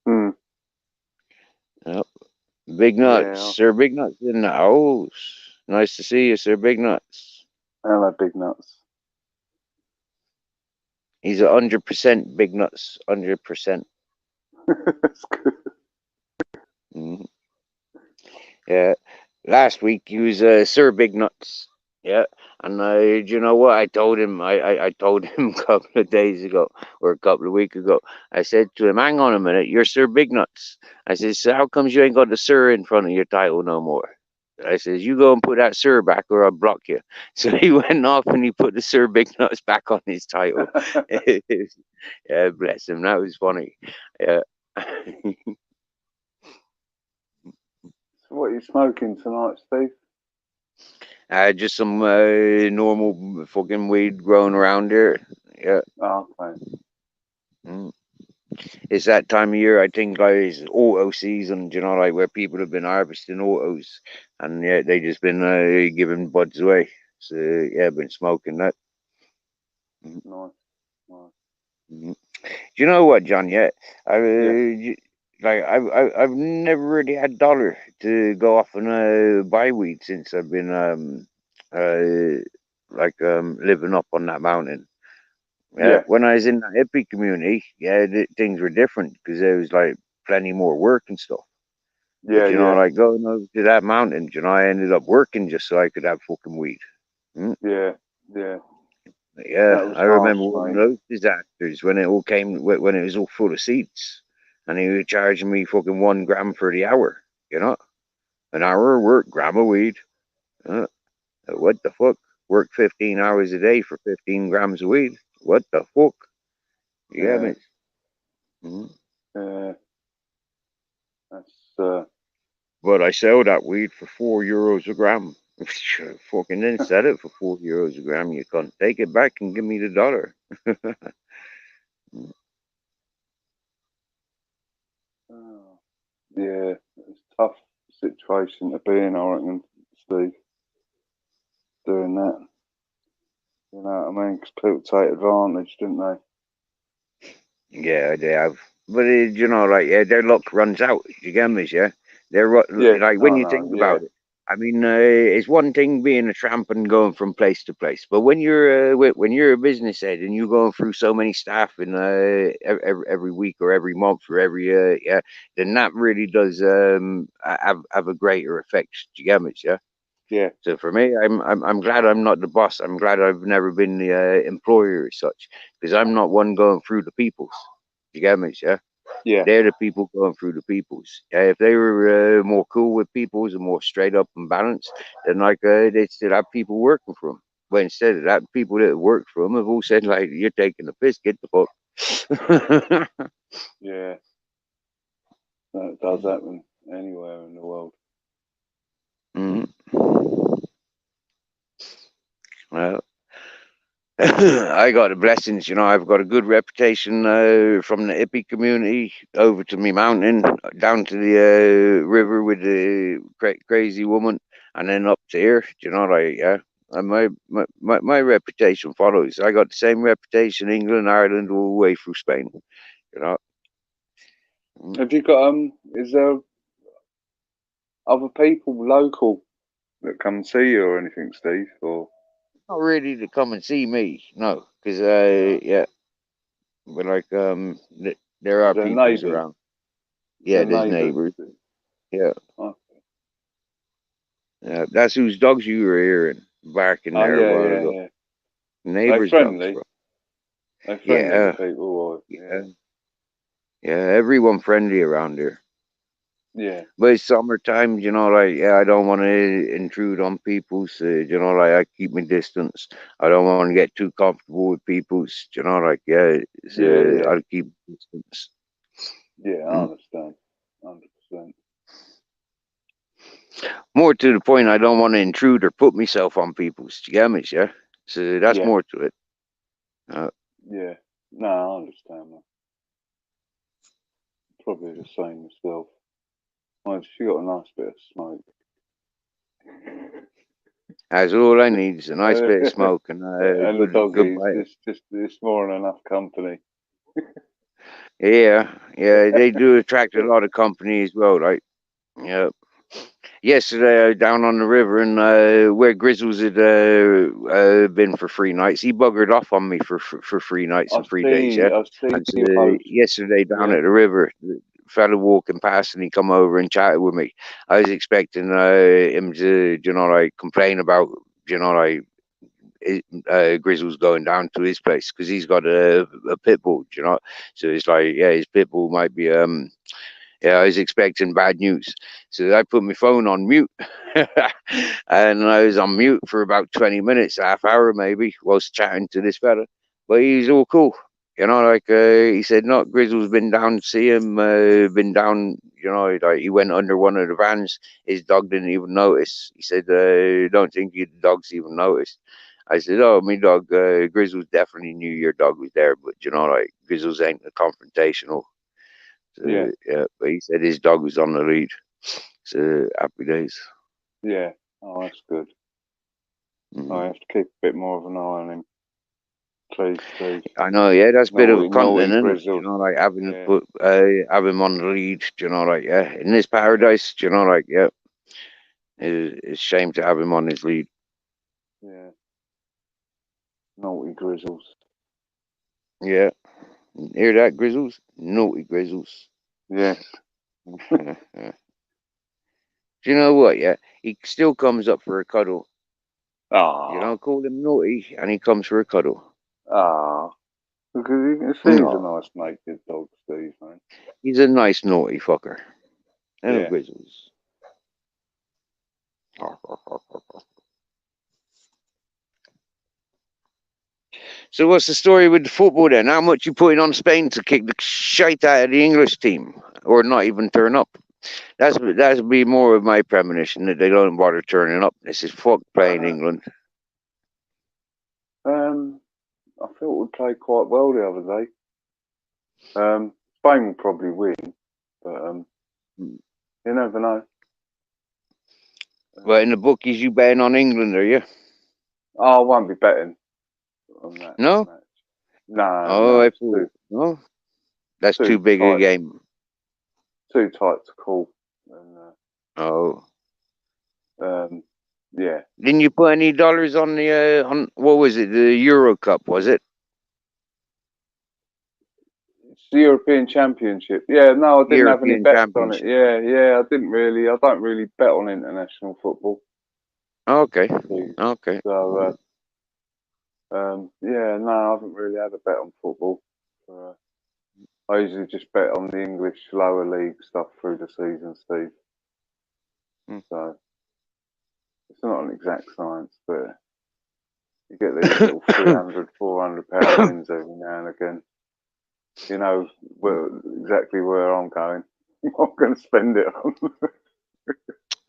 Mm, Yep. Big nuts, yeah, Sir Big Nuts in the house. Nice to see you, Sir Big Nuts. hello, big nuts. He's 100% Big Nuts, 100%. That's good. Mhm. Yeah. Last week he was Sir Big Nuts. Yeah. And you know what? I told him. I told him a couple of days ago or a couple of weeks ago. I said to him, "Hang on a minute, you're Sir Big Nuts." I said, "So how comes you ain't got the Sir in front of your title no more?" I says, "You go and put that Sir back, or I'll block you." So he went off and he put the Sir Big Nuts back on his title. Yeah, bless him. That was funny. Yeah. So, what are you smoking tonight, Steve? Just some normal fucking weed growing around here. Yeah. Oh, okay. Mm. It's that time of year, I think, like it's auto season, you know, like where people have been harvesting autos and yeah, they just been giving buds away. So yeah, been smoking that. Mm, Nice, nice. mm. Do you know what, John? Yeah, Yeah, like I've never really had dollar to go off and buy weed since I've been living up on that mountain. Yeah, yeah, when I was in the hippie community, yeah, things were different because there was like plenty more work and stuff. yeah, But you know, yeah, like going over to that mountain, you know, I ended up working just so I could have fucking weed. Mm. yeah, yeah. That Yeah, was I harsh, remember one of mate. those disasters when it all came when it was all full of seats, and he was charging me fucking 1 gram for the hour. You know, an hour of work, gram of weed. Uh, what the fuck? Work 15 hours a day for 15 grams of weed. What the fuck? You get Yeah, me? Mm. yeah. That's But I sell that weed for €4 a gram. Fucking then sell it for €4 a gram. You can't take it back and give me the dollar. oh, yeah. It's a tough situation to be in, I reckon, Steve. Doing that, you know what I mean? 'Cause people take advantage, didn't they? Yeah, they have. But you know, like their luck runs out. You get me? Yeah, Yeah, like when I you know. think Yeah, about it. I mean, it's one thing being a tramp and going from place to place, but when you're when you're a business head and you're going through so many staff in every week or every month or every yeah, then that really does have a greater effect. Do you get me? Yeah. yeah, So for me, I'm glad I'm not the boss. I'm glad I've never been the employer as such because I'm not one going through the peoples. You get me? Yeah. yeah, They're the people going through the peoples. If they were more cool with peoples and more straight up and balanced, then like they'd still have people working for them. But instead of that, people that work for them have all said like, "You're taking the piss. Get the fuck." yeah. That does happen anywhere in the world. Mhm. Well, I got the blessings, I've got a good reputation from the hippie community over to me mountain, down to the river with the crazy woman, and then up to here. Like, yeah. And my reputation follows. I got the same reputation, England, Ireland, all the way through Spain. You know. Have you got is there other people local that come see you or anything, Steve? Or Not really to come and see me, no, because no. yeah, but like there are They're peoples neighbours? around. They're Yeah, there's neighbours. neighbors. Yeah, Oh, that's whose dogs you were hearing barking oh there a yeah, while yeah, ago. yeah. They Neighbors' dogs, friendly. bro. They friendly to Yeah, people. Or, yeah, yeah. Everyone friendly around here. yeah, But it's summertime, like, yeah, I don't want to intrude on people's, like, I keep my distance. I don't want to get too comfortable with people's, like, yeah, yeah, yeah, I'll keep distance. yeah. I Mm. understand. 100%. More to the point, I don't want to intrude or put myself on people's, do you get me, yeah? So that's Yeah, more to it. yeah. No, I understand that. Probably the same myself. She got a nice bit of smoke. That's all I need is a nice bit of smoke and a And the good doggies, bite. it's more than enough company. Yeah, yeah, they do attract a lot of company as well, right? Yeah. Yesterday, I was down on the river and where Grizzles had been for 3 nights. He buggered off on me for 3 nights and 3 days. Yeah, I've seen and so your post. yesterday down Yeah, at the river, the fella walking past and he come over and chatted with me. I was expecting him to, like complain about, like Grizzles going down to his place because he's got a pit bull. So it's like, yeah, his pit bull might be yeah, I was expecting bad news. So I put my phone on mute. And I was on mute for about 20 minutes, half hour maybe, whilst chatting to this fella. But he's all cool. Like he said, no, Grizzle's been down to see him, been down, like he went under one of the vans. His dog didn't even notice. He said, don't think the dog's even noticed. I said, oh, me dog, Grizzles definitely knew your dog was there, but like Grizzles ain't a confrontational. yeah, So yeah, but he said his dog was on the lead. So happy days. yeah. Oh, that's good. I Mm. have to keep a bit more of an eye on him. Please, Steve. I know, yeah, that's a bit of a Naughty continent, isn't it? Grizzle. Like having to Yeah, put have him on the lead. Like, yeah, in this paradise. Like, yeah, it's a shame to have him on his lead. yeah. Naughty Grizzles. Yeah, hear that, Grizzles? Naughty Grizzles. Yes. Do you know what? Yeah, he still comes up for a cuddle. Ah, Call him naughty, and he comes for a cuddle. ah. Because you can see he's a No, nice naked dog, Steve, man. he's a nice naughty fucker. And Yeah. Grizzles. So what's the story with the football then? How much you putting on Spain to kick the shite out of the English team, or not even turn up? That'd be more of my premonition that they don't bother turning up. This is fuck playing England. I thought we played quite well the other day. Spain will probably win, but you never know. But in the bookies, you betting on England, are you? Oh, I won't be betting on that No. match. No, Oh, no, I it's fool. No, that's too too big a tight, game. too tight to call. And, Oh, yeah, didn't you put any dollars on the on what was it? The Euro Cup, was it? it's the European Championship. Yeah, no, I didn't have any European bets on it. Championship. Yeah, yeah, I didn't really. I don't really bet on international football. Okay, Steve. okay. So, yeah, no, I haven't really had a bet on football. I usually just bet on the English lower league stuff through the season, Steve. So it's not an exact science, but you get these little 300, 400 pound wins every now and again. You know exactly where I'm going. I'm going to spend it on.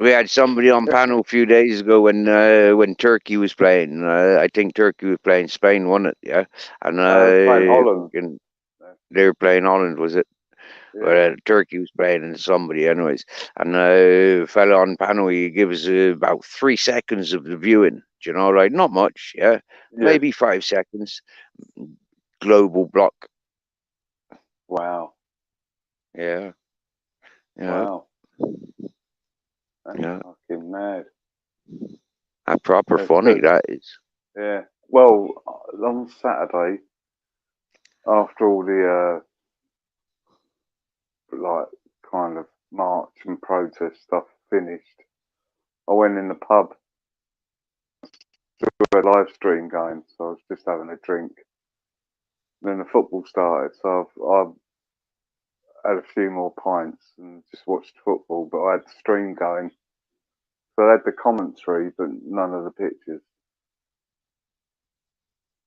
We had somebody on panel a few days ago when Turkey was playing. I think Turkey was playing Spain, won it, yeah. And Playing Holland. fucking- they were playing Holland, was it? Yeah. But Turkey was playing and somebody, anyways. And fella on panel, he gives about 3 seconds of the viewing. Do you know, like not much, yeah, Yeah. maybe 5 seconds. Global block, Wow. yeah, yeah, Wow. That's yeah. fucking mad. A proper That's funny good. that is. Yeah. Well, on Saturday, after all the like kind of march and protest stuff finished, I went in the pub. A live stream going, so I was just having a drink. Then the football started, so I've had a few more pints and just watched football. But I had the stream going, so I had the commentary, but none of the pictures.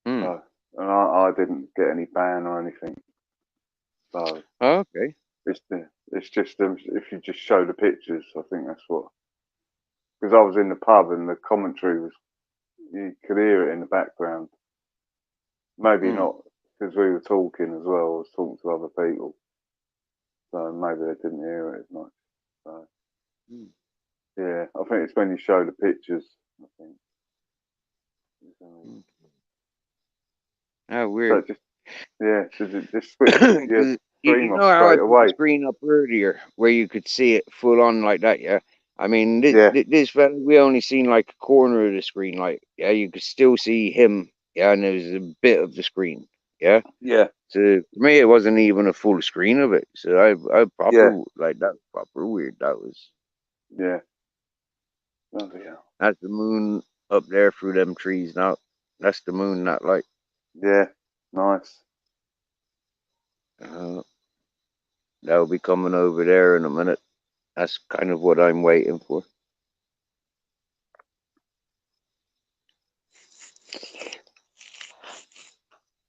Hmm. So, and I didn't get any ban or anything. So Oh, okay. it's just if you just show the pictures, I think that's what. Because I was in the pub and the commentary was, you could hear it in the background. Maybe Hmm. not because we were talking as well. I was talking to other people, so maybe they didn't hear it as much. So Hmm. yeah, I think it's when you show the pictures. I think. Oh, So weird. just yeah, so just switch your 'Cause you stream know off how I straight put the away. screen up earlier, where you could see it full on like that, yeah. I mean, Yeah, this fella, we only seen like a corner of the screen, like yeah, you could still see him, yeah, and there was a bit of the screen, yeah. yeah, So for me, it wasn't even a full screen of it. So I yeah, proper like that, proper weird. That was yeah. Bloody hell. that's the moon up there through them trees now. That's the moon, that light. Yeah, nice. Uh, that'll be coming over there in a minute. That's kind of what I'm waiting for.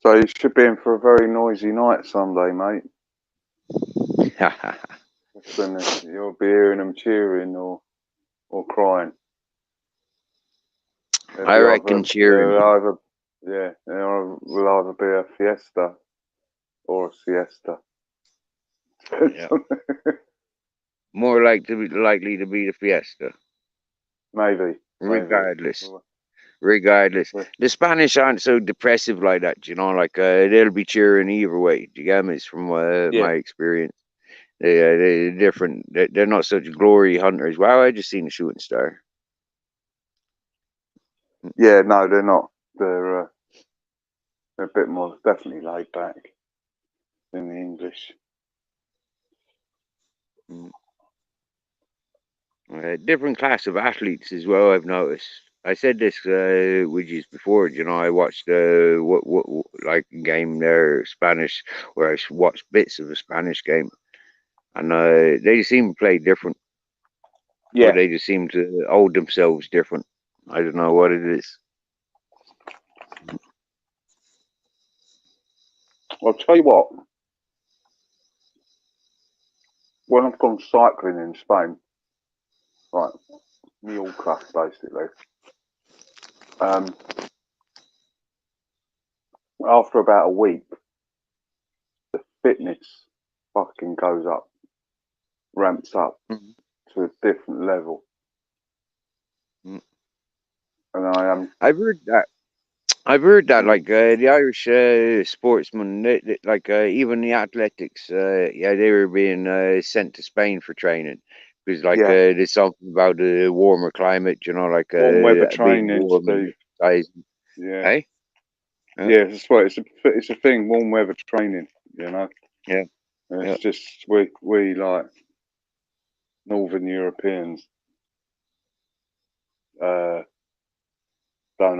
So you should be in for a very noisy night Sunday, mate. That's when you'll be hearing them cheering or crying. I reckon cheering. There will either be a fiesta or a siesta. Yeah. More likely to be the fiesta. Maybe. Regardless. Regardless. Yeah. The Spanish aren't so depressive like that, you know, like they'll be cheering either way. Do you get me? It's from my experience. They're different. They're not such glory hunters. Wow, I just seen a shooting star. Yeah, no, they're not. They're a bit more definitely laid back than the English. Different class of athletes as well, I've noticed. I said this with you before. You know, I watched what like game there Spanish, where I watched bits of a Spanish game, and they seem to play different. Or they just seem to hold themselves different. I don't know what it is. I'll tell you what. When I've gone cycling in Spain, right, Mallorca basically. After about a week, the fitness fucking goes up, ramps up to a different level. Mm. And I am. I've heard that. Like the Irish sportsmen, like even the athletics, yeah, they were being sent to Spain for training because, like, there's something about the warmer climate, you know, like Warm weather being training, warm and Steve. exercising. Yeah. Hey? Yeah, that's right. It's a thing. Warm weather training. You know. Yeah. And it's just we like Northern Europeans don't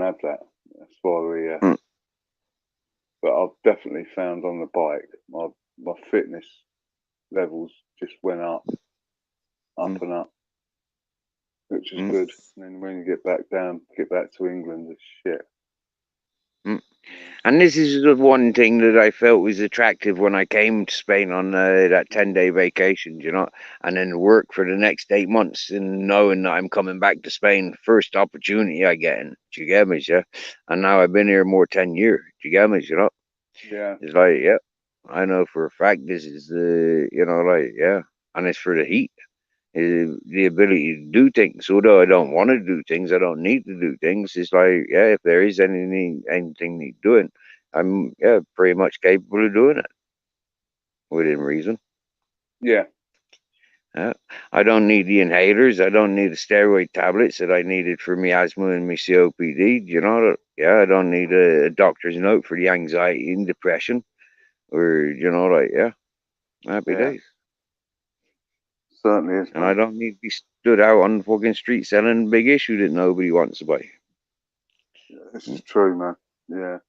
have that. That's why we. But I've definitely found on the bike my fitness levels just went up and up, which is good. And then when you get back to England, it's shit. And this is the one thing that I felt was attractive when I came to Spain on that 10-day vacation, you know, and then work for the next 8 months and knowing that I'm coming back to Spain, first opportunity I get in. Do you get me, yeah? And now I've been here more 10 years. Do you get me, you know? Yeah. It's like, yeah, I know for a fact this is the, you know, like, yeah, and it's for the heat. The ability to do things. Although I don't want to do things, I don't need to do things. It's like, yeah, if there is anything need doing, I'm pretty much capable of doing it within reason. Yeah. Yeah. I don't need the inhalers. I don't need the steroid tablets that I needed for my asthma and my COPD. You know, yeah, I don't need a doctor's note for the anxiety and depression, or you know, like yeah, happy Yeah. days. Certainly is, And I mate. don't need to be stood out on the fucking street selling a big issue that nobody wants to buy. This is true, man. Yeah.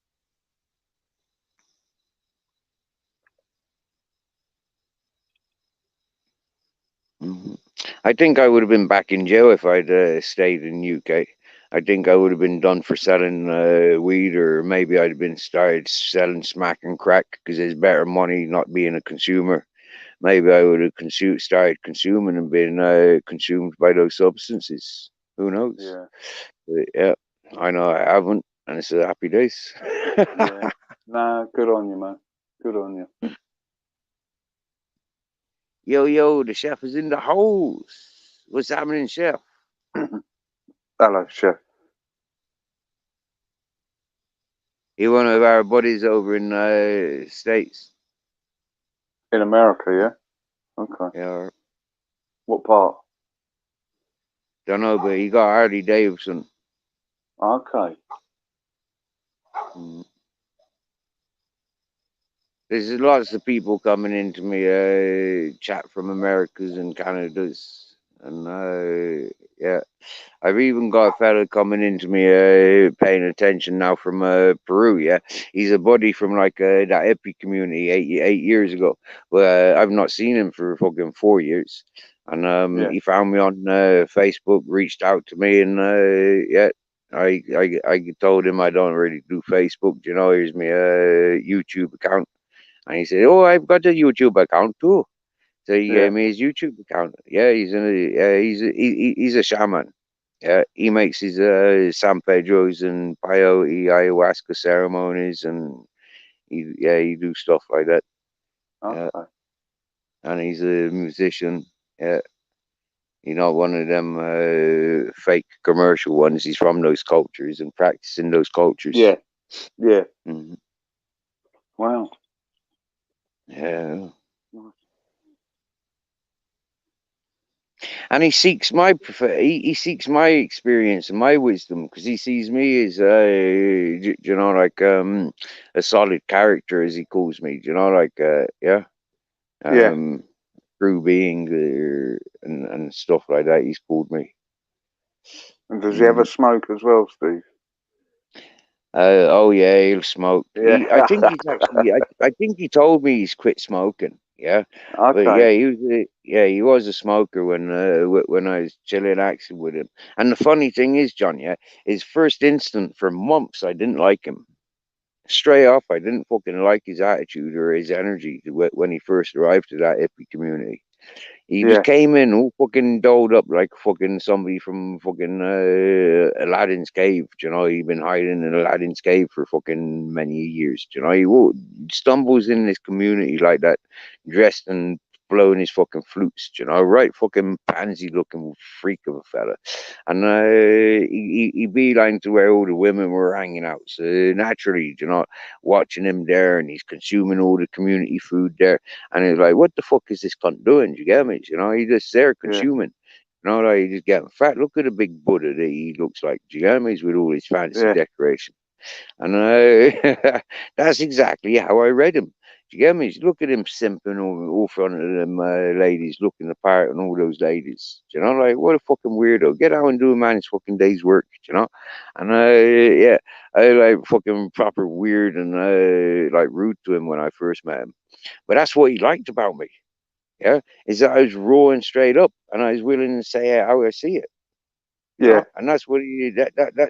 Mhm. I think I would have been back in jail if I'd stayed in UK. I think I would have been done for selling weed, or maybe I'd have been started selling smack and crack because there's better money not being a consumer. Maybe I would have started consuming and been consumed by those substances. Who knows? Yeah. But, yeah, I know I haven't, and it's a happy days. Yeah. Nah, good on you, man. Good on you. Yo, the chef is in the house. What's happening, chef? Hello, chef. He one of our buddies over in States. In America, yeah? Okay. Yeah, What part? don't know, but he got Harley Davidson. Okay. Mm. There's lots of people coming into me, chat from Americas and Canadas, and yeah, I've even got a fella coming into me, paying attention now from Peru. Yeah, he's a buddy from like that hippie community 8 years ago, but I've not seen him for fucking 4 years. And Yeah. he found me on Facebook, reached out to me, and yeah, I told him I don't really do Facebook. You know, here's my YouTube account. And he said, "Oh, I've got a YouTube account too." So he Yeah. gave me his YouTube account. Yeah, he's a shaman. Yeah, he makes his San Pedro's and peyote ayahuasca ceremonies, and he do stuff like that. Yeah, Okay. and he's a musician. Yeah, he's not one of them fake commercial ones. He's from those cultures and practicing those cultures. Yeah. Yeah. Mhm. Wow. Yeah. And he seeks my he seeks my experience and my wisdom because he sees me as you know, like a solid character, as he calls me, you know, like yeah, Yeah. um true being, and stuff like that. He's called me. And does he ever Mm. smoke as well, Steve? Oh yeah, he'll smoke. Yeah. I think he's actually. I think he told me he's quit smoking. Yeah, but Okay. yeah, he was a smoker when when I was chilling acting with him. And the funny thing is, John, yeah, his first instant for months I didn't like him. Straight off, I didn't fucking like his attitude or his energy when he first arrived to that hippie community. He just Yeah. came in all fucking dolled up like fucking somebody from fucking Aladdin's cave. You know, he'd been hiding in Aladdin's cave for fucking many years. You know, stumbles in this community like that, dressed and blowing his fucking flutes. You know, right fucking pansy looking freak of a fella. And he beeline to where all the women were hanging out. So naturally, you know, watching him there, and he's consuming all the community food there. And he's like, what the fuck is this cunt doing? Do you get me? You know, he's just there Yeah. consuming. You know, like he's just getting fat. Look at the big Buddha that he looks like. Do you get me? He's with all his fancy Yeah. decoration. And that's exactly how I read him. Do you get me? Look at him simping all front of them ladies, looking the part and all those ladies. Do you know, like, what a fucking weirdo. Get out and do a man's fucking day's work, you know? And yeah, I like fucking proper weird and like rude to him when I first met him. But that's what he liked about me. Yeah, is that I was raw and straight up, and I was willing to say how I see it. You Yeah. know, and that's what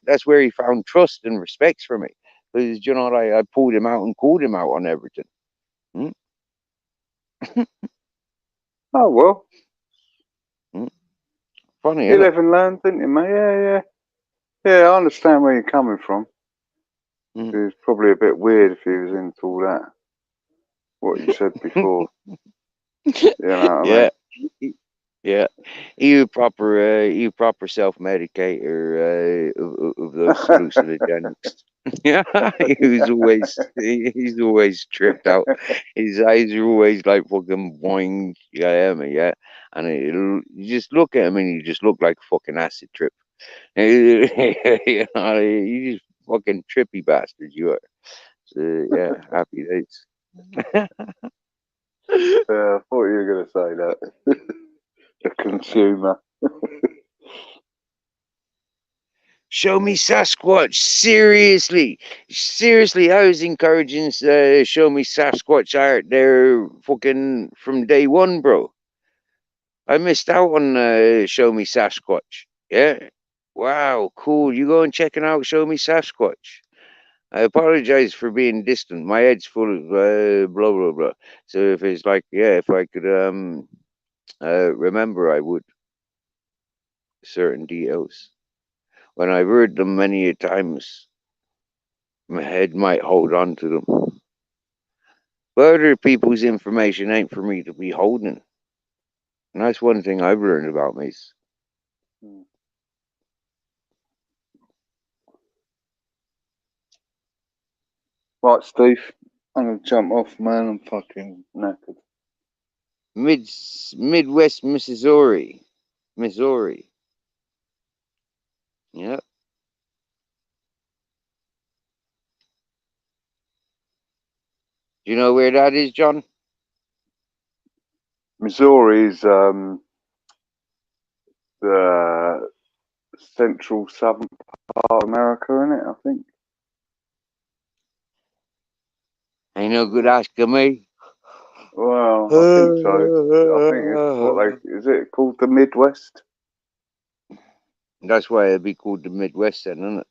that's where he found trust and respect for me Because, you know, I pulled him out and called him out on everything. Oh well, Funny, you isn't live it? and learn, didn't you, mate? Yeah. I understand where you're coming from. Mm. It was probably a bit weird if he was into all that. What you said before, you know what I Yeah. mean? Yeah, you proper self-medicator of those hallucinogenics. Yeah, he's always tripped out. His eyes are always like fucking boing. Yeah, yeah. And you just look at him and you just look like a fucking acid trip. You know, you just fucking trippy bastard you are. So yeah, happy days. Yeah, I thought you were going to say that. A consumer. Show me Sasquatch. Seriously, I was encouraging show me Sasquatch art there fucking from day one, bro. I missed out on show me Sasquatch. Yeah. Wow, cool. You go and check it out. Show me Sasquatch. I apologize for being distant. My head's full of blah blah blah. So if it's like, yeah, if I could remember, I would certain details. When I've heard them many a times, my head might hold on to them. But other people's information ain't for me to be holding. And that's one thing I've learned about me. Right, Steve. I'm going to jump off, man. I'm fucking knackered. Midwest Missouri. Yeah. Do you know where that is, John? Missouri's the central southern part of America, isn't it? I think. Ain't no good asking me. Well, I think so. I think it's what they is it called the Midwest? That's why it'd be called the Midwest, then, isn't it?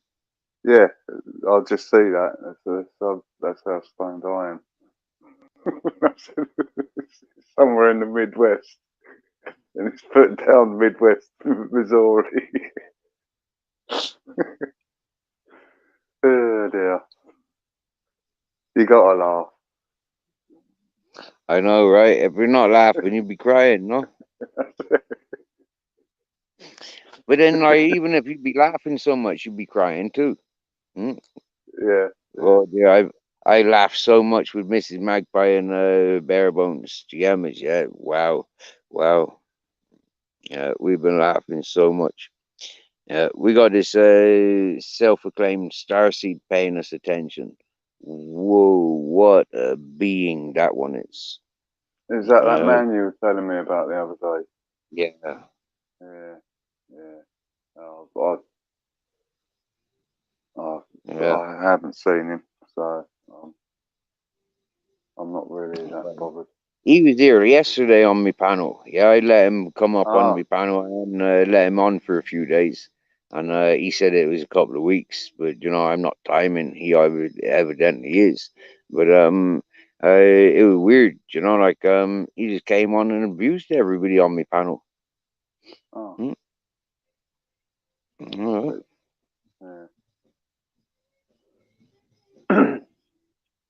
Yeah, I'll just see that. That's how stoned I am. Somewhere in the Midwest, and it's put down Midwest Missouri. Oh dear, you gotta laugh. I know, right? If you're not laughing, you'd be crying, no? But then, like, even if you'd be laughing so much, you'd be crying too. Hmm? Yeah. Oh, yeah, I laughed so much with Mrs. Magpie and Bare Bones. Jammers, yeah. Wow. Yeah, we've been laughing so much. Yeah, we got this self-acclaimed starseed paying us attention. Whoa, what a being that one is. Is that Uh, man you were telling me about the other day? yeah. Yeah. Oh, Yeah. I haven't seen him, so I'm not really that bothered. He was here yesterday on my panel. Yeah, I let him come up on Ah, my panel and let him on for a few days. And he said it was a couple of weeks, but you know, I'm not timing. He evidently is. But it was weird, you know, like he just came on and abused everybody on my panel. oh, Hmm. Uh, yeah.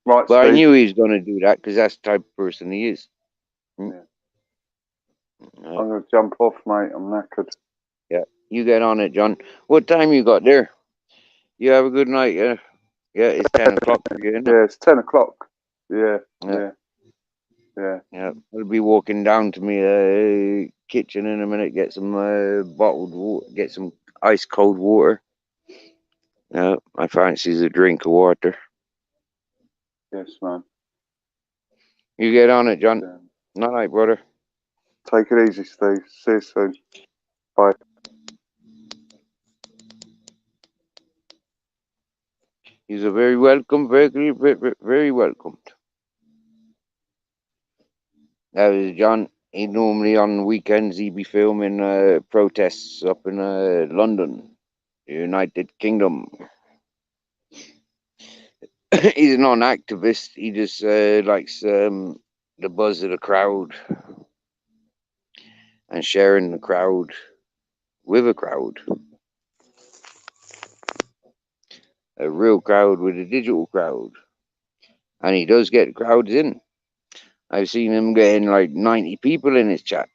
Right, but I Steve. knew he was going to do that because that's the type of person he is. Hmm. Yeah. I'm going to jump off, mate. I'm knackered. Yeah, you get on it, John. What time you got there? You have a good night, yeah? Yeah, it's 10 o'clock for you, isn't it? Yeah, it's 10 o'clock. Yeah. Yeah, I'll be walking down to my kitchen in a minute, get some bottled water, get some ice cold water. Yeah, I fancies a drink of water. Yes, man. You get on it, John. Yeah. Night, brother. Take it easy, Steve. See you soon. Bye. He's a very welcome, very welcomed. That was John. He normally on weekends he'd be filming protests up in London, United Kingdom. He's not an activist. He just likes the buzz of the crowd and sharing the crowd with a crowd, a real crowd with a digital crowd, and he does get crowds in. I've seen him getting like 90 people in his chat,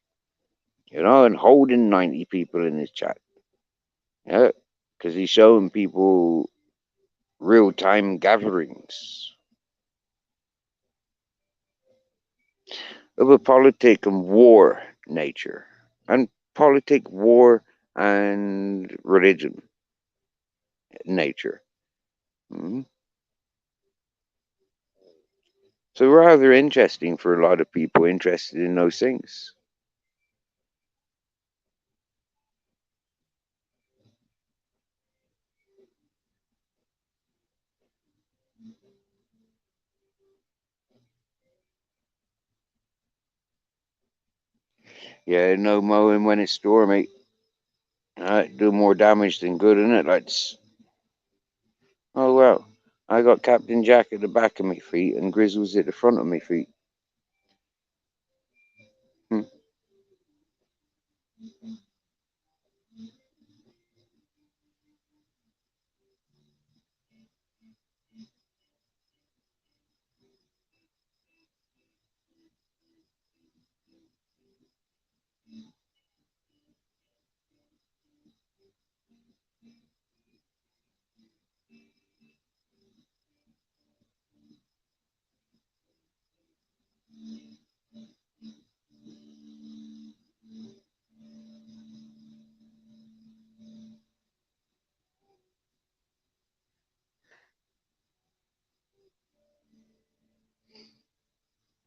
and holding 90 people in his chat. Yeah, because he's showing people real time gatherings of a politic and war nature, and politic, war, and religion nature. Mhm. So rather interesting for a lot of people interested in those things. Yeah, no mowing when it's stormy. Do more damage than good, innit, lads? Oh well, I got Captain Jack at the back of my feet and Grizzles at the front of my feet. Hmm.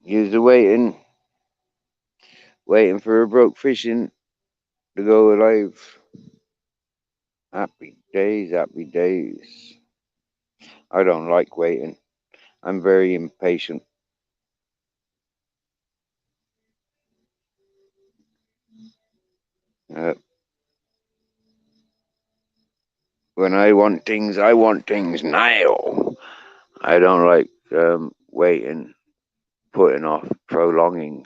You're waiting for a broke fishing to go alive. Happy days, happy days. I don't like waiting. I'm very impatient. Uh, when I want things now. I don't like waiting, putting off, prolonging.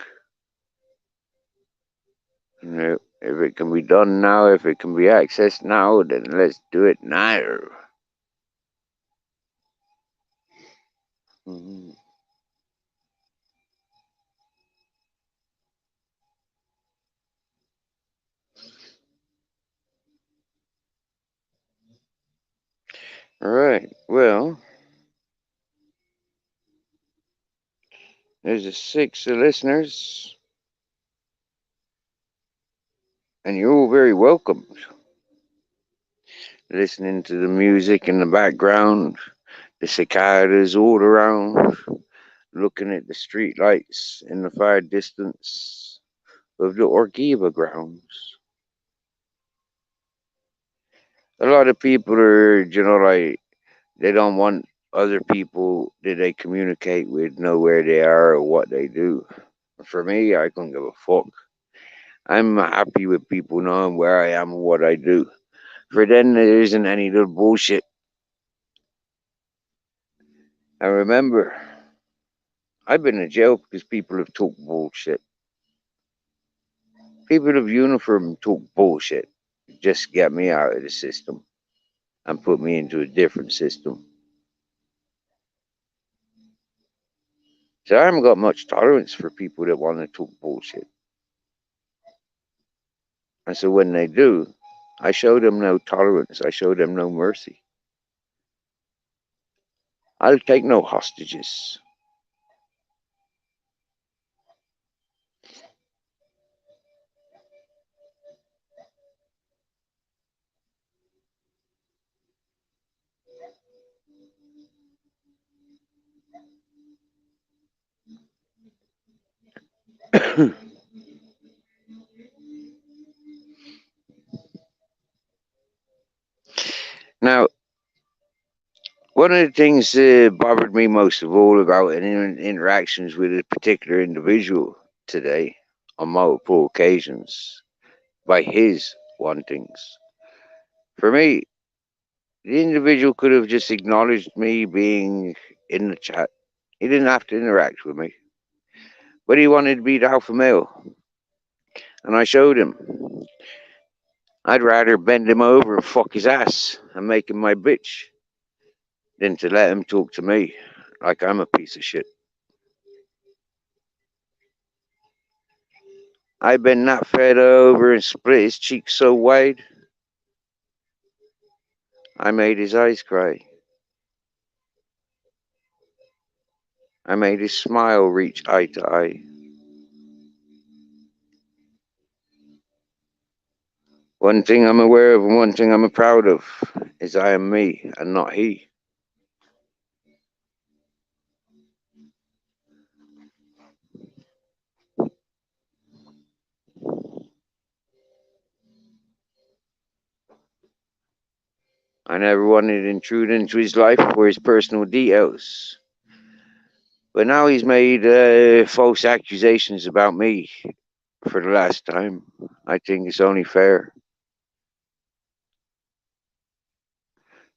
If it can be done now, if it can be accessed now, then let's do it now. Mhm. All right. Well, there's a 6 listeners, and you're all very welcome. Listening to the music in the background, the cicadas all around, looking at the street lights in the far distance of the Orgiva grounds. A lot of people are, like, they don't want other people that they communicate with know where they are or what they do. For me, I couldn't give a fuck. I'm happy with people knowing where I am and what I do. For then, there isn't any little bullshit. And remember, I've been in jail because people have talked bullshit. People of uniform talk bullshit. Just get me out of the system and put me into a different system. So I haven't got much tolerance for people that want to talk bullshit. And so when they do, I show them no tolerance. I show them no mercy. I'll take no hostages. Now, one of the things that bothered me most of all about interactions with a particular individual today on multiple occasions by his wantings. For me, The individual could have just acknowledged me being in the chat. He didn't have to interact with me. But he wanted to be the alpha male. And I showed him. I'd rather bend him over and fuck his ass and make him my bitch than to let him talk to me like I'm a piece of shit. I bent that fella over and split his cheeks so wide, I made his eyes cry. I made his smile reach eye to eye. One thing I'm aware of and one thing I'm proud of is I am me and not he. I never wanted to intrude into his life or his personal details. But now he's made false accusations about me for the last time. I think it's only fair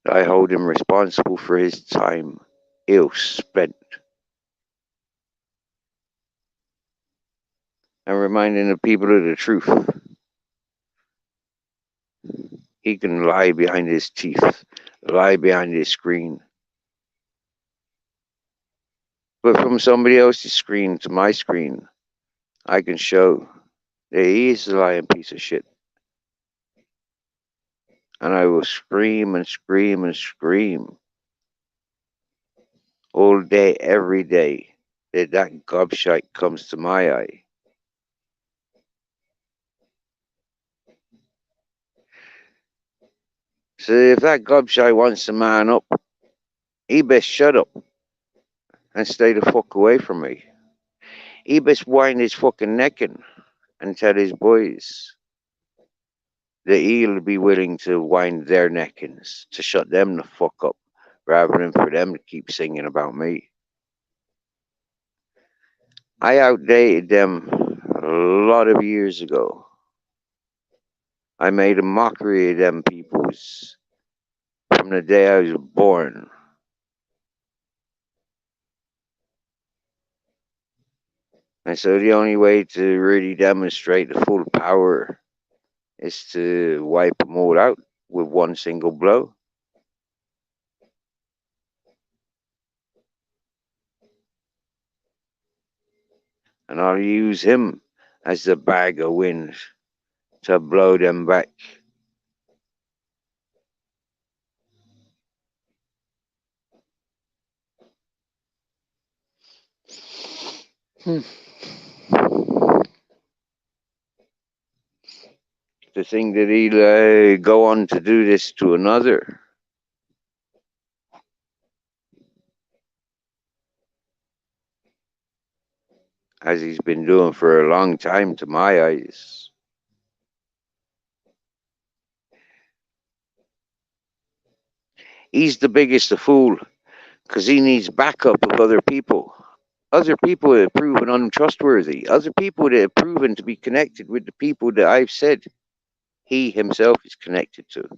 that I hold him responsible for his time ill spent. And reminding the people of the truth. He can lie behind his teeth, lie behind his screen. But from somebody else's screen to my screen, I can show that he is a lying piece of shit. And I will scream and scream and scream all day, every day, that gobshite comes to my eye. So if that gobshite wants to man up, he best shut up and stay the fuck away from me. He best wind his fucking neck in and tell his boys that he'll be willing to wind their neckins to shut them the fuck up rather than for them to keep singing about me. I outdated them a lot of years ago. I made a mockery of them peoples from the day I was born. And so the only way to really demonstrate the full power is to wipe them all out with one single blow. And I'll use him as the bag of wind to blow them back. To think that he'll go on to do this to another. As he's been doing for a long time to my eyes. He's the biggest of fool because he needs backup of other people. Other people that have proven untrustworthy. Other people that have proven to be connected with the people that I've said he himself is connected to.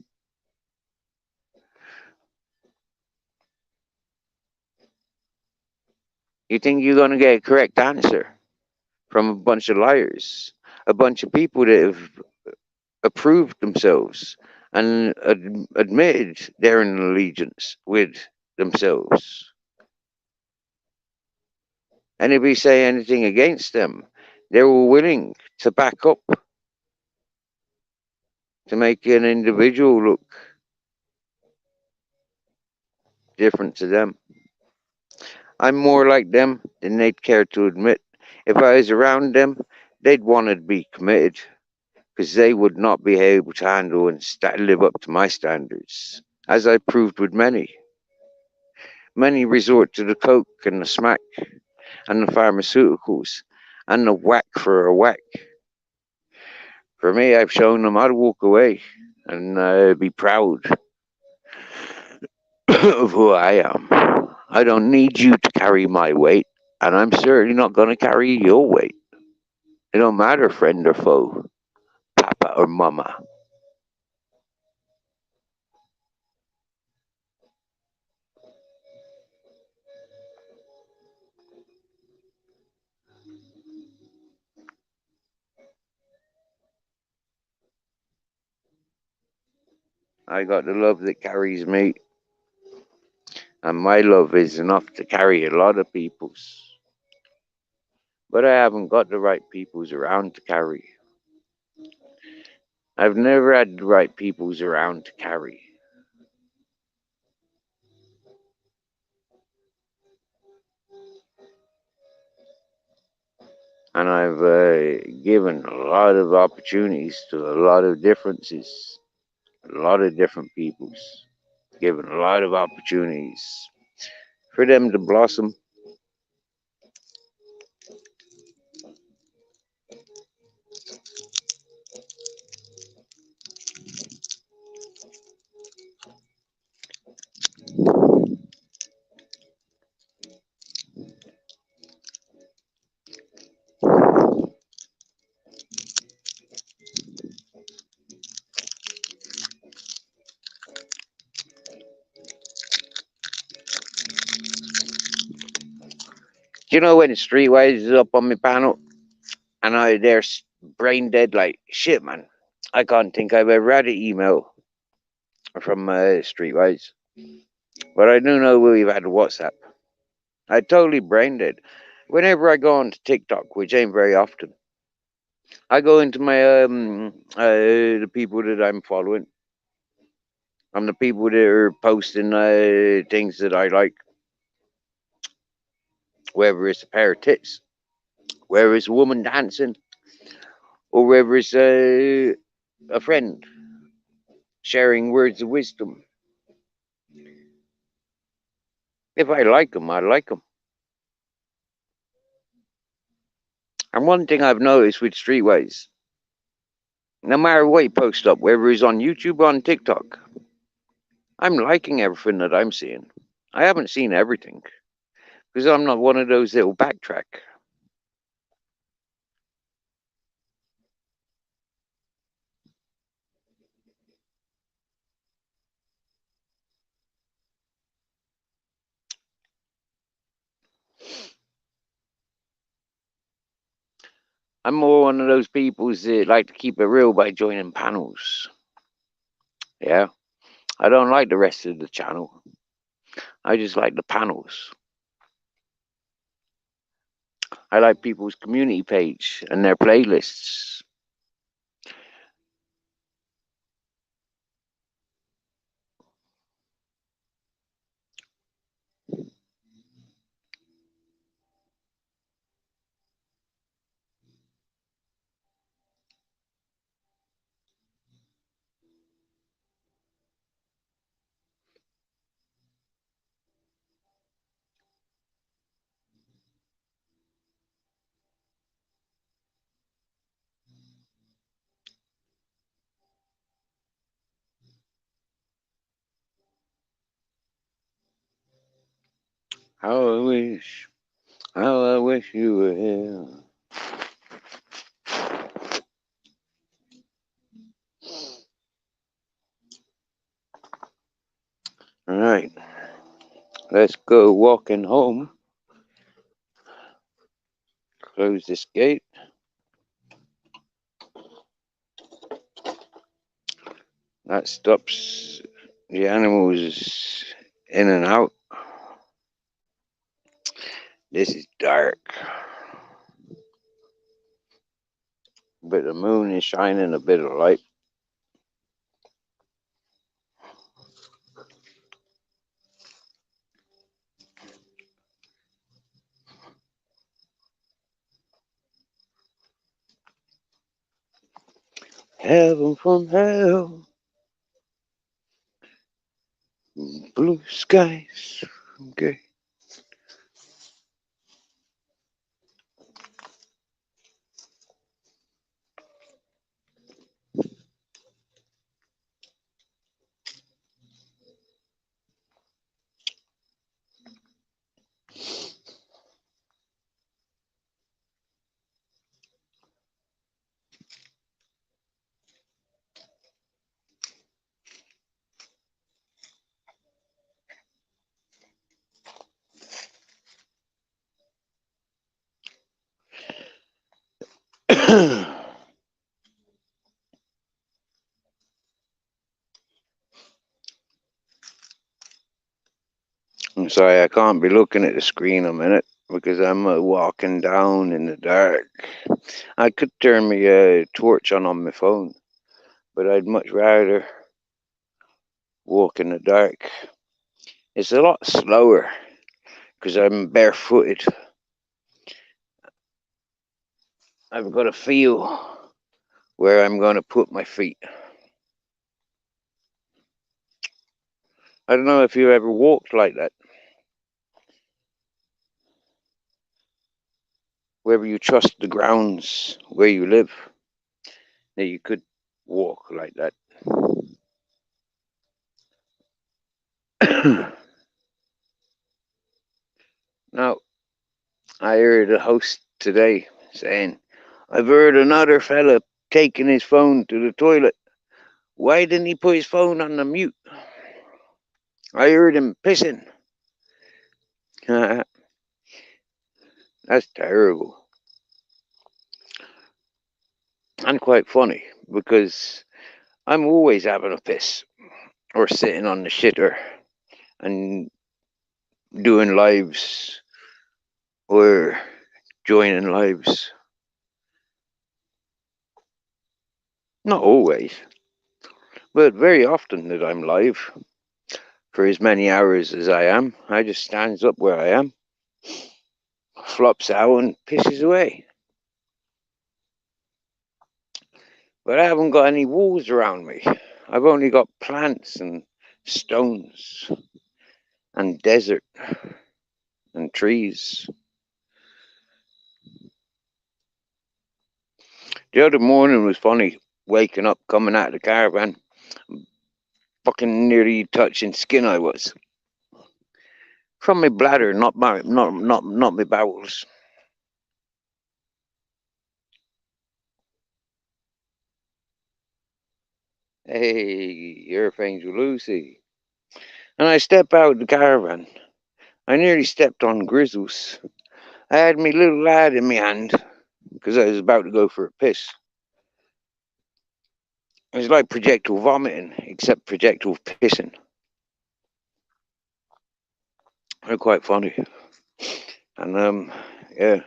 You think you're going to get a correct answer from a bunch of liars, a bunch of people that have approved themselves and admitted their allegiance with themselves. And if we say anything against them, they were willing to back up to make an individual look different to them. I'm more like them than they'd care to admit. If I was around them, they'd want to be committed because they would not be able to handle and live up to my standards, as I proved with many. Many resort to the coke and the smack and the pharmaceuticals and the whack for a whack. For me, I've shown them how to walk away and be proud of who I am. I don't need you to carry my weight, and I'm certainly not going to carry your weight. It don't matter, friend or foe, papa or mama. I got the love that carries me, and my love is enough to carry a lot of people's. But I haven't got the right people's around to carry. I've never had the right people's around to carry. And I've given a lot of opportunities to a lot of differences, a lot of different peoples, given a lot of opportunities for them to blossom. You know when Streetwise is up on my panel and they're brain dead like shit, man. I can't think I've ever had an email from Streetwise, but I do know we've had a WhatsApp. I totally brain dead. Whenever I go on to TikTok, which ain't very often, I go into my the people that I'm following and the people that are posting things that I like, whether it's a pair of tits, whether it's a woman dancing, or whether it's a friend sharing words of wisdom. If I like them, I like them. And one thing I've noticed with Streetwise, no matter what you post up, whether it's on YouTube or on TikTok, I'm liking everything that I'm seeing. I haven't seen everything because I'm not one of those that will backtrack. I'm more one of those people that like to keep it real by joining panels. Yeah, I don't like the rest of the channel. I just like the panels. I like people's community page and their playlists. How I wish you were here. All right, let's go walking home. Close this gate. That stops the animals in and out. This is dark, but the moon is shining a bit of light. Heaven from hell, blue skies. Okay. Sorry, I can't be looking at the screen a minute because I'm walking down in the dark. I could turn my torch on my phone, but I'd much rather walk in the dark. It's a lot slower because I'm barefooted. I've got to feel where I'm going to put my feet. I don't know if you ever walked like that, where you trust the grounds where you live, that you could walk like that. Now, I heard a host today saying, I've heard another fella taking his phone to the toilet. Why didn't he put his phone on the mute? I heard him pissing. That's terrible. And quite funny because I'm always having a piss or sitting on the shitter and doing lives or joining lives. Not always, but very often that I'm live for as many hours as I am. I just stands up where I am, flops out and pisses away. But I haven't got any walls around me. I've only got plants and stones and desert and trees. The other morning was funny, waking up, coming out of the caravan, fucking nearly touching skin I was. From my bladder, not my bowels. Hey, Earth Angel Lucy. And I step out the caravan. I nearly stepped on Grizzles. I had my little lad in my hand because I was about to go for a piss. It was like projectile vomiting, except projectile pissing. They're quite funny. And yeah,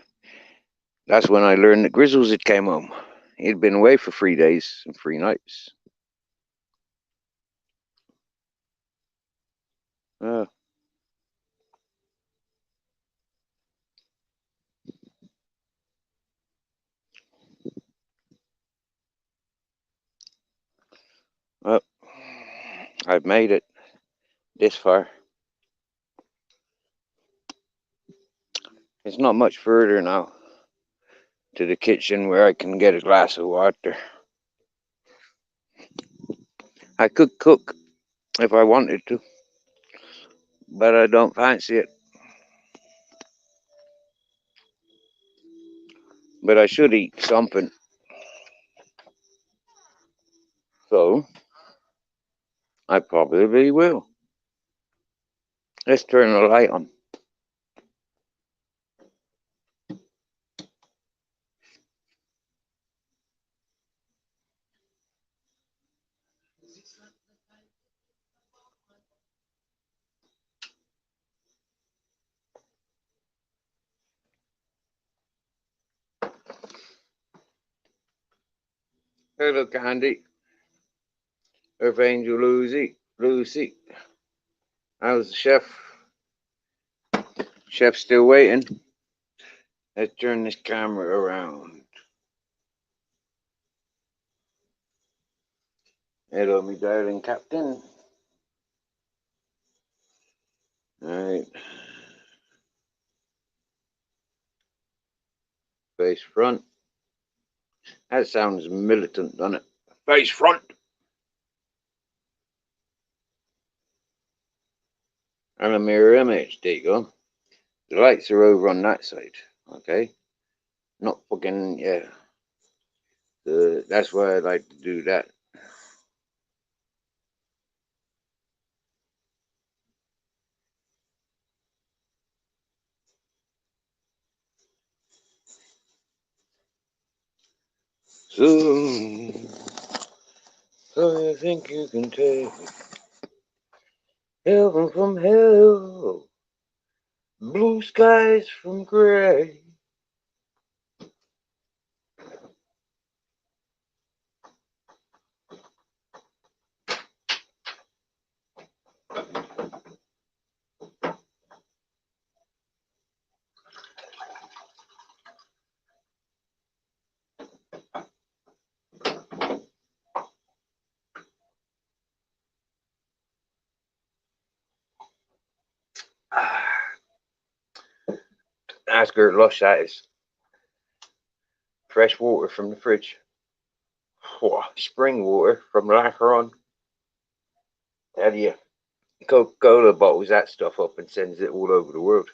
that's when I learned that Grizzles had came home. He'd been away for 3 days and 3 nights. Uh, well, I've made it this far. It's not much further now to the kitchen where I can get a glass of water. I could cook if I wanted to, but I don't fancy it. But I should eat something. So, I probably will. Let's turn the light on. Hello, Candy. Earth Angel Lucy. How's the chef? Chef's still waiting. Let's turn this camera around. Hello, me darling captain. Alright. Face front. That sounds militant, doesn't it? Face front. And a mirror image. There you go. The lights are over on that side. Okay. Not fucking, yeah. That's why I like to do that. So you think you can take heaven from hell? Blue skies from gray. That's good lush, that is. Fresh water from the fridge. Whoa, spring water from Lacheron. How do you Coca-Cola bottles that stuff up and sends it all over the world?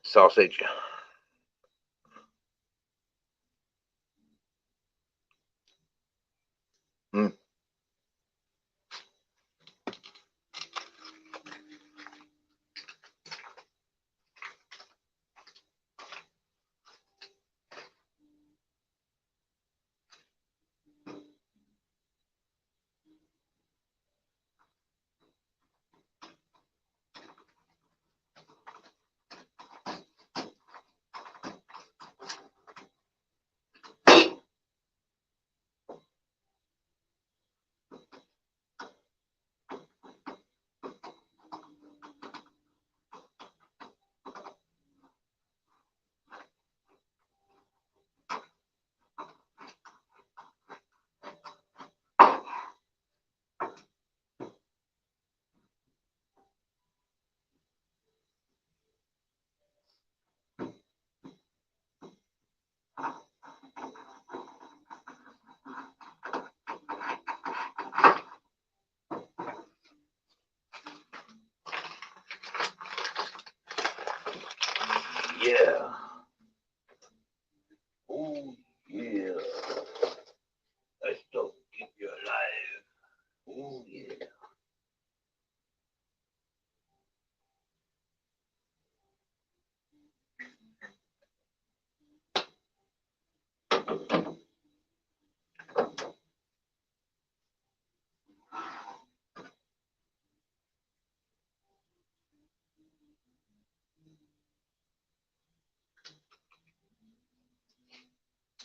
Sausage. Mm. Yeah. Oh, yeah. That stuff keep you alive. Oh, yeah.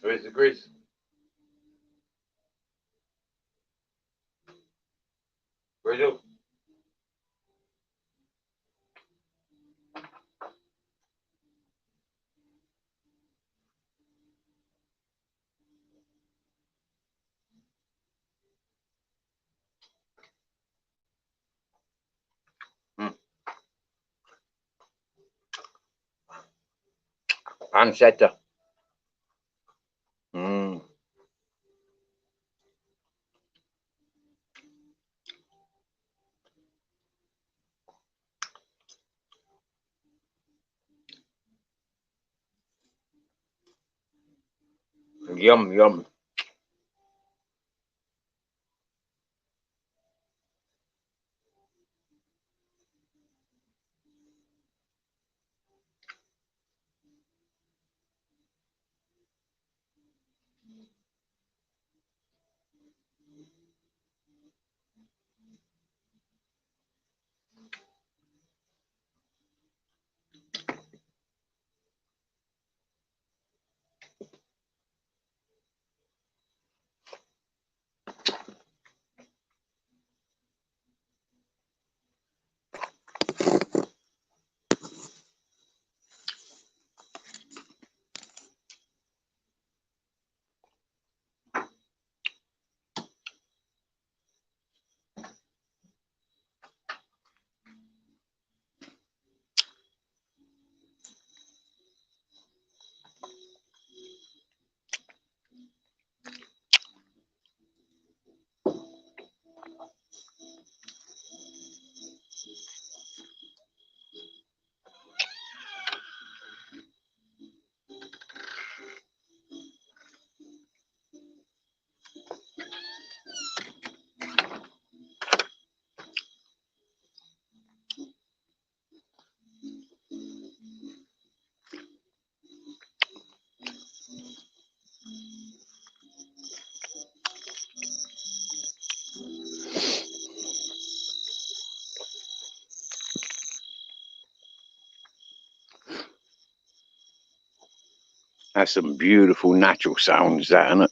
Where's the grease? Where's it? Mm. Pancetta. Mm. Yum, yum. That's some beautiful natural sounds, that, isn't it?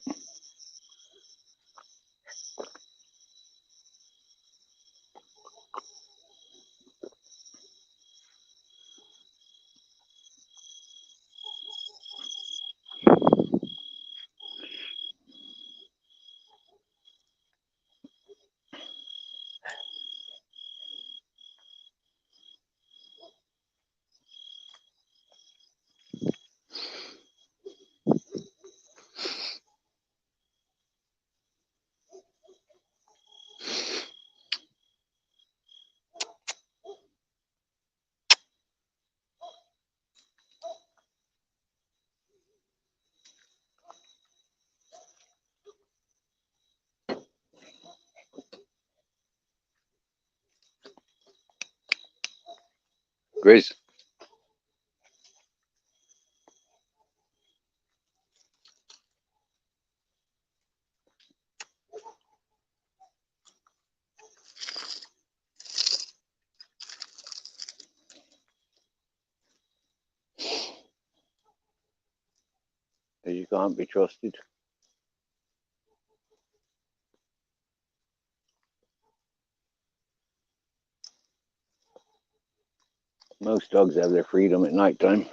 Grizz. You can't be trusted. Most dogs have their freedom at night time,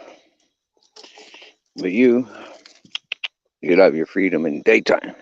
but you'll have your freedom in daytime.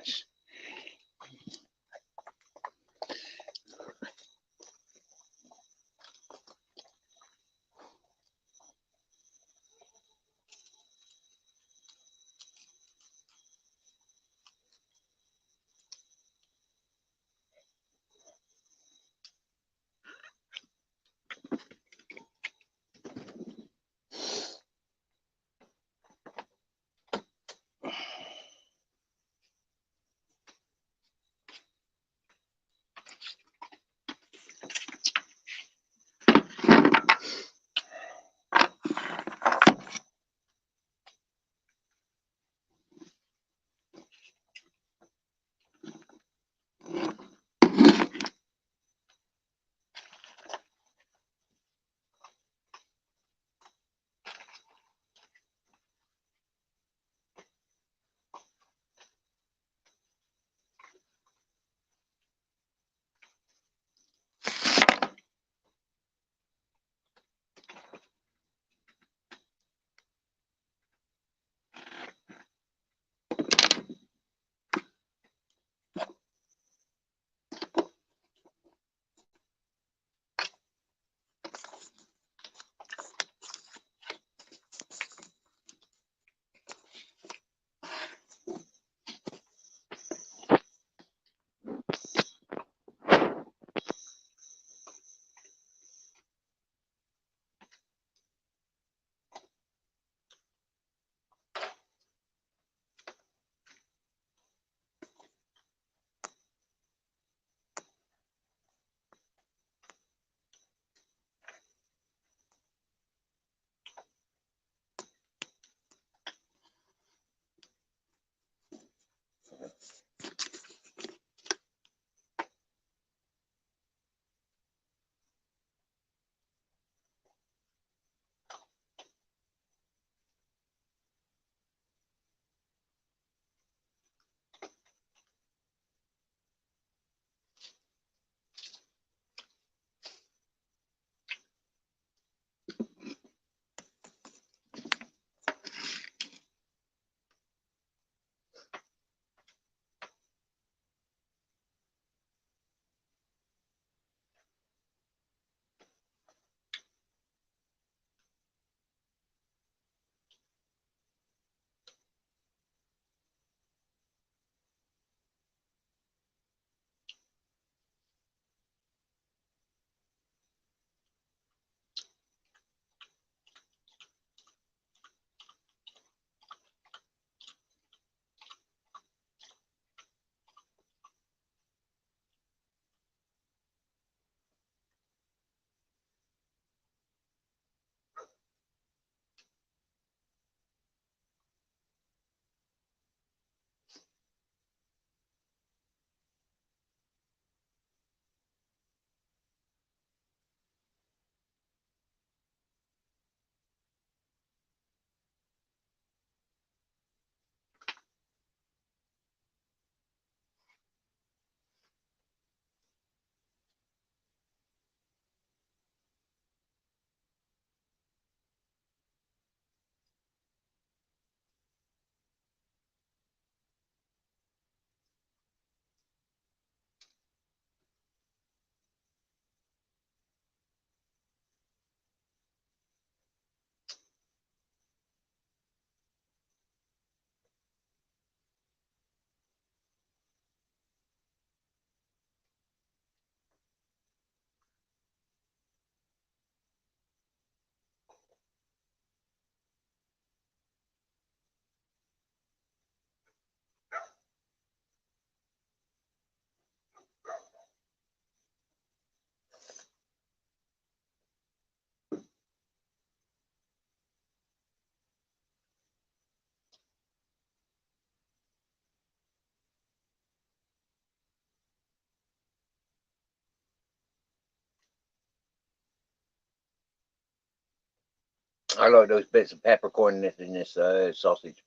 I like those bits of peppercorn in this sausage.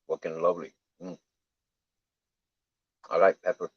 Fucking lovely. I like pepper.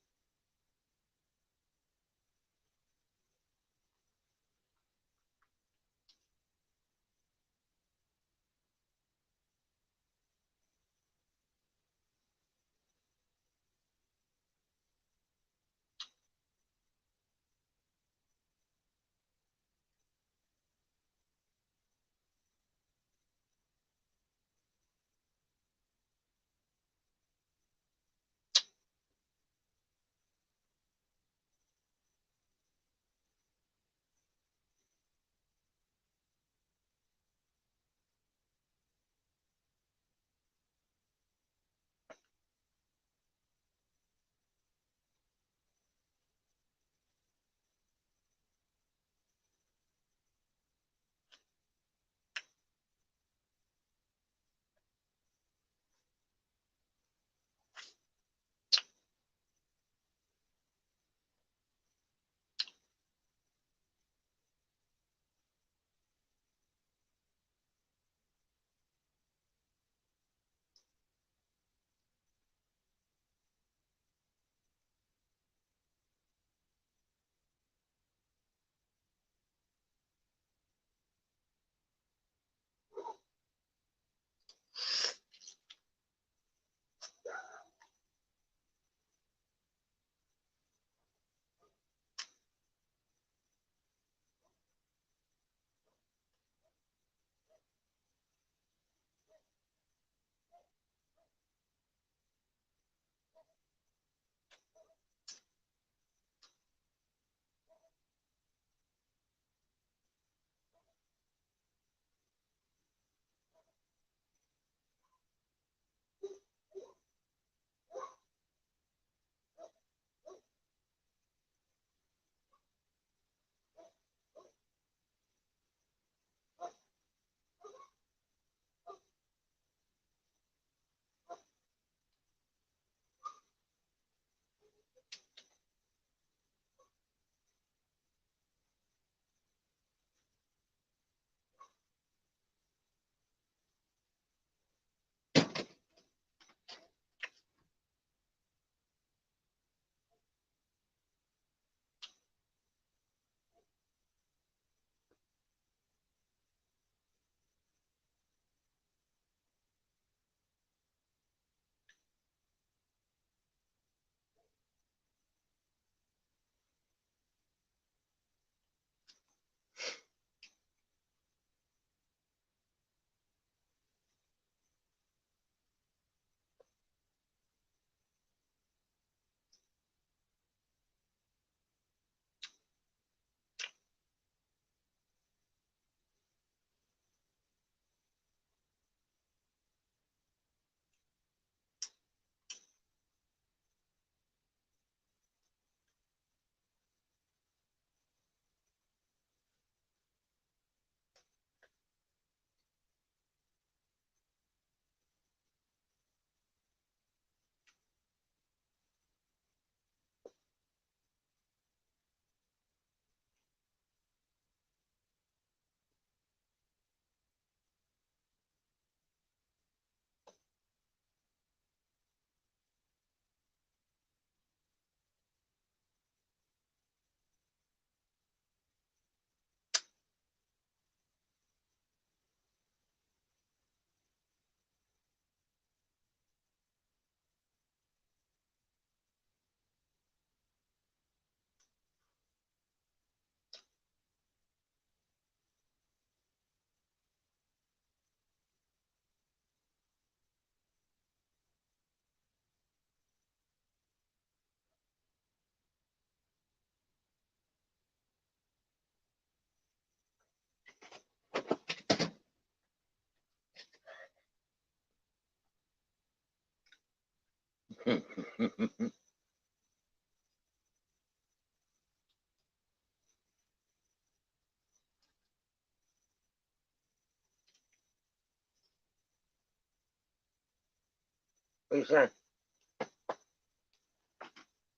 What are you saying?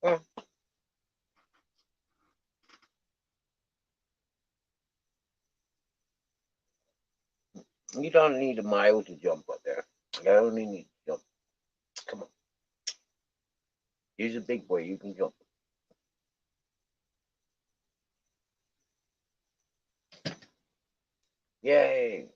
Oh. You don't need a mile to jump up there. You only need to jump. Come on. He's a big boy. You can jump. Yay.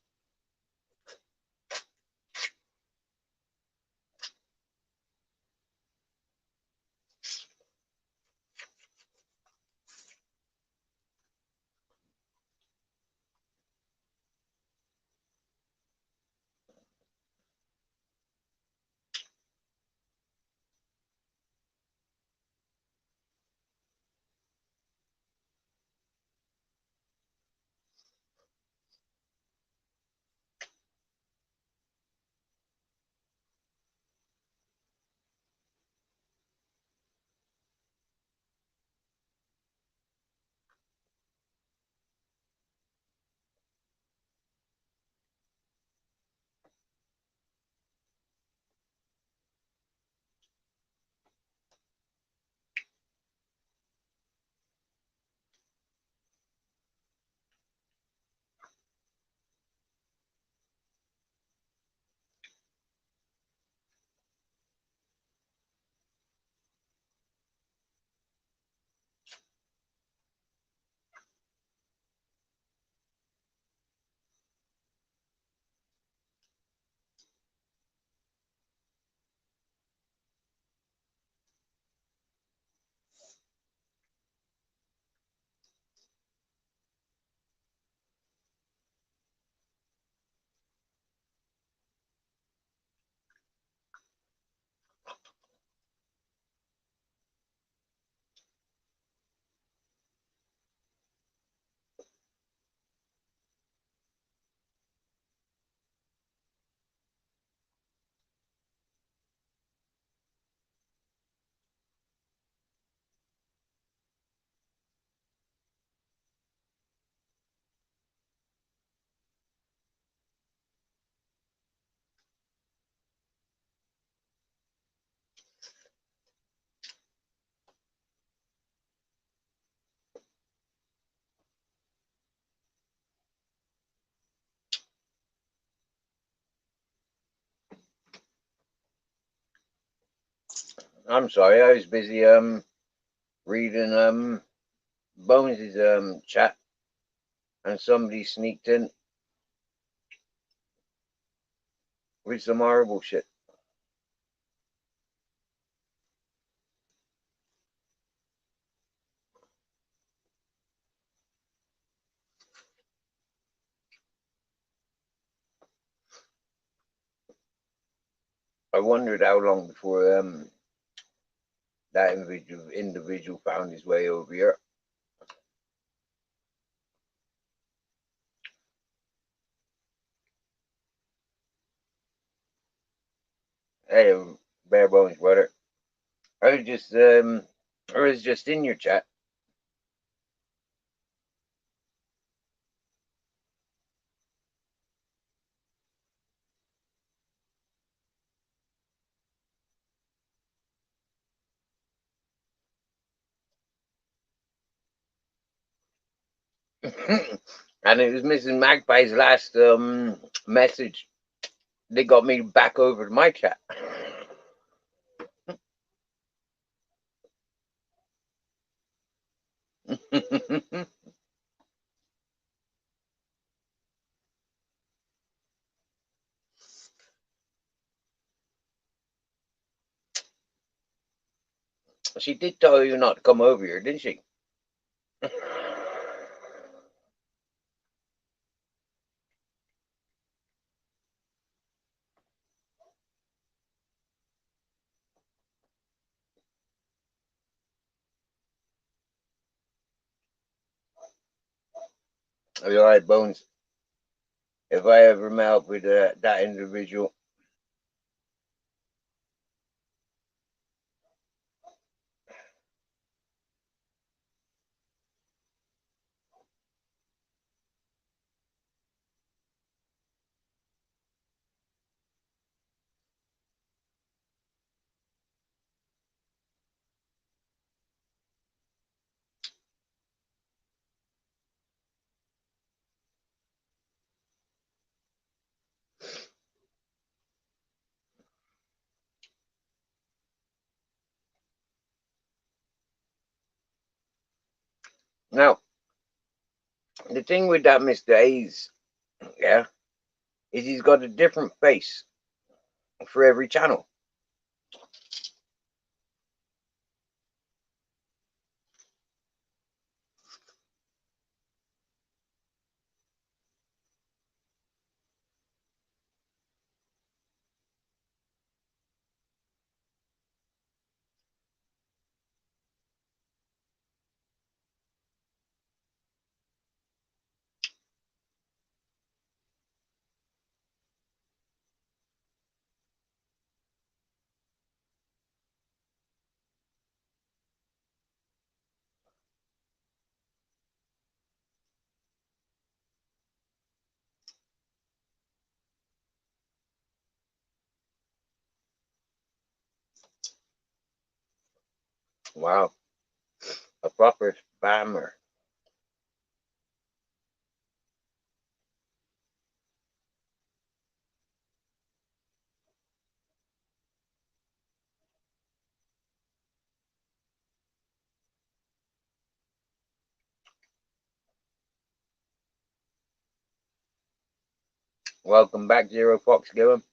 I'm sorry. I was busy reading Bones's chat, and somebody sneaked in with some horrible shit. I wondered how long before that individual found his way over here. Hey, bare bones, brother. I was just in your chat. And it was Mrs. Magpie's last message that got me back over to my chat. She did tell you not to come over here, didn't she? All right, Bones. If I ever met up with that individual, Now, the thing with that Mr. Hayes, yeah, is he's got a different face for every channel. Wow, a proper spammer. Welcome back, Zero Fox Gillum.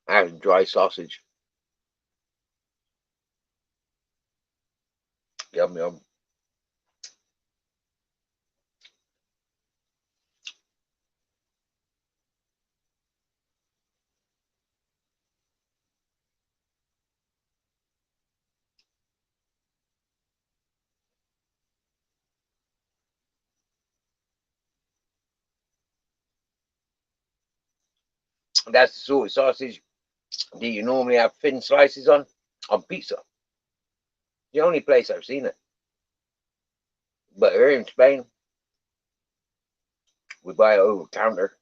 I have dry sausage. Yum yum. That's the sort of sausage that you normally have thin slices on pizza. The only place I've seen it. But here in Spain, we buy it over the counter.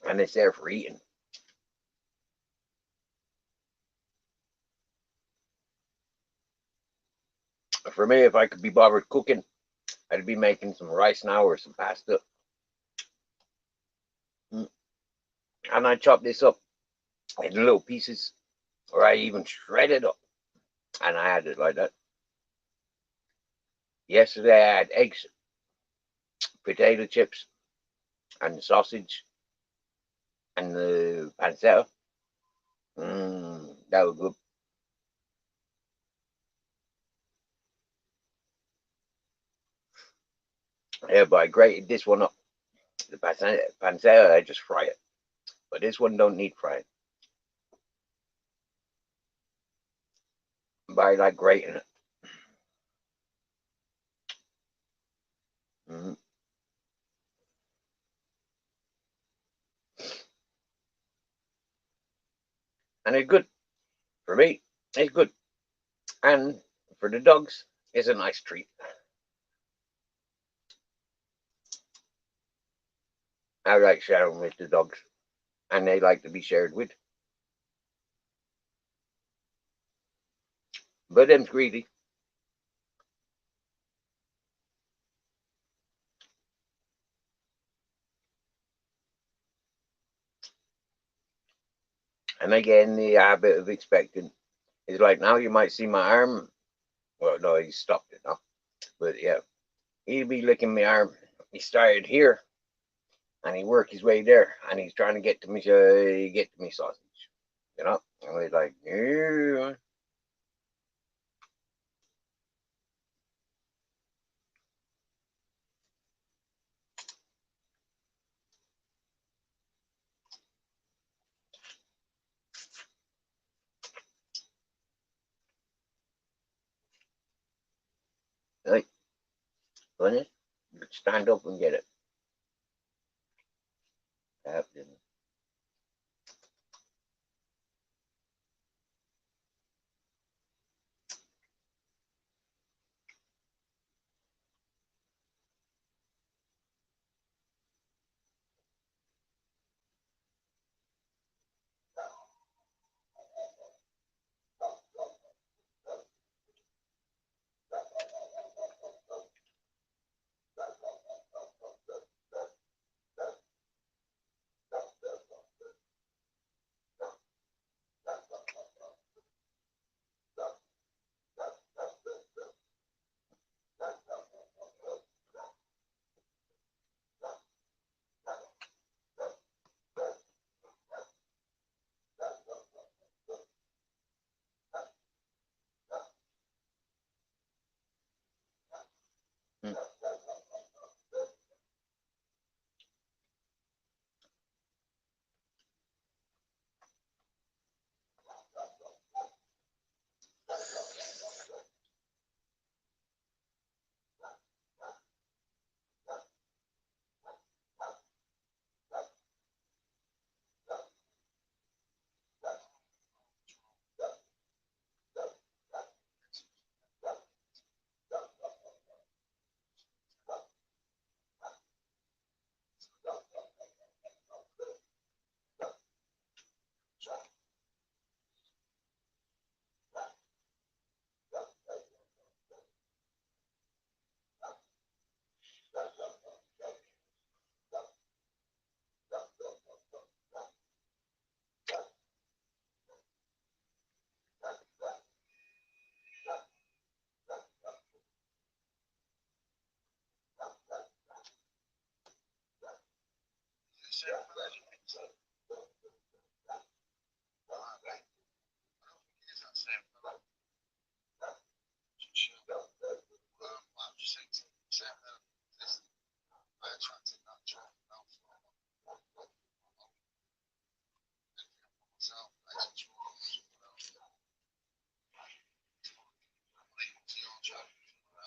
And it's there for eating. For me, if I could be bothered cooking, I'd be making some rice now or some pasta. And I chop this up in little pieces, or I even shred it up. And I had it like that. Yesterday I had eggs, potato chips, and sausage, and the pancetta. That was good. Yeah, but I grated this one up. The pancetta, I just fry it. But this one don't need frying. But I like grating it. Mm. And it's good. For me, it's good. And for the dogs, it's a nice treat. I like sharing with the dogs. And they like to be shared with. But them's greedy. And they get in the habit of expecting. It's like now you might see my arm. Well, no, he stopped it now. But yeah, he'd be licking my arm. He started here, and he worked his way there, and he's trying to get to me sausage. You know, and we're like, yeah. Like, wouldn't it? Stand up and get it. Happening.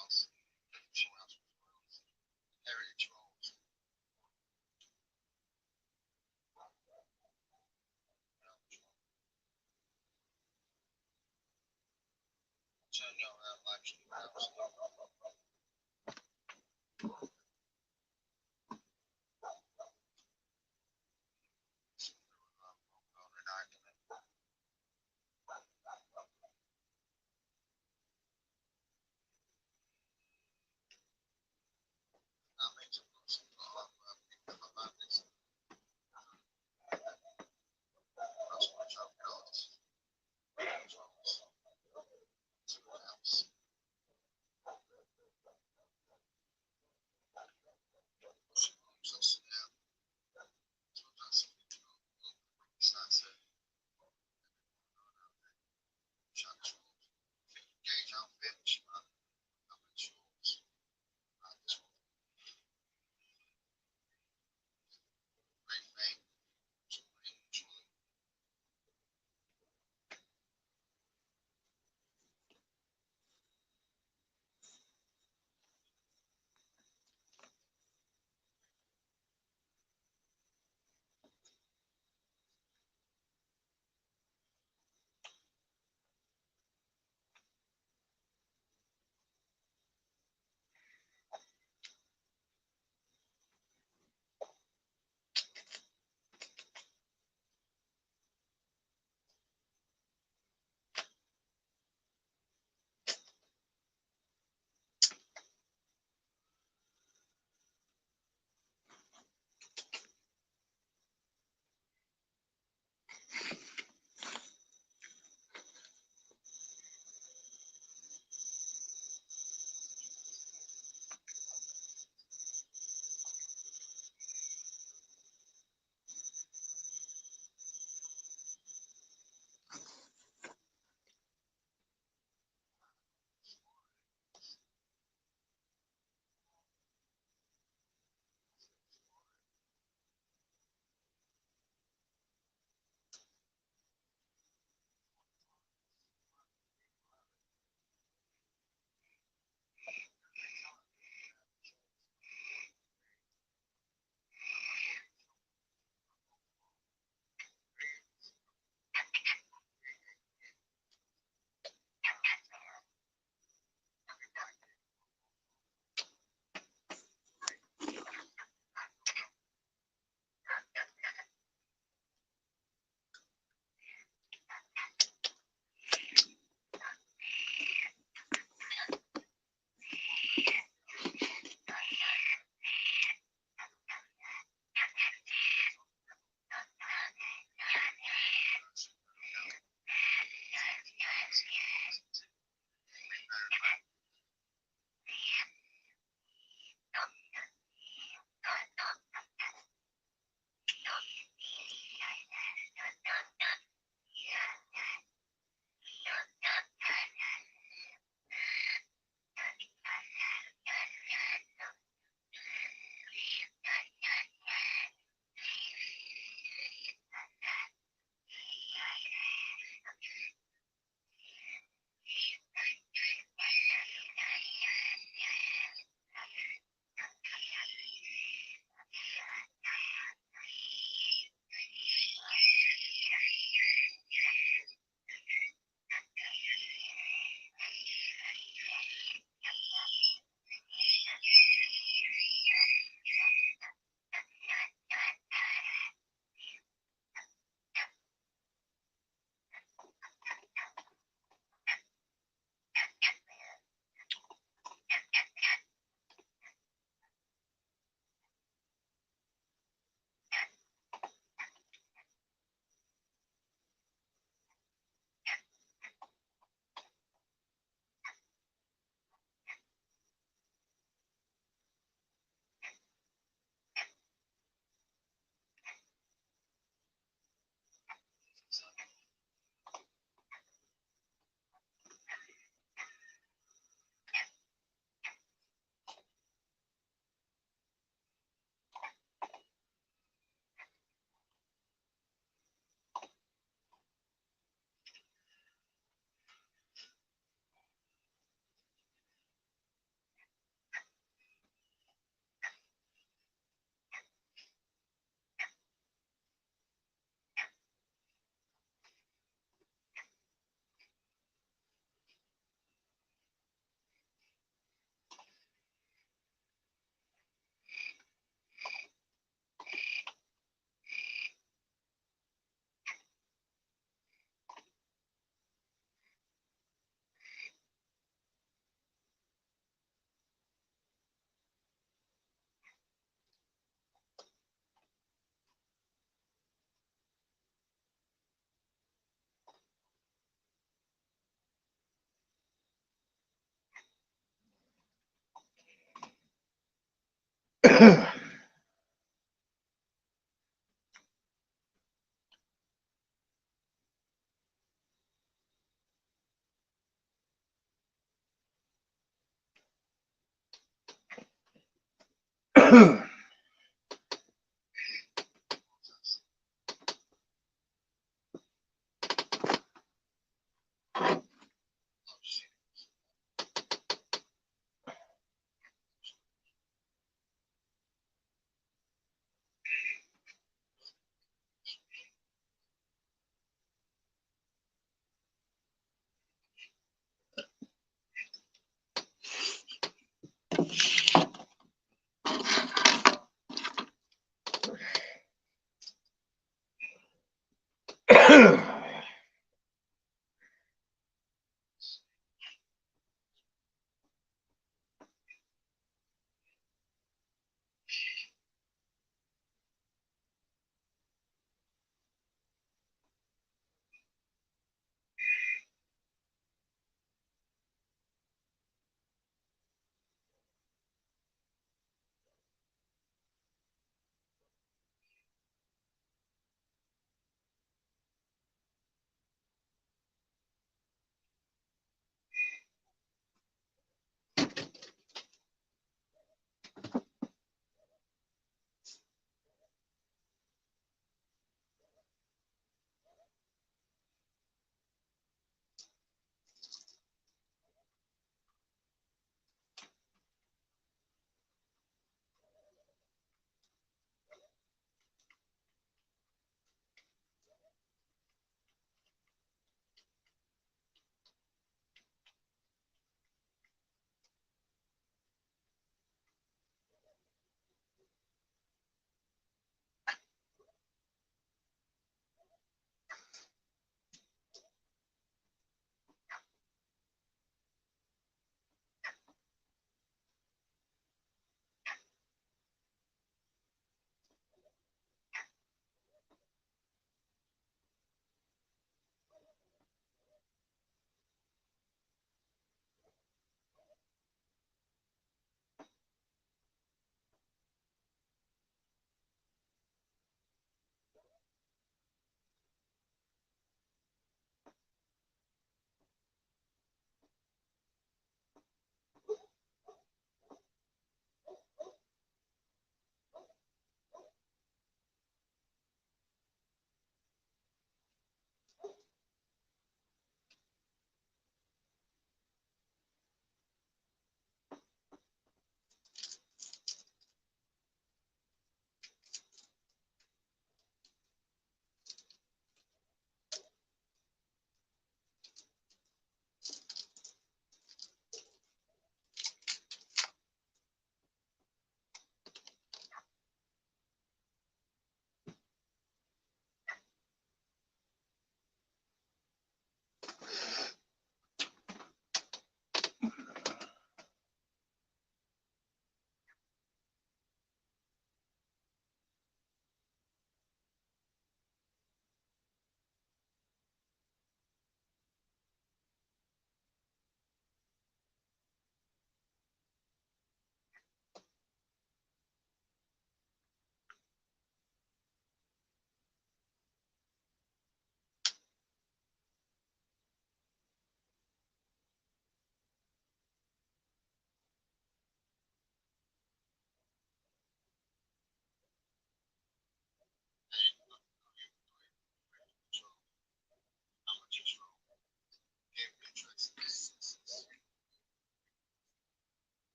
else. Someone else was heritage roles. Turn your live stream house.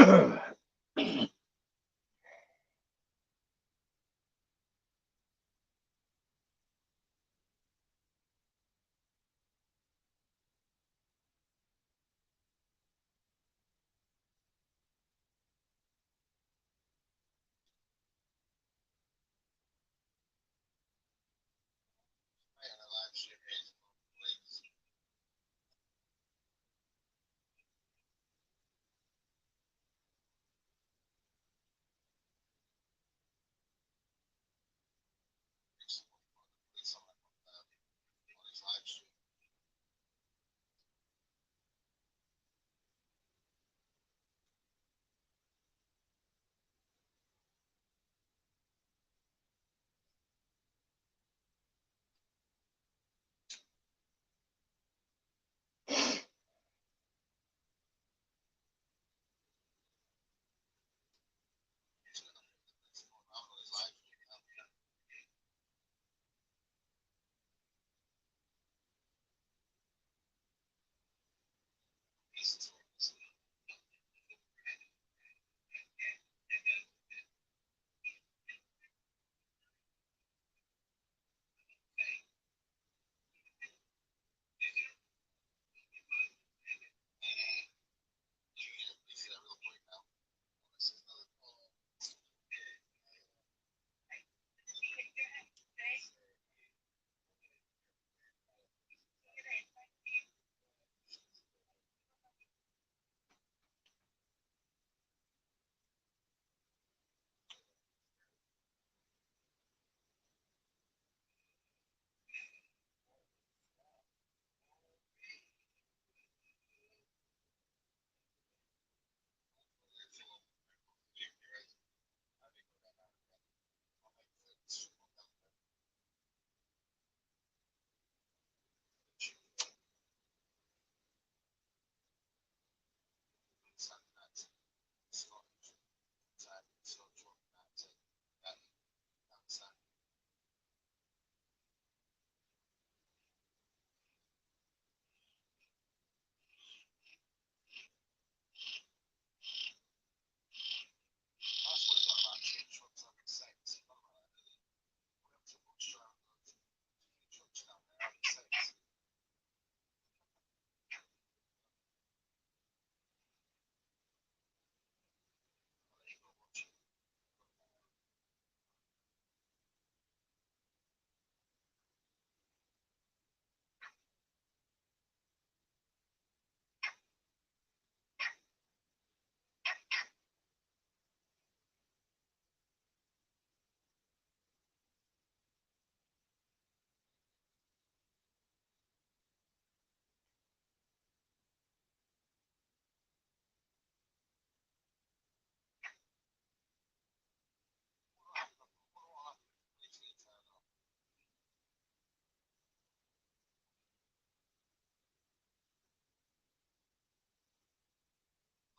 Man, the live shit is please. It's on his live shit.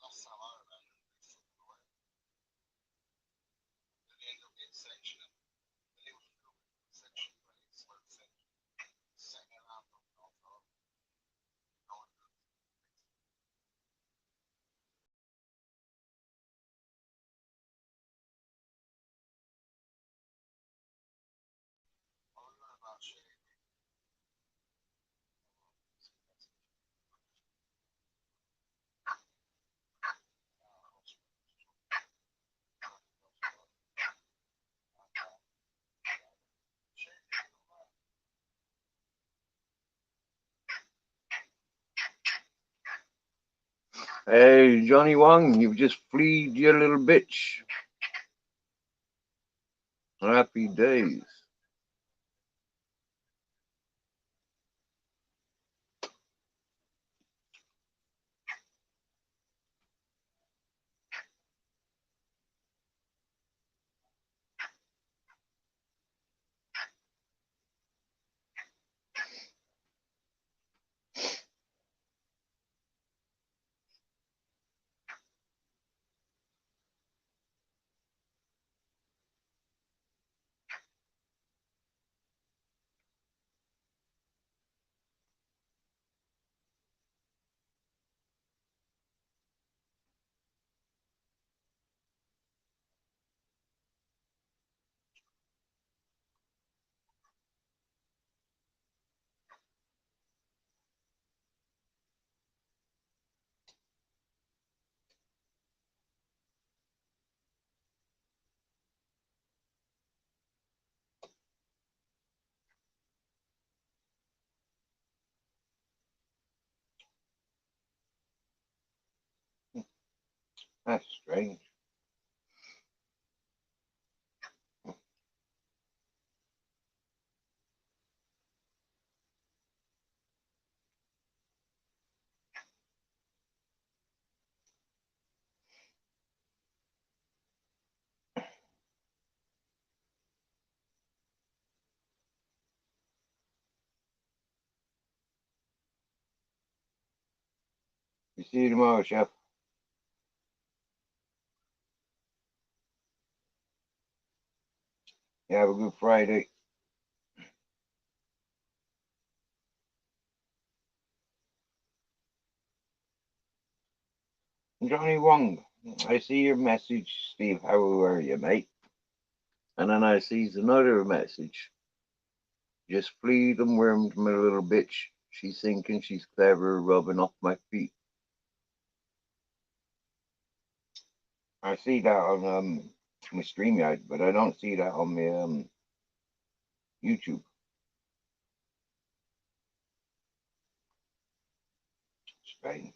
Last time I remember, they took it away. Then they ended up getting sanctioned. Then it was section breaks, where it's second round of no, no one knows. All we learn about shit. Hey, Johnny Wong, you've just fleed your little bitch. Happy days. That's strange. You see you tomorrow, Chef. You have a good Friday. Johnny Wong, I see your message, Steve. How are you, mate? And then I sees another message. Just flee them worms, my little bitch. She's thinking she's clever, rubbing off my feet. I see that on my StreamYard, but I don't see that on my YouTube. Strange.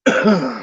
Yeah.